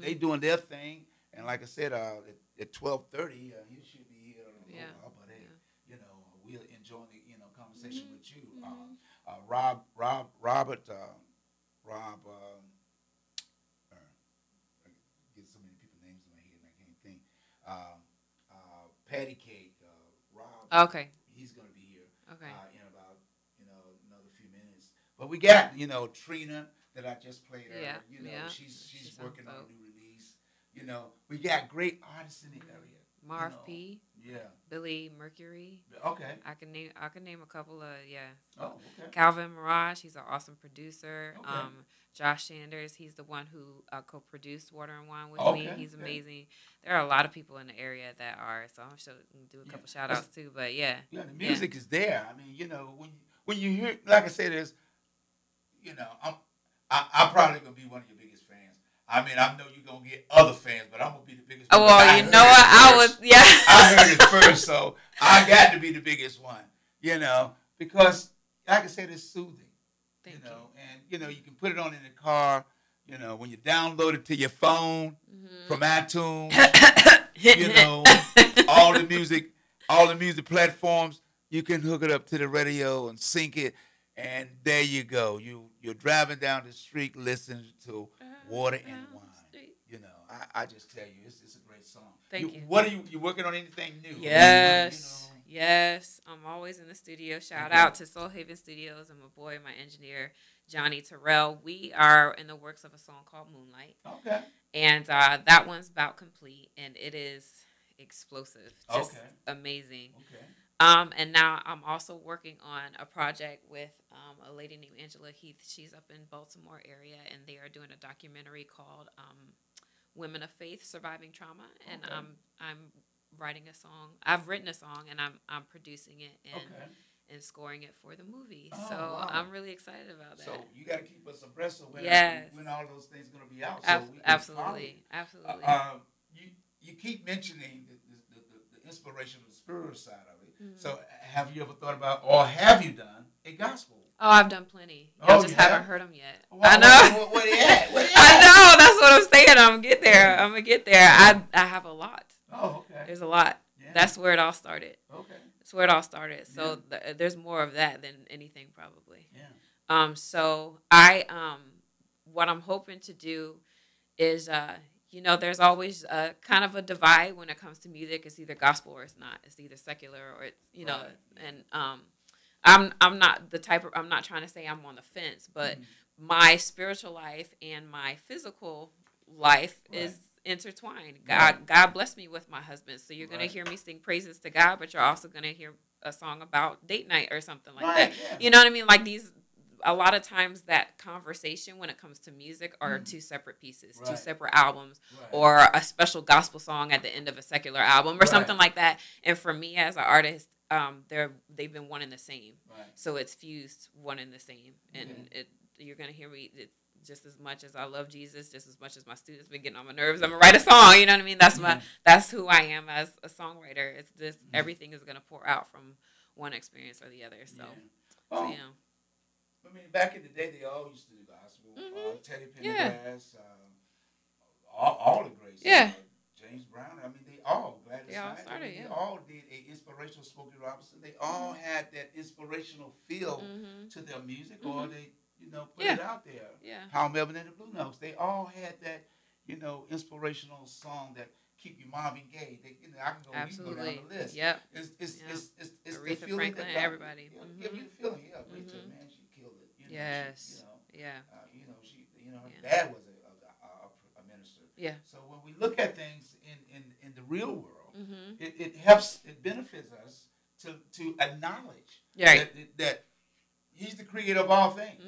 They doing their thing. And like I said, at 12:30, you should be here. But we'll enjoy the conversation with you. Robert, get so many people's names in my head and I can't think. Patty Cake, Rob. Okay. He's going to be here. Okay. In about, another few minutes. But we got, Trina that I just played earlier. She's working on a new release. We got great artists in the area. Marv P. Yeah. Billy Mercury. Okay. I can name a couple of Oh, okay. Calvin Mirage, he's an awesome producer. Okay. Josh Sanders, he's the one who co-produced Water and Wine with me. Okay, He's okay. amazing. There are a lot of people in the area that are, so I'm sure do a couple shout outs too. But yeah, the music is there. I mean, when you hear, like I said, there's, I'm probably gonna be one of your biggest fans. I mean, I know you're gonna get other fans, but I'm gonna be the biggest. Oh, well, you know what? I heard it first, so I got to be the biggest one. Because like I said, it's soothing. Thank you. And you can put it on in the car. When you download it to your phone from iTunes, all the music platforms, you can hook it up to the radio and sync it, and there you go. You're driving down the street listening to Water and Wine. I just tell you, it's a great song. Thank you. What are you working on? Anything new? Yes. Yes. I'm always in the studio. Shout out to Soul Haven Studios and my boy, my engineer, Johnny Terrell. We are in the works of a song called Moonlight. Okay. And that one's about complete, and it is explosive. Just amazing. Okay. And now I'm also working on a project with a lady named Angela Heath. She's up in Baltimore area, and they are doing a documentary called Women of Faith Surviving Trauma. And I'm writing a song. I've written a song, and I'm producing it and scoring it for the movie. Oh, so wow. I'm really excited about that. So you got to keep us abreast of when all those things are going to be out. So we can Absolutely. You keep mentioning the inspiration of the spiritual side of it. Mm-hmm. So have you ever thought about, or have you done a gospel? Oh, I've done plenty. Y'all just haven't heard them yet. Well, I know. Where they at? I know. That's what I'm saying. I'm gonna get there. I have a lot. Oh, okay. There's a lot. Yeah. That's where it all started. Okay. That's where it all started. So there's more of that than anything probably. Yeah. So what I'm hoping to do is, there's always kind of a divide when it comes to music. It's either gospel or it's not. It's either secular or it's, and I'm not the type of, I'm not trying to say I'm on the fence, but my spiritual life and my physical life is intertwined. God blessed me with my husband. So you're going to hear me sing praises to God, but you're also going to hear a song about date night or something like that. Yeah. You know what I mean? Like a lot of times that conversation when it comes to music are two separate pieces, two separate albums, or a special gospel song at the end of a secular album or something like that. And for me as an artist, they've been one and the same. Right. So it's fused one and the same. And you're going to hear me just as much as I love Jesus, just as much as my students been getting on my nerves. I'm going to write a song, you know what I mean? That's who I am as a songwriter. It's just everything is going to pour out from one experience or the other. So, I mean, back in the day, they all used to do gospel. Teddy Pendergrass, all the greats. James Brown. I mean, they all started. They all did a inspirational. Smokey Robinson. They all had that inspirational feel to their music, or they, put it out there. Yeah. Paul Melvin and the Blue Notes. They all had that, inspirational song that keep you Marvin Gaye. I can go. Absolutely. We can go down the list. Yep. It's Aretha the feeling Franklin, that everybody. Give you the feeling. Yeah, Aretha, man, she killed it. Yes. Her dad was a minister. Yeah. So when we look at things in the real world, it helps. It benefits us to acknowledge that he's the creator of all things.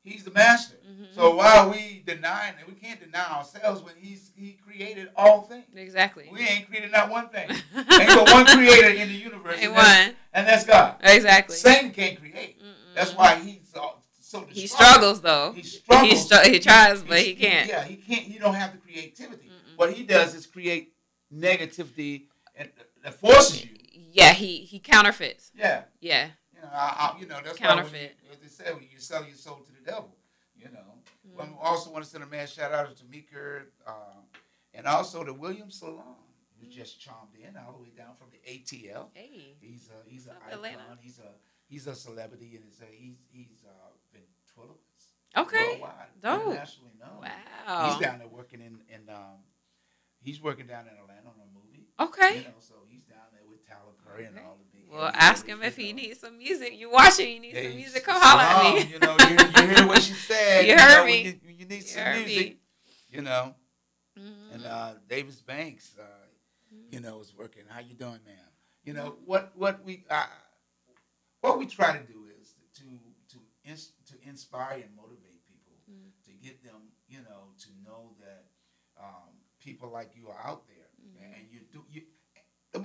He's the master. So while we denying it, we can't deny ourselves when he created all things. Exactly. We ain't created not one thing. Ain't but one creator in the universe. And that's God. Exactly. Satan can't create. That's why he's so destructive. He struggles though. He struggles. He tries, but he can't. Yeah, he can't. He don't have the creativity. What he does is create negativity and that forces you. Yeah, he counterfeits. Yeah. Yeah. That's counterfeit. Why as they say, when you sell your soul to the devil, But I also want to send a man shout out to Meeker, and also to William Salon, who just chimed in all the way down from the ATL. Hey, he's an icon. He's a celebrity, and he's ventriloquist. Okay. Worldwide, internationally known. Wow. He's down there working in he's working down in Atlanta on a movie. Okay. So he's down there with Tyler Perry and all the big. Well, ask him if he needs some music. You watching? You need some music? Come holler at me. You hear what she said. You heard me. You need some music. And Davis Banks, you know, is working. How you doing, ma'am? You know, what we try to do is to inspire and motivate people, to get them, you know, to know that people like you are out there, and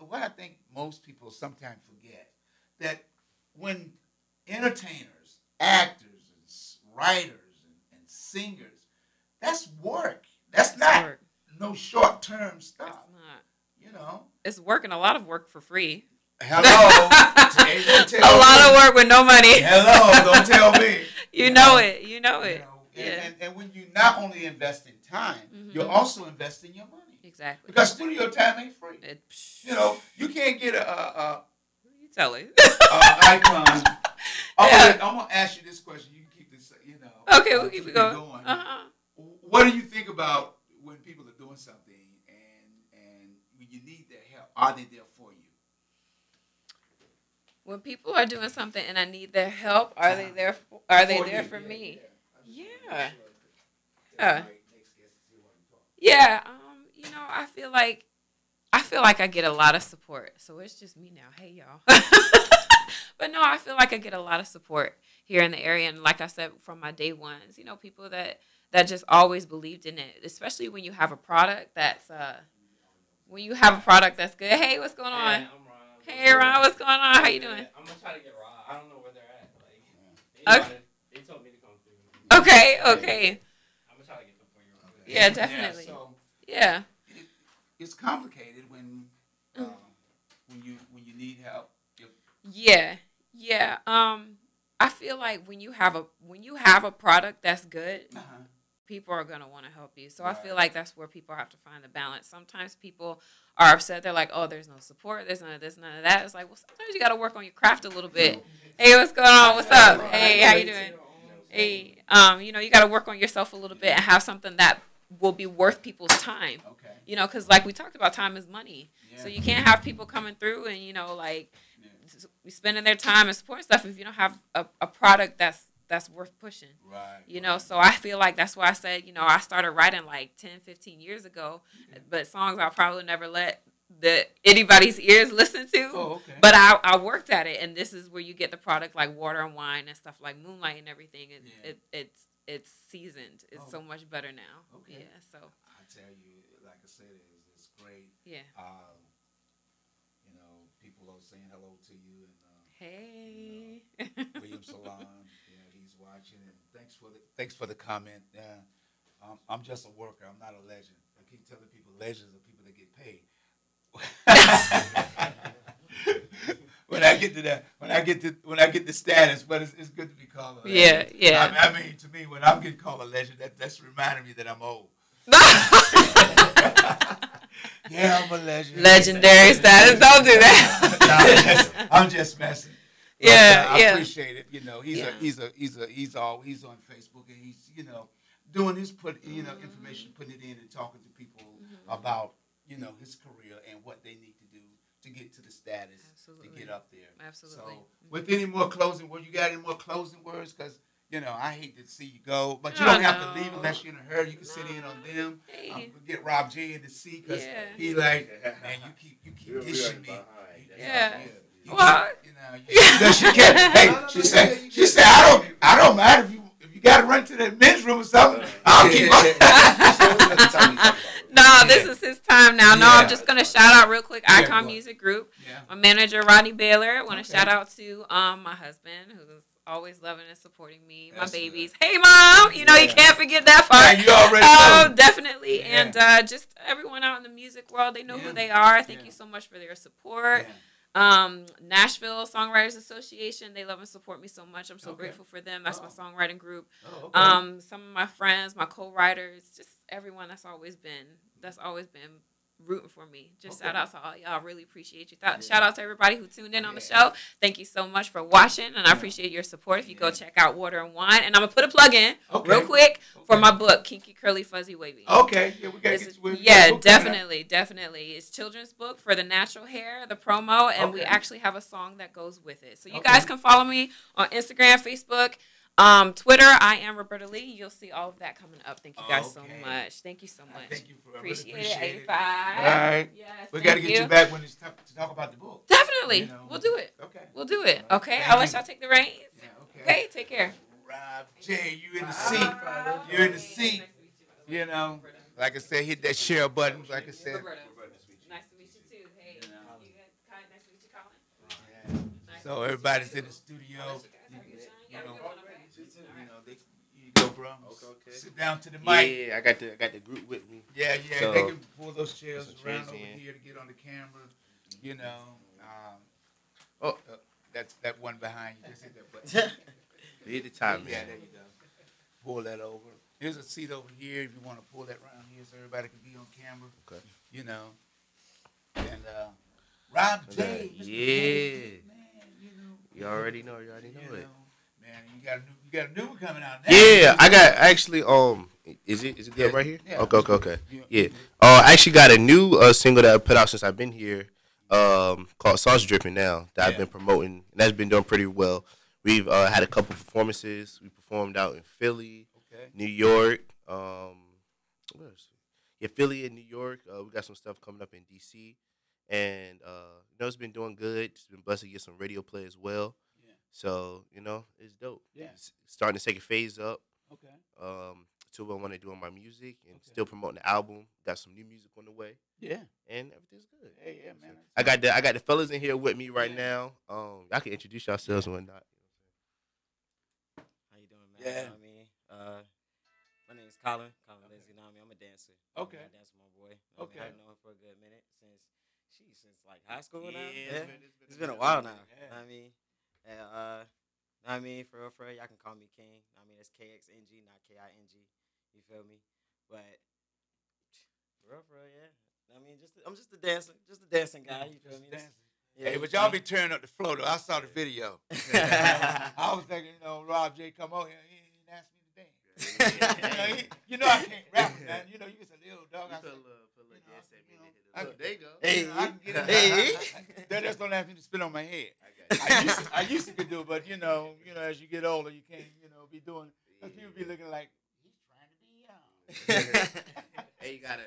what I think most people sometimes forget, that when entertainers, actors, and writers, and singers, that's work. That's not work. No short-term stuff. It's not. You know, it's work, and a lot of work for free. Hello. A lot of work with no money. Hello, don't tell me. You know it. Yeah. And when you not only invest in time, you're also investing your money. Exactly. Because studio time ain't free. You know, you can't get a you tell it. icon. I'm gonna ask you this question. You can keep this, you know. Okay, we'll keep it going. What do you think about when people are doing something and when you need their help? Are they there for you? When people are doing something and I need their help, are they there? Are they there for me? Yeah. Yeah. You know, I feel like I get a lot of support. So it's just me now. Hey, y'all. But no, I feel like I get a lot of support here in the area, and like I said, from my day ones, you know, people that just always believed in it. Especially when you have a product that's good. Hey, what's going on? Hey, I'm Ron. Hey, Ron, what's going on? How you doing? I'm gonna try to get Ron. I don't know where they're at. Like, they told me to come through. Okay. I'm gonna try to get them for you. Okay. Yeah, definitely. Yeah. It's complicated when you need help. Yeah. I feel like when you have a product that's good, people are gonna want to help you. So I feel like that's where people have to find the balance. Sometimes people are upset. They're like, "Oh, there's no support. There's none of this, none of that." It's like, well, sometimes you got to work on your craft a little bit. Hey, what's going on? What's up? Hey, how you doing? Hey, you know, you got to work on yourself a little bit and have something that will be worth people's time. Okay. You know, because like we talked about, time is money. Yeah. So you can't have people coming through and, you know, like spending their time and supporting stuff if you don't have a product that's worth pushing. Right. You know, so I feel like that's why I said, you know, I started writing like 10, 15 years ago, but songs I'll probably never let anybody's ears listen to. Oh, okay. But I worked at it, and this is where you get the product like Water and Wine and stuff like Moonlight and everything. And it's seasoned. It's so much better now. Okay. Yeah. So I tell you, like I said, it's great. Yeah. You know, people are saying hello to you, and hey, you know, William Salon, he's watching, and thanks for the comment. Yeah. I'm just a worker. I'm not a legend. I keep telling people legends are people that get paid. When I get to that, when I get the status, but it's good to be called a legend. Yeah. I mean, to me, when I'm getting called a legend, that's reminding me that I'm old. Yeah, I'm a legend. Legendary status. Don't do that. No, I'm just messing. But, I appreciate it. You know, he's on Facebook, and he's, you know, doing his information, putting it in, and talking to people about, you know, his career and what they need to do to get to the status, to get up there. Absolutely. So, with any more closing words, you got any more closing words? Because, you know, I hate to see you go, but you don't have to leave unless you're in a hurry. You can sit in on them. I'm gonna get Rob J in to see, because he like, man, you keep dishing me. What? You know, she can't. Hey, she said, I don't mind if you got to run to the men's room or something. I'll keep on. No, this is his time now. No, I'm just gonna shout out real quick. Icon Music Group. My manager Rodney Baylor. I want to shout out to my husband, who's always loving and supporting me. My babies. Hey, Mom. You know you can't forget that part. Yeah, you already know. Definitely. Yeah. And just everyone out in the music world, they know who they are. Thank you so much for their support. Nashville Songwriters Association, they love and support me so much. I'm so grateful for them. That's my songwriting group. Some of my friends, my co-writers, just everyone that's always been rooting for me. Just shout out to all y'all. Really appreciate you. Shout out to everybody who tuned in on the show. Thank you so much for watching, and I appreciate your support. If you go check out Water and Wine, and I'm gonna put a plug in real quick for my book, Kinky Curly Fuzzy Wavy. Okay, we gotta definitely. It's children's book for the natural hair, the promo, and we actually have a song that goes with it. So you guys can follow me on Instagram, Facebook. Twitter, I am Roberta Lee. You'll see all of that coming up. Thank you guys so much. Thank you so much. Thank you for Appreciate really it. appreciate it. 85. All right. Yes. We got to get you back when it's time to talk about the book. Definitely. You know? We'll do it. Okay. We'll do it. All right. Okay. Thank I'll let you. y'all take the reins. Yeah, Okay. Take care. Rob J, you in the seat. You're in the seat. You know, like I said, hit that share button. Like I said. Nice to meet you too. Hey, you guys, nice to meet you, Colin. So everybody's in the studio. You go, bro. Okay. Sit down to the mic. Yeah, I got the group with me. Yeah, So, they can pull those chairs around over in. here to get on the camera. You know. Oh, that's that one behind you. Just hit that button. Hit the time, Yeah, man. there you go. Pull that over. Here's a seat over here if you want to pull that around here so everybody can be on camera. Okay. You know. And Rob J. Mr. Yeah. Man, you know. You already know it. Man, you got a new one coming out now. Yeah, I got actually is it good right here? Yeah. Okay. Yeah. I actually got a new single that I put out since I've been here, called Sauce Dripping now that I've been promoting, and that's been doing pretty well. We've had a couple performances. We performed out in Philly, New York, where is it? Yeah, Philly and New York. We got some stuff coming up in DC, and it's been doing good. It's been blessed to get some radio play as well. So, it's dope. Yeah. It's starting to take a phase up. Okay. To what I want to do on my music and still promoting the album. Got some new music on the way. Yeah. And everything's good. Hey, yeah, man. I got the fellas in here with me right now. Y'all can introduce yourselves and whatnot. How you doing, man? Yeah. You know what I mean? My name is Colin. Colin Lindsay, you know what I mean? I'm a dancer. Okay. I dance with my boy. You know what I mean? I've known him for a good minute since like high school now. Yeah. It's been a while now. You know what I mean? And, know what I mean? For real, y'all can call me King. I mean, it's KXNG, not KING. You feel me? But for real, yeah. I mean, I'm just a dancer, just a dancing guy. You feel me? Hey, but y'all be tearing up the flow though. I saw the video. I was thinking, Rob J come on here. He didn't ask me to dance. I can't rap with that. You just a little dog. Put a little dance at me. There you go. Hey, I can get it. They just don't ask me to spit on my head. I used to could do it, but as you get older, you can't, be doing. People be looking like he's trying to be young. Hey, you gotta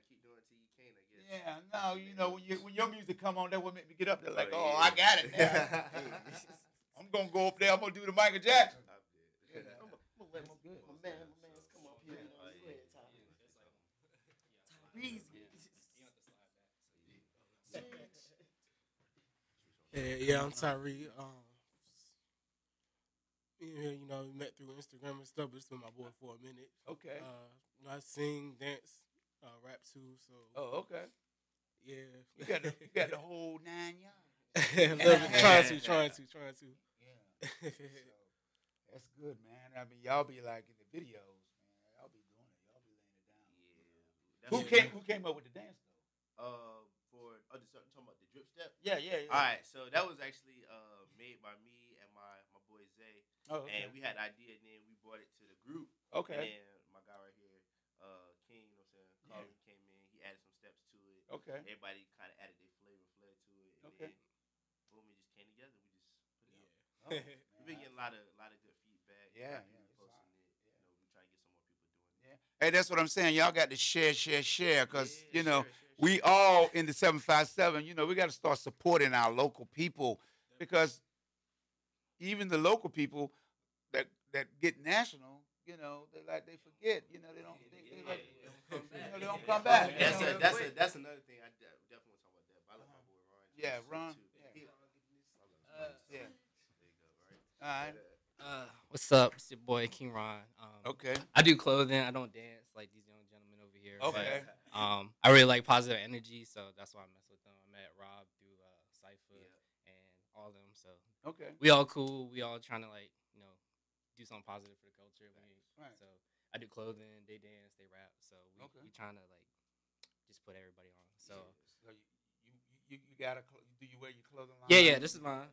keep doing it till you can, I guess. Yeah, no, when your music come on, that would make me get up there like, I got it now. I'm gonna go up there. I'm gonna do the Michael Jackson. I'm gonna let my man's come up here. Yeah, I'm Tyree. We met through Instagram and stuff, but it's been my boy for a minute. Okay. I sing, dance, rap too. So. Oh, okay. Yeah. You got the whole 9 yards. Trying to. Yeah. That's good, man. I mean, y'all be like in the videos, man. Y'all be doing it. Y'all be laying it down. Yeah. Who came up with the dance though? Talking about the drip step? Yeah. All right, so that was actually made by me and my boy Zay. Oh, okay. And we had an idea, and then we brought it to the group. Okay. And then my guy right here, King, Colin came in. He added some steps to it. Okay. Everybody kind of added their flair to it. And then, boom, we just came together. We just put it out. We've been getting a lot of good feedback. Yeah. Posting it. We try to get some more people doing it. Hey, that's what I'm saying. Y'all got to share, because we all in the 757. We got to start supporting our local people because even the local people that get national, they forget. They don't come back. That's another thing. I definitely want to talk about that. But I love my boy Ron. Yeah, Ron. Yeah. There you go. Right. All right. What's up? It's your boy King Ron. Okay. I do clothing. I don't dance like these young gentlemen over here. Okay. But, I really like positive energy, so that's why I mess with them. I met Rob through Cypher and all of them. So we all cool. We all trying to do something positive for the culture. Right. So I do clothing. They dance. They rap. So we trying to just put everybody on. So. You gotta. Do you wear your clothing line? Yeah. This is mine.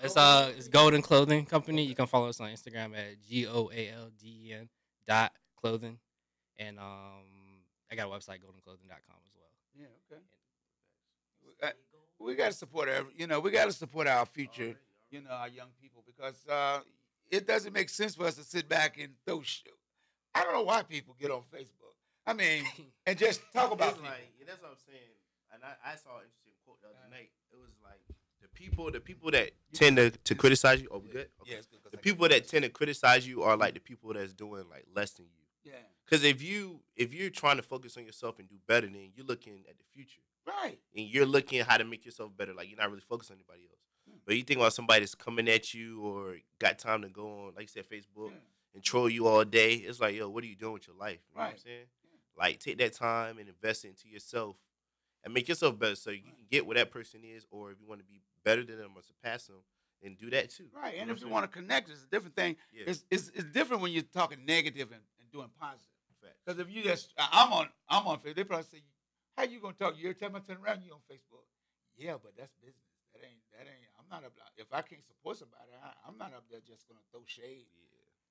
It's Golden Clothing Company. You can follow us on Instagram at GOALDEN.clothing, and I got a website goldenclothing.com as well. Yeah. Okay. We gotta support we gotta support our future. Our young people because it doesn't make sense for us to sit back and throw shit. I don't know why people get on Facebook. I mean, and just talk about It's people. like, yeah, that's what I'm saying. And I saw an interesting quote the other night. It was like the people that tend to criticize you. Oh, we good? Okay. Yeah, it's good, 'cause the I people that tend to criticize you are like the people that's doing like less than you. Yeah. Because if you're trying to focus on yourself and do better, then you're looking at the future. Right. And you're looking at how to make yourself better. Like you're not really focused on anybody else. But you think about somebody that's coming at you or got time to go on, like you said, Facebook and troll you all day. It's like, yo, what are you doing with your life? You know what I'm saying? Like take that time and invest it into yourself and make yourself better so you can get where that person is, or if you want to be better than them or surpass them, and do that too. Right. And know if what you I'm want to connect, it's a different thing. Yeah. It's different when you're talking negative and doing positive. Because if you just, I'm on Facebook, they probably say, how you going to talk? You every time I turn around, you on Facebook. Yeah, but that's business. That ain't, I'm not up, if I can't support somebody, I'm not up there just going to throw shade.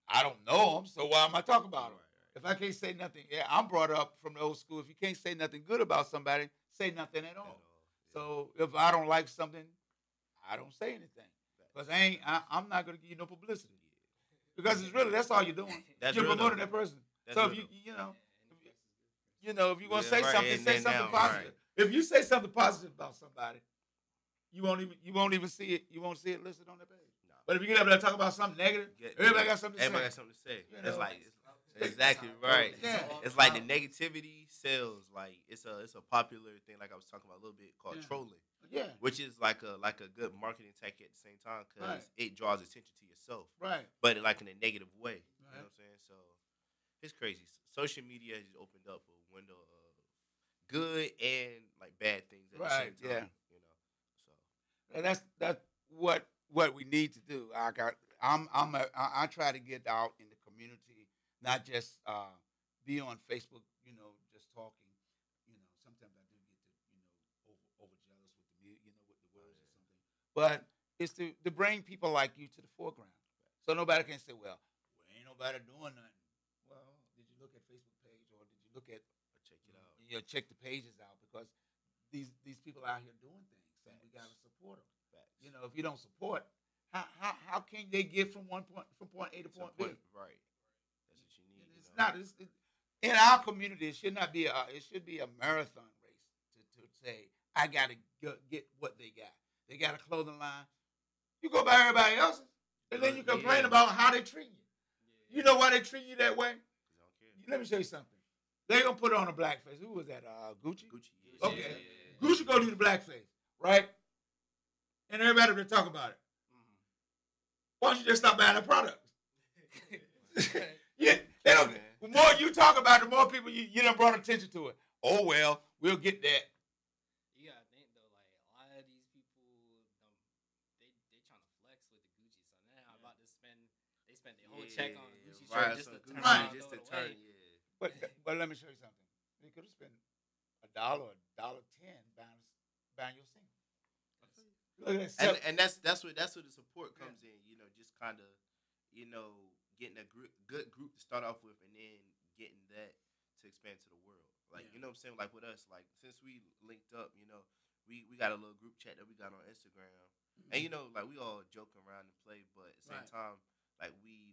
I don't know them, so why am I talking about them? If I can't say nothing, I'm brought up from the old school. If you can't say nothing good about somebody, say nothing at all. So if I don't like something, I don't say anything. Because I'm not going to give you no publicity. Because it's really, that's all you're doing. That's You're real, promoting though. that person. That's So real, if if you want to say right, something, and say then something now, positive. If you say something positive about somebody, you won't even see it. You won't see it listed on the page. But if you get up there and talk about something negative, everybody got something to say. Everybody got something to say. You know? It's like exactly right. Yeah. It's like the negativity sells. Like it's a popular thing. Like I was talking about a little bit called trolling. Yeah. Which is like a good marketing tactic at the same time because it draws attention to yourself. Right. But like in a negative way. You know Right. what I'm saying? So it's crazy. Social media has opened up a window of good and like bad things at the same time. You know. So And that's what we need to do. I try to get out in the community, not just be on Facebook, just talking. Sometimes I do get over jealous with the with the words or something. But it's to bring people like you to the foreground. So nobody can say, well, ain't nobody doing nothing. Well, did you look at Facebook page or did you look at check it out? Check the pages out because these people out here doing things and we gotta support them. If you don't support, how can they get from point A to point B? Right. That's what you need. It's not. In our community, it should not be it should be a marathon race to say I got to get what they got. They got a clothing line. You go by everybody else's, and then you complain about how they treat you. You know why they treat you that way? Let me show you something. They gonna put on a blackface. Who was that? Gucci. Gucci. Okay. Gucci gonna do the blackface, right? And everybody will talk about it. Why don't you just stop buying the products? Yeah, they don't. The more you talk about it, the more people you done brought attention to it. Oh well, we'll get that. You gotta think though, like a lot of these people, they trying to flex with the Gucci, so now I'm about to spend their whole check on a Gucci shirt just to turn around and throw it away. But let me show you something. They could have spent $1 or $1.10 buying your single. Look at that. And that's where the support comes in. Just kind of, getting a good group to start off with, and then getting that to expand to the world. Like you know what I'm saying? Like with us, like since we linked up, we got a little group chat that we got on Instagram, and like we all joke around and play, but at the same time, like we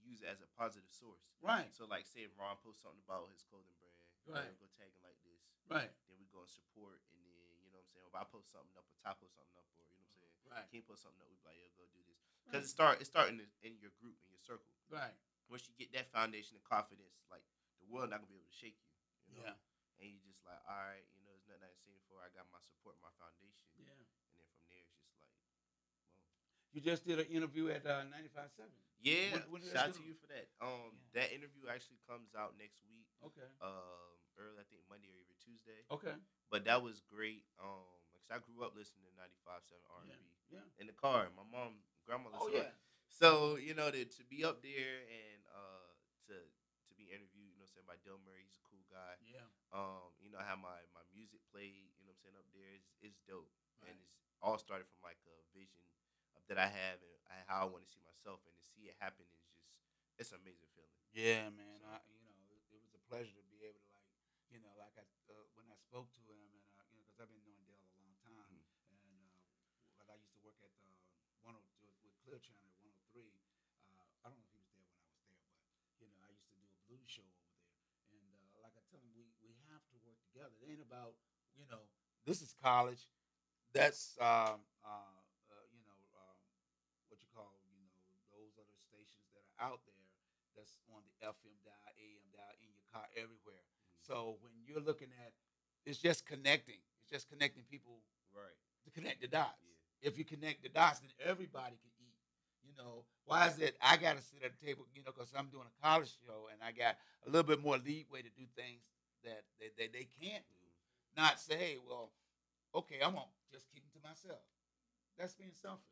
use it as a positive source. Right. So like, say if Ron posts something about his clothing brand, right, go tag him like this. Right. Then we go and support, and then you know what I'm saying. If I post something up, or Ty post something up, or you know what I'm saying. Right. King post something up, we be like, yo, go do this. Because it's starting in your group, in your circle. Right. Once you get that foundation and confidence, like the world not gonna be able to shake you. Yeah. And you just like, all right, there's nothing I ain't seen before. I got my support, my foundation. Yeah. And then from there, it's just like, whoa. You just did an interview at 95.7. Yeah. When Shout out to you for that. That interview actually comes out next week. Okay. Early, I think Monday or even Tuesday. Okay. But that was great. Cause I grew up listening to 95.7 R&B. Yeah. In the car, my grandma listened. Oh yeah. So to be up there and to be interviewed, by Del Murray, he's a cool guy. Yeah. I have my music played, up there. It's dope, right. And it's all started from like a vision that I have and how I want to see myself, and to see it happen is it's an amazing feeling. Yeah, man. So, it was a pleasure to be able to when I spoke to him, and because I've been knowing Dale a long time, and because I used to work at 102 with Clear Channel at 103, show over there. And like I tell them, we have to work together. It ain't about, this is college. That's, what you call, those other stations that are out there that's on the FM dial, AM dial, in your car, everywhere. So when you're looking at, it's just connecting. It's just connecting people to connect the dots. If you connect the dots, then everybody can eat. Why is it I got to sit at the table, because I'm doing a college show and I got a little bit more leeway to do things that they can't do. Not say, hey, well, okay, I'm going to just keep them to myself. That's being selfish.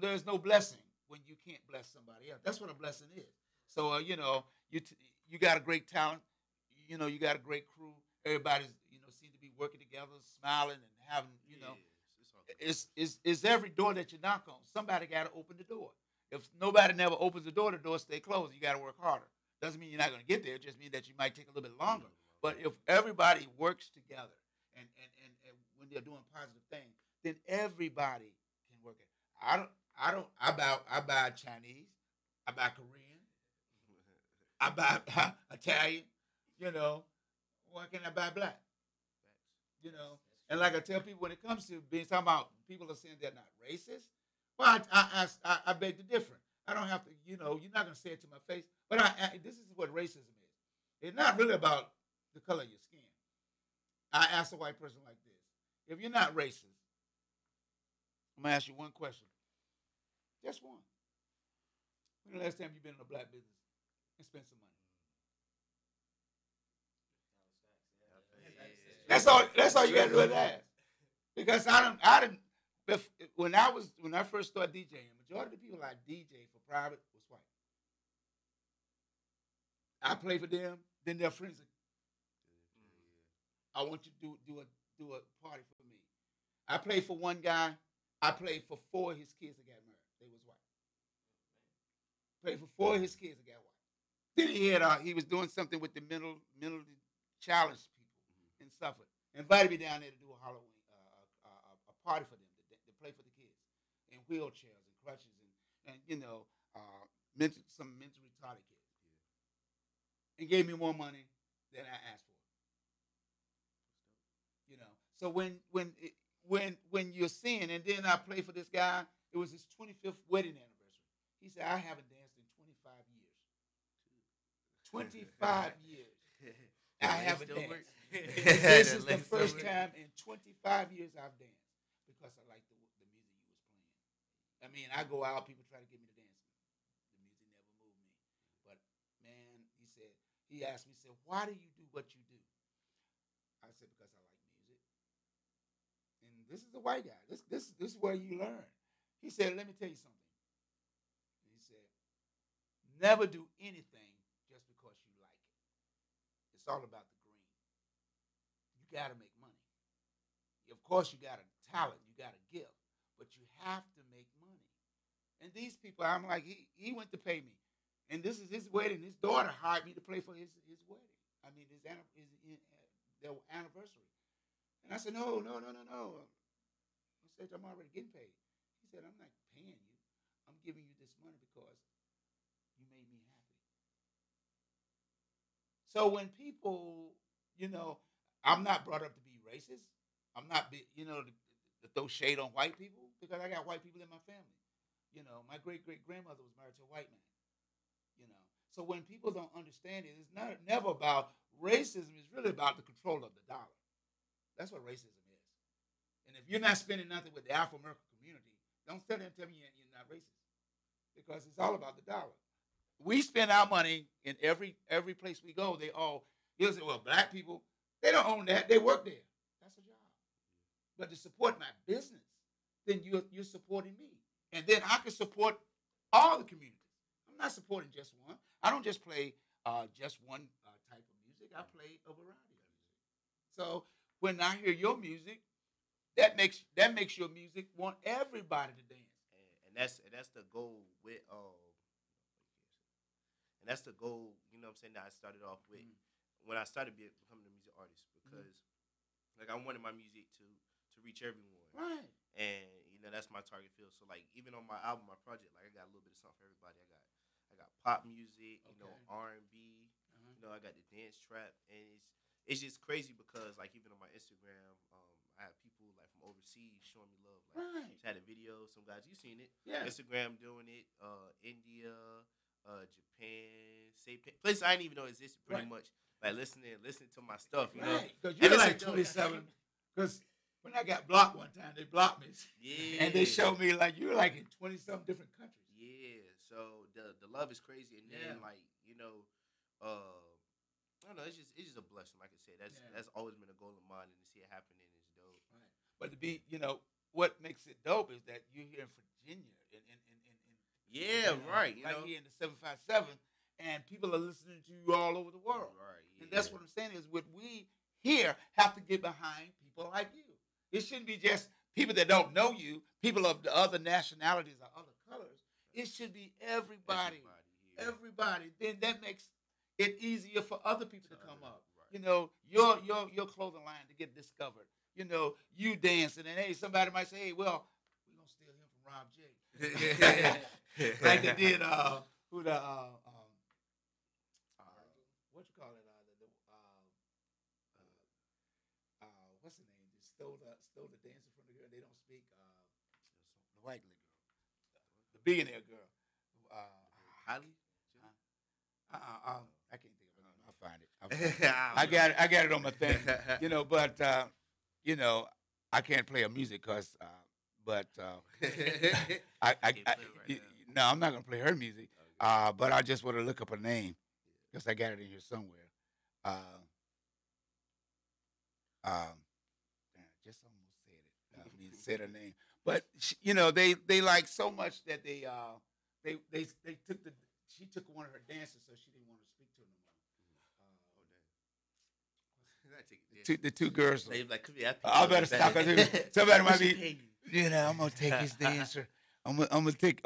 There's no blessing when you can't bless somebody else. That's what a blessing is. So, you got a great talent. You got a great crew. Everybody's, seem to be working together, smiling and having, it's every door that you knock on. Somebody got to open the door. If nobody never opens the door stay closed. You got to work harder. Doesn't mean you're not going to get there. It just means that you might take a little bit longer. But if everybody works together and when they're doing positive things, then everybody can work it. I buy Chinese. I buy Korean. I buy Italian. Why can't I buy black? And like I tell people, when it comes to being talking about people are saying they're not racist, well, I beg to differ. I don't have to, you're not going to say it to my face, but this is what racism is. It's not really about the color of your skin. I ask a white person like this: if you're not racist, I'm going to ask you one question. Just one. When the last time you've been in a black business and spent some money? That's all you got to do is ask. Because when I first started DJing, majority of the people I DJ for private was white. I play for them, then their friends. I want you to do a party for me. I played for one guy. I played for 4 of his kids that got married. They was white. Played for 4 of his kids that got white. Then he was doing something with the mentally challenged people in Suffolk. Invited me down there to do a Halloween a party for them to play for the kids in wheelchairs and crutches and some mentally retarded kids. And gave me more money than I asked for. So when you're seeing, and then I played for this guy, it was his 25th wedding anniversary. He said, I haven't danced in 25 years. 25 years. I haven't danced. This is the first time in 25 years I've danced because I like the music you was playing. I mean, I go out, people try to get me to dance. The music never moved me. But, man, he asked me, why do you do what you do? I said, because I like music. And this is a white guy. This is where you learn. He said, let me tell you something. He said, never do anything just because you like it. It's all about the green. You got to make money. Of course, you got a talent. You got a gift. But you have to make money. And these people, I'm like, he went to pay me. And this is his wedding. His daughter hired me to play for his wedding. I mean, their anniversary. And I said, no. I said, I'm already getting paid. He said, I'm not paying you. I'm giving you this money because you made me happy. So when people, I'm not brought up to be racist. I'm not, to throw shade on white people because I got white people in my family. My great-great-grandmother was married to a white man. So when people don't understand it, it's never about racism. It's really about the control of the dollar. That's what racism is. And if you're not spending nothing with the Afro-American community, don't tell me you're not racist because it's all about the dollar. We spend our money in every place we go. You'll say, well, black people, they don't own that. They work there. That's a job. But to support my business, then you're supporting me. And then I can support all the communities. I'm not supporting just one. I don't just play just one type of music. I play a variety of music. So when I hear your music, that makes your music want everybody to dance. And that's the goal with and that's the goal. You know what I'm saying? That I started off with when I started becoming a music artist because like I wanted my music to reach everyone. Right. And that's my target field. So like even on my album, my project, like I got a little bit of something for everybody. I got pop music, R&B, You know, I got the dance trap, and it's just crazy because like even on my Instagram, I have people like from overseas showing me love. Like, Right. just had a video. Some guys, you seen it? Yeah. Instagram doing it. India, Japan, places I didn't even know existed. Pretty Right. much, like listening to my stuff. You know, Right, because And you're it's like a dope- 27. Because when I got blocked one time, they blocked me. Yeah. And they showed me like you were like in 20-something different countries. Yeah, so the love is crazy, and then Yeah. like I don't know, it's just a blessing. Like I said, that's always been a goal of mine, and to see it happening is dope. Right. But to be, what makes it dope is that you're here in Virginia, Yeah, right. You right know, here in the 757, and people are listening to you all over the world. Right. Yeah. And that's what I'm saying is what we here have to get behind people like you. It shouldn't be just people that don't know you, people of the other nationalities or other colors. It should be everybody. Everybody. Then that makes it easier for other people to come up. Right. You know, your clothing line to get discovered. You know, you dancing, and hey, somebody might say, hey, well, we're gonna steal him from Rob J. Like they did what you call it? What's the name? They stole the dancer from the girl. They don't speak the white girl, the billionaire girl. Holly. I can't think of it. I'll find it. I got it on my thing. But I can't play her music because, no, I'm not gonna play her music. But I just want to look up her name because I got it in here somewhere. Just almost said it. I mean, said her name, but they like so much that they took she took one of her dances, so she didn't want to speak to her no more. The two girls. They like, I better stop because somebody might be. I'm gonna take his dancer. I'm gonna take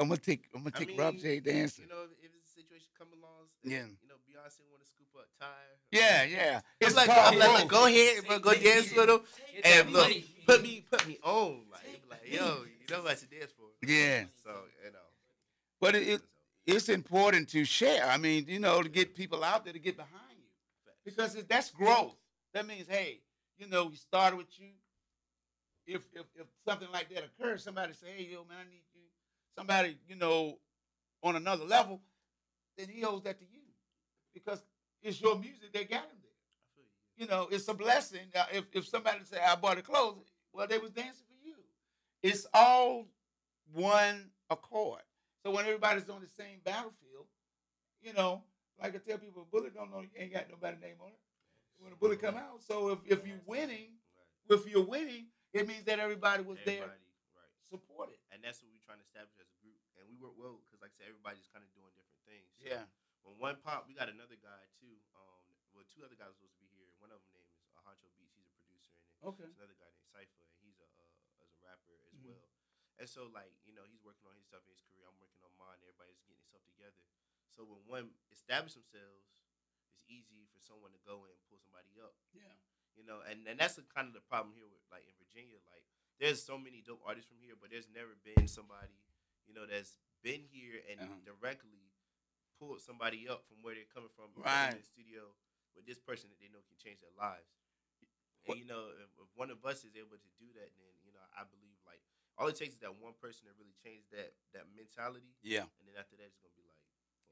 Rob J dancer. You know, if it's a situation come along, yeah. Beyonce want to scoop up Ty. Yeah. I'm like, go ahead, bro, go dance with him, and look, put me on, like, yo, you know what to dance for. Yeah. So but it's important to share. I mean, to get people out there to get behind you, because that's growth. That means, hey, we started with you. If something like that occurs, somebody say, hey, yo, man, I need you. Somebody, on another level, then he owes that to you, because it's your music that got him there. It's a blessing. If somebody say, I bought the clothes, well, they was dancing for you. It's all one accord. So when everybody's on the same battlefield, like I tell people, a bullet don't know, ain't got nobody's name on it. When a bullet come out, so if you're winning, it means that everybody was there, supported. And that's what we're trying to establish as a group. And we work well because, like I said, everybody's kind of doing different things. So yeah. When one pop, we got another guy too. Two other guys were supposed to be here. One of them name is Honcho Beats. He's a producer, and then there's another guy named Cypher, and he's a rapper as well. And so, like, he's working on his stuff in his career. I'm working on mine. Everybody's getting stuff together. So when one establish themselves, it's easy for someone to go and pull somebody up. Yeah. And that's kind of the problem here with, like, in Virginia. Like, there's so many dope artists from here, but there's never been somebody, that's been here and directly pulled somebody up from where they're coming from, in the studio with this person that they know can change their lives. And if one of us is able to do that, then I believe like all it takes is that one person to really change that mentality. Yeah. And then after that, it's gonna be like,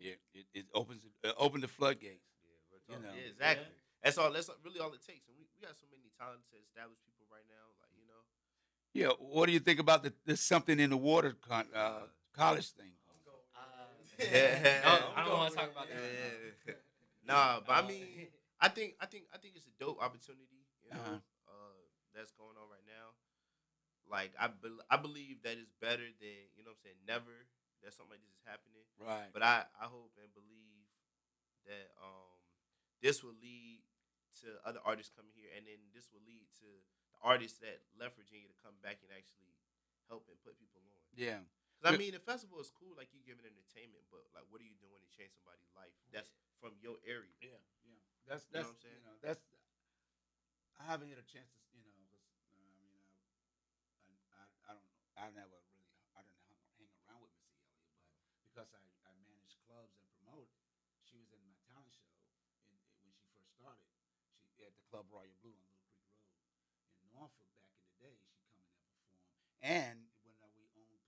it opens the floodgates. Yeah, exactly. Yeah. That's really all it takes. And we got so many talented established people right now, like Yeah. What do you think about the something in the water college thing? I don't want to talk about that. Nah, but I mean, I think it's a dope opportunity. That's going on right now. Like I believe that it's better than never that something like this is happening. Right. But I hope and believe that this will lead to other artists coming here, and then this will lead to the artists that left Virginia to come back and actually help and put people on. Yeah. Because I mean, the festival is cool, like you giving entertainment, but like, what are you doing to change somebody's life? That's from your area. Yeah. That's what I'm saying. I haven't had a chance to, because I didn't hang around with Missy Elliott, but because I managed clubs and promote, she was in my talent show started. She at the Club Royal Blue on Little Creek Road in Norfolk back in the day. She come in there and perform. And when we owned Picasso's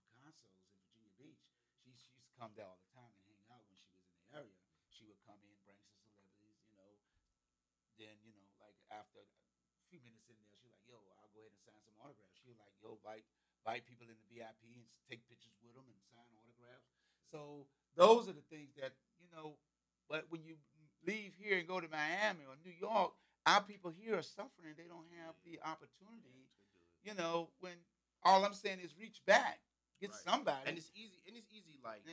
in Virginia Beach, she used to come there all the time and hang out when she was in the area. She would come in, bring some celebrities, you know. Then, you know, like after a few minutes in there, she was like, yo, I'll go ahead and sign some autographs. She was like, yo, invite people in the VIP and take pictures with them and sign autographs. So those are the things that, you know, but when you leave here and go to Miami or New York, our people here are suffering. They don't have the opportunity, you know, when all I'm saying is reach back, get somebody. And it's easy, like,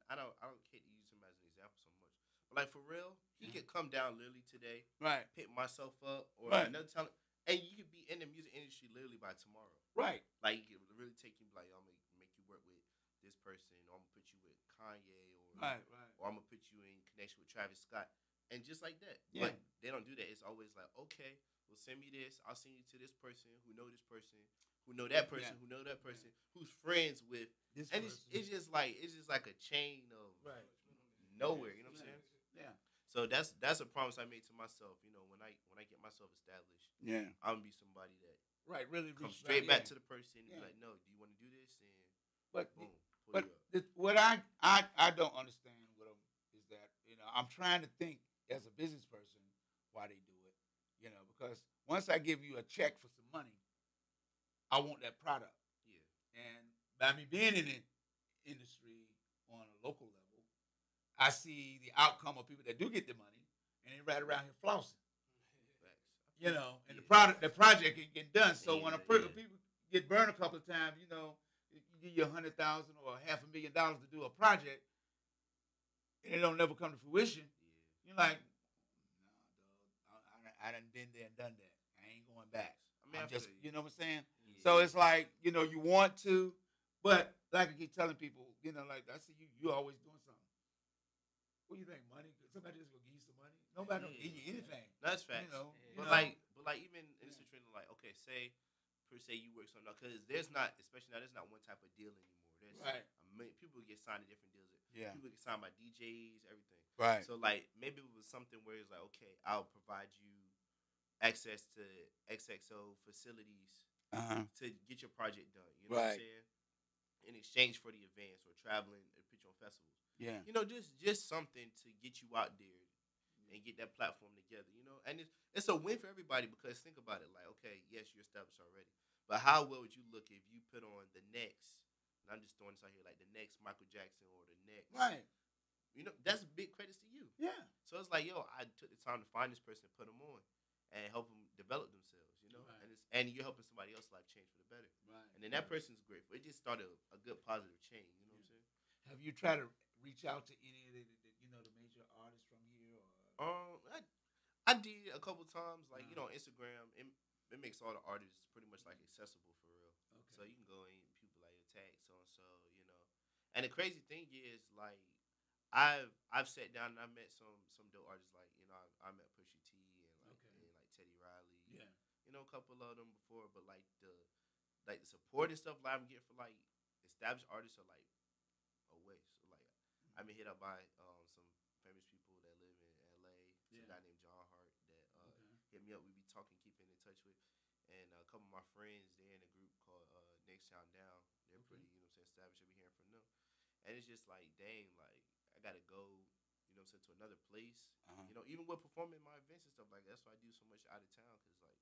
I don't hate to use him as an example so much. But like for real, he could come down literally today, right? Pick myself up or Right. another talent, and you could be in the music industry literally by tomorrow, right? Like you could really take you like, I'm gonna make you work with this person, or I'm gonna put you with Kanye, or Right. or I'm gonna put you in connection with Travis Scott, and just like that. Yeah. But they don't do that. It's always like, okay, well, send me this. I'll send you to this person who know this person, who know that person, who know that person, who's friends with this and person. it's just like a chain of nowhere. You know what I'm saying? Yeah. So that's a promise I made to myself. You know, when I get myself established, Yeah. I'm gonna be somebody that really come reach straight back, back to the person and Yeah. be like, no, do you want to do this? And But boom, pull but you up. what I don't understand with them is that, you know, I'm trying to think as a business person why they do it, you know, because once I give you a check for some money, I want that product. Yeah. And by me being in the industry on a local level, I see the outcome of people that do get the money and they right around here flossing. You know, and the project ain't getting done. So when people get burned a couple of times, you know, you give you $100,000 or $500,000 to do a project, and it don't never come to fruition. You're like, no, dog, I done been there and done that. I ain't going back. I'm just, you know what I'm saying? Yeah. So it's like, you know, you want to, but like I keep telling people, you know, like I see you always doing something. What do you think? Money? Somebody just gonna give you some money? Nobody don't give you anything. That's facts. You know, but like even in this situation, like okay, say per se you work something out because there's not, especially now, there's not one type of deal anymore. There's people get signed to different deals. Yeah. People get signed by DJs, everything. Right. So like maybe it was something where it's like, okay, I'll provide you access to XXO facilities to get your project done. You know what I'm saying? In exchange for the events or traveling and put you on festivals. Yeah. You know, just something to get you out there and get that platform together, you know? And it's a win for everybody because think about it, like, okay, yes, you're established already. But how well would you look if you put on the next, and I'm just throwing this out here, like the next Michael Jackson or the next. Right. You know, that's big credits to you. Yeah. So it's like, yo, I took the time to find this person and put them on and help them develop themselves, you know? Right. And you're helping somebody else's life change for the better. Right. And then that person's grateful. It just started a good positive change, you know what I'm saying? Have you tried to reach out to any of the you know, the major artists from here? Or I did a couple times, like you know, Instagram. It makes all the artists pretty much like accessible for real. Okay. So you can go and people like tag so and so, you know. And the crazy thing is, like, I've sat down and I met some dope artists, like you know, I met Pusha T and like Teddy Riley. Yeah. You know, a couple of them before, but like the support and stuff like I'm getting for like established artists are like a waste. So, like I've been hit up by some famous people that live in LA. Some guy named John Hart that hit me up. We be talking, keeping in touch with, and a couple of my friends. They're in a group called Next Town Down. They're pretty, you know, what I'm saying, established. I'll be hearing from them, and it's just like, dang, like I gotta go, you know, what I'm saying, to another place. You know, even with performing my events and stuff like that. That's why I do so much out of town because like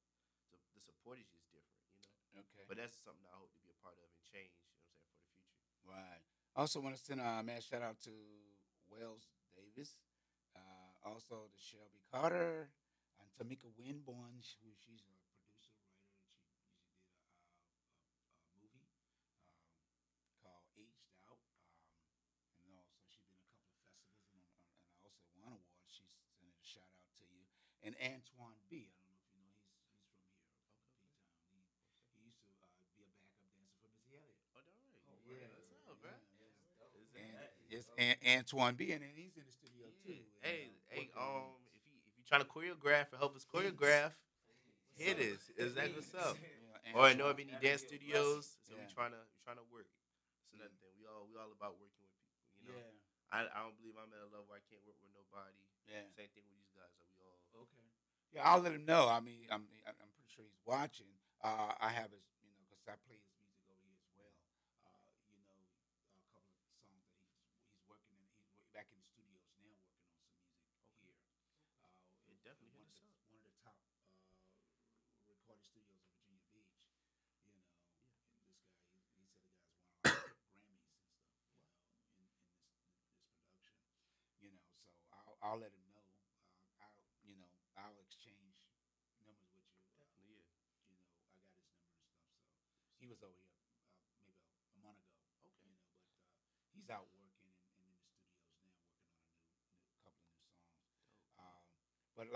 the support is just different, you know. Okay. But that's something I hope to be a part of and change. You know, what I'm saying, for the future. Right. I also want to send a mad shout out to Wells Davis, also to Shelby Carter, and Tamika Winborn, she's a producer, writer, and she did a movie called Aged Out, and also she's been in a couple of festivals and also won awards. She's sending a shout out to you. And Antoine B, I don't know if you know, he's from here, P-Town. He used to be a backup dancer for Missy Elliott. Oh, all right. Yeah. What's up, bro? And it's Antoine B, and he's in the studio too. Hey, if you trying to choreograph or help us choreograph, hit us. Is that what's up? Or I know of any dance studios, so we trying to work. It's another thing. We all about working with people. You know, I don't believe I'm at a level where I can't work with nobody. Yeah. Same thing with these guys. Like we all Okay. Yeah, I'll let him know. I mean, I'm pretty sure he's watching. I have his, because I play his music over here as well. A couple of songs that he's working in. He's back in the studios now, working on some music here. It definitely one hit us up. one of the top recording studios in Virginia Beach. And this guy, he said the guy's won a lot of Grammys and stuff. In this production. So I'll let him know. I'll exchange numbers with you. Definitely, yeah. I got his number and stuff. So he was over here maybe a month ago. Okay. But he's out working and in the studios now, working on a couple of new songs. But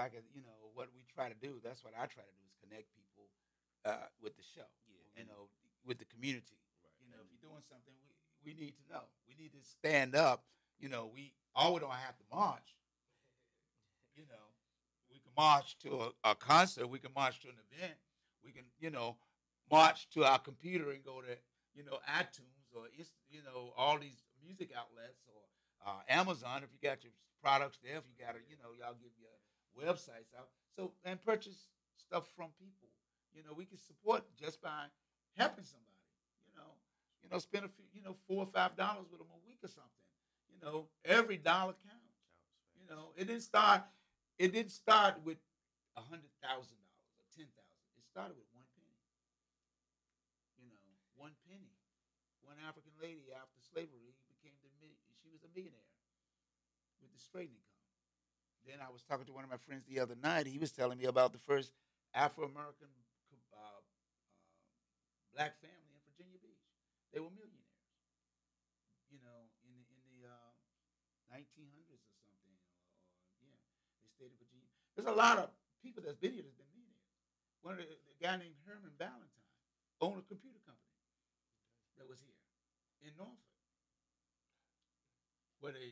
what we try to do, that's what I try to do, is connect people with the show. Yeah. With the community. Right. If you're doing something, we need to know. We need to stand up. We don't have to march. We can march to a concert. We can march to an event. We can, march to our computer and go to, iTunes or, all these music outlets or Amazon if you got your products there. If you got y'all give your websites out. So, and purchase stuff from people. We can support just by helping somebody. Spend a few, $4 or $5 with them a week or something. Every dollar counts. It didn't start with $100,000 or $10,000. It started with one penny. One penny. One African lady after slavery she was a millionaire with the straightening comb. Then I was talking to one of my friends the other night. He was telling me about the first Afro-American black family in Virginia Beach. They were millionaires. In the 1900s or something. They stayed in Virginia. There's a lot of people that's been here that's been millionaires. One of the guy named Herman Valentine owned a computer company that was here in Norfolk. Where the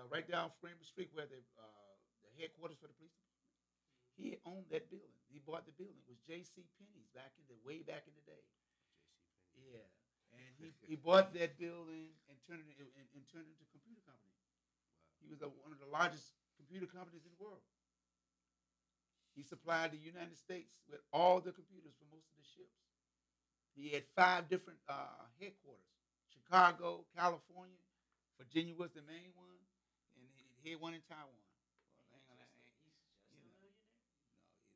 right down Framer Street, where the headquarters for the police department. He owned that building. He bought the building. It was J.C. Penney's way back in the day. Yeah, and he bought that building and turned it into a computer company. Wow. He was one of the largest computer companies in the world. He supplied the United States with all the computers for most of the ships. He had 5 different headquarters: Chicago, California, Virginia was the main one, and he had one in Taiwan.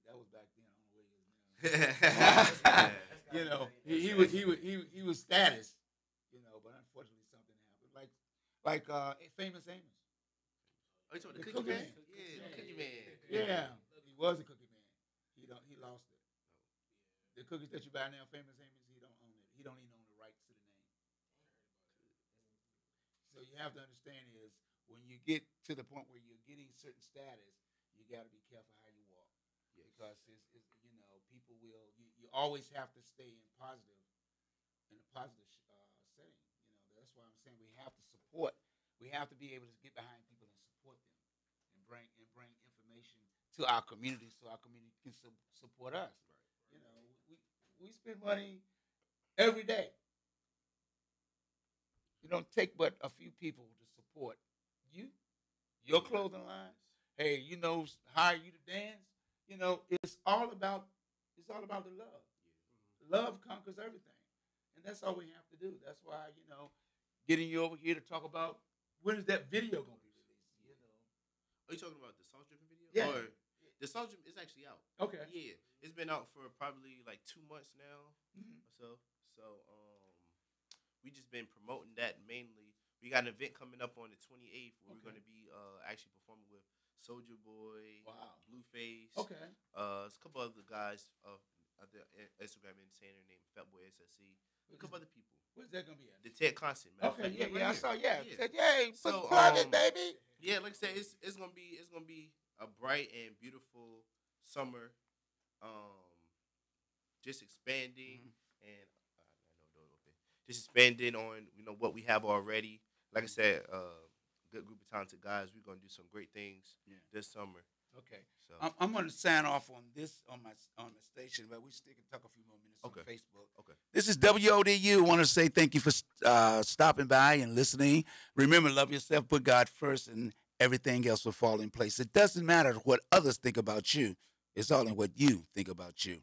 That was back then. I don't know where he is now. He was status. But unfortunately something happened. Like Famous Amos. Oh, you talking the Cookie Man? Yeah, the Cookie Man. Yeah, he was a Cookie Man. He lost it. The cookies that you buy now, Famous Amos, he don't own it. He don't even own the rights to the name. So you have to understand is when you get to the point where you're getting certain status, you got to be careful how you walk. Yes. Because people will. You always have to stay in a positive setting. That's why I'm saying we have to support. We have to be able to get behind people and support them, and bring information to our community so our community can support us. Right. We spend money every day. It don't take but a few people to support you, your clothing line. Hey, hire you to dance. It's all about the love. Love conquers everything, and that's all we have to do. That's why getting you over here to talk about when is that video going to be released. Are you talking about the Salt Dripping video? Yeah. Or the Salt Dripping is actually out. Okay. Yeah, it's been out for probably like 2 months now or so. So we just been promoting that mainly. We got an event coming up on the 28th where we're going to be actually performing with Soulja Boy, Blueface. Okay. There's a couple other guys out there, Instagram entertainer named Fatboy SSC. A couple other people. Where's that gonna be at? The Ted Constant. Okay, yeah, I saw. Yeah. So, plug it, baby. Yeah, like I said, it's gonna be a bright and beautiful summer. Just expanding and just expanding on what we have already. Like I said, good group of talented guys. We're gonna do some great things this summer. Okay. So I'm going to sign off on this on the station, but we still can talk a few more minutes on Facebook. Okay. This is WODU. I want to say thank you for stopping by and listening. Remember, love yourself, put God first, and everything else will fall in place. It doesn't matter what others think about you. It's all in what you think about you.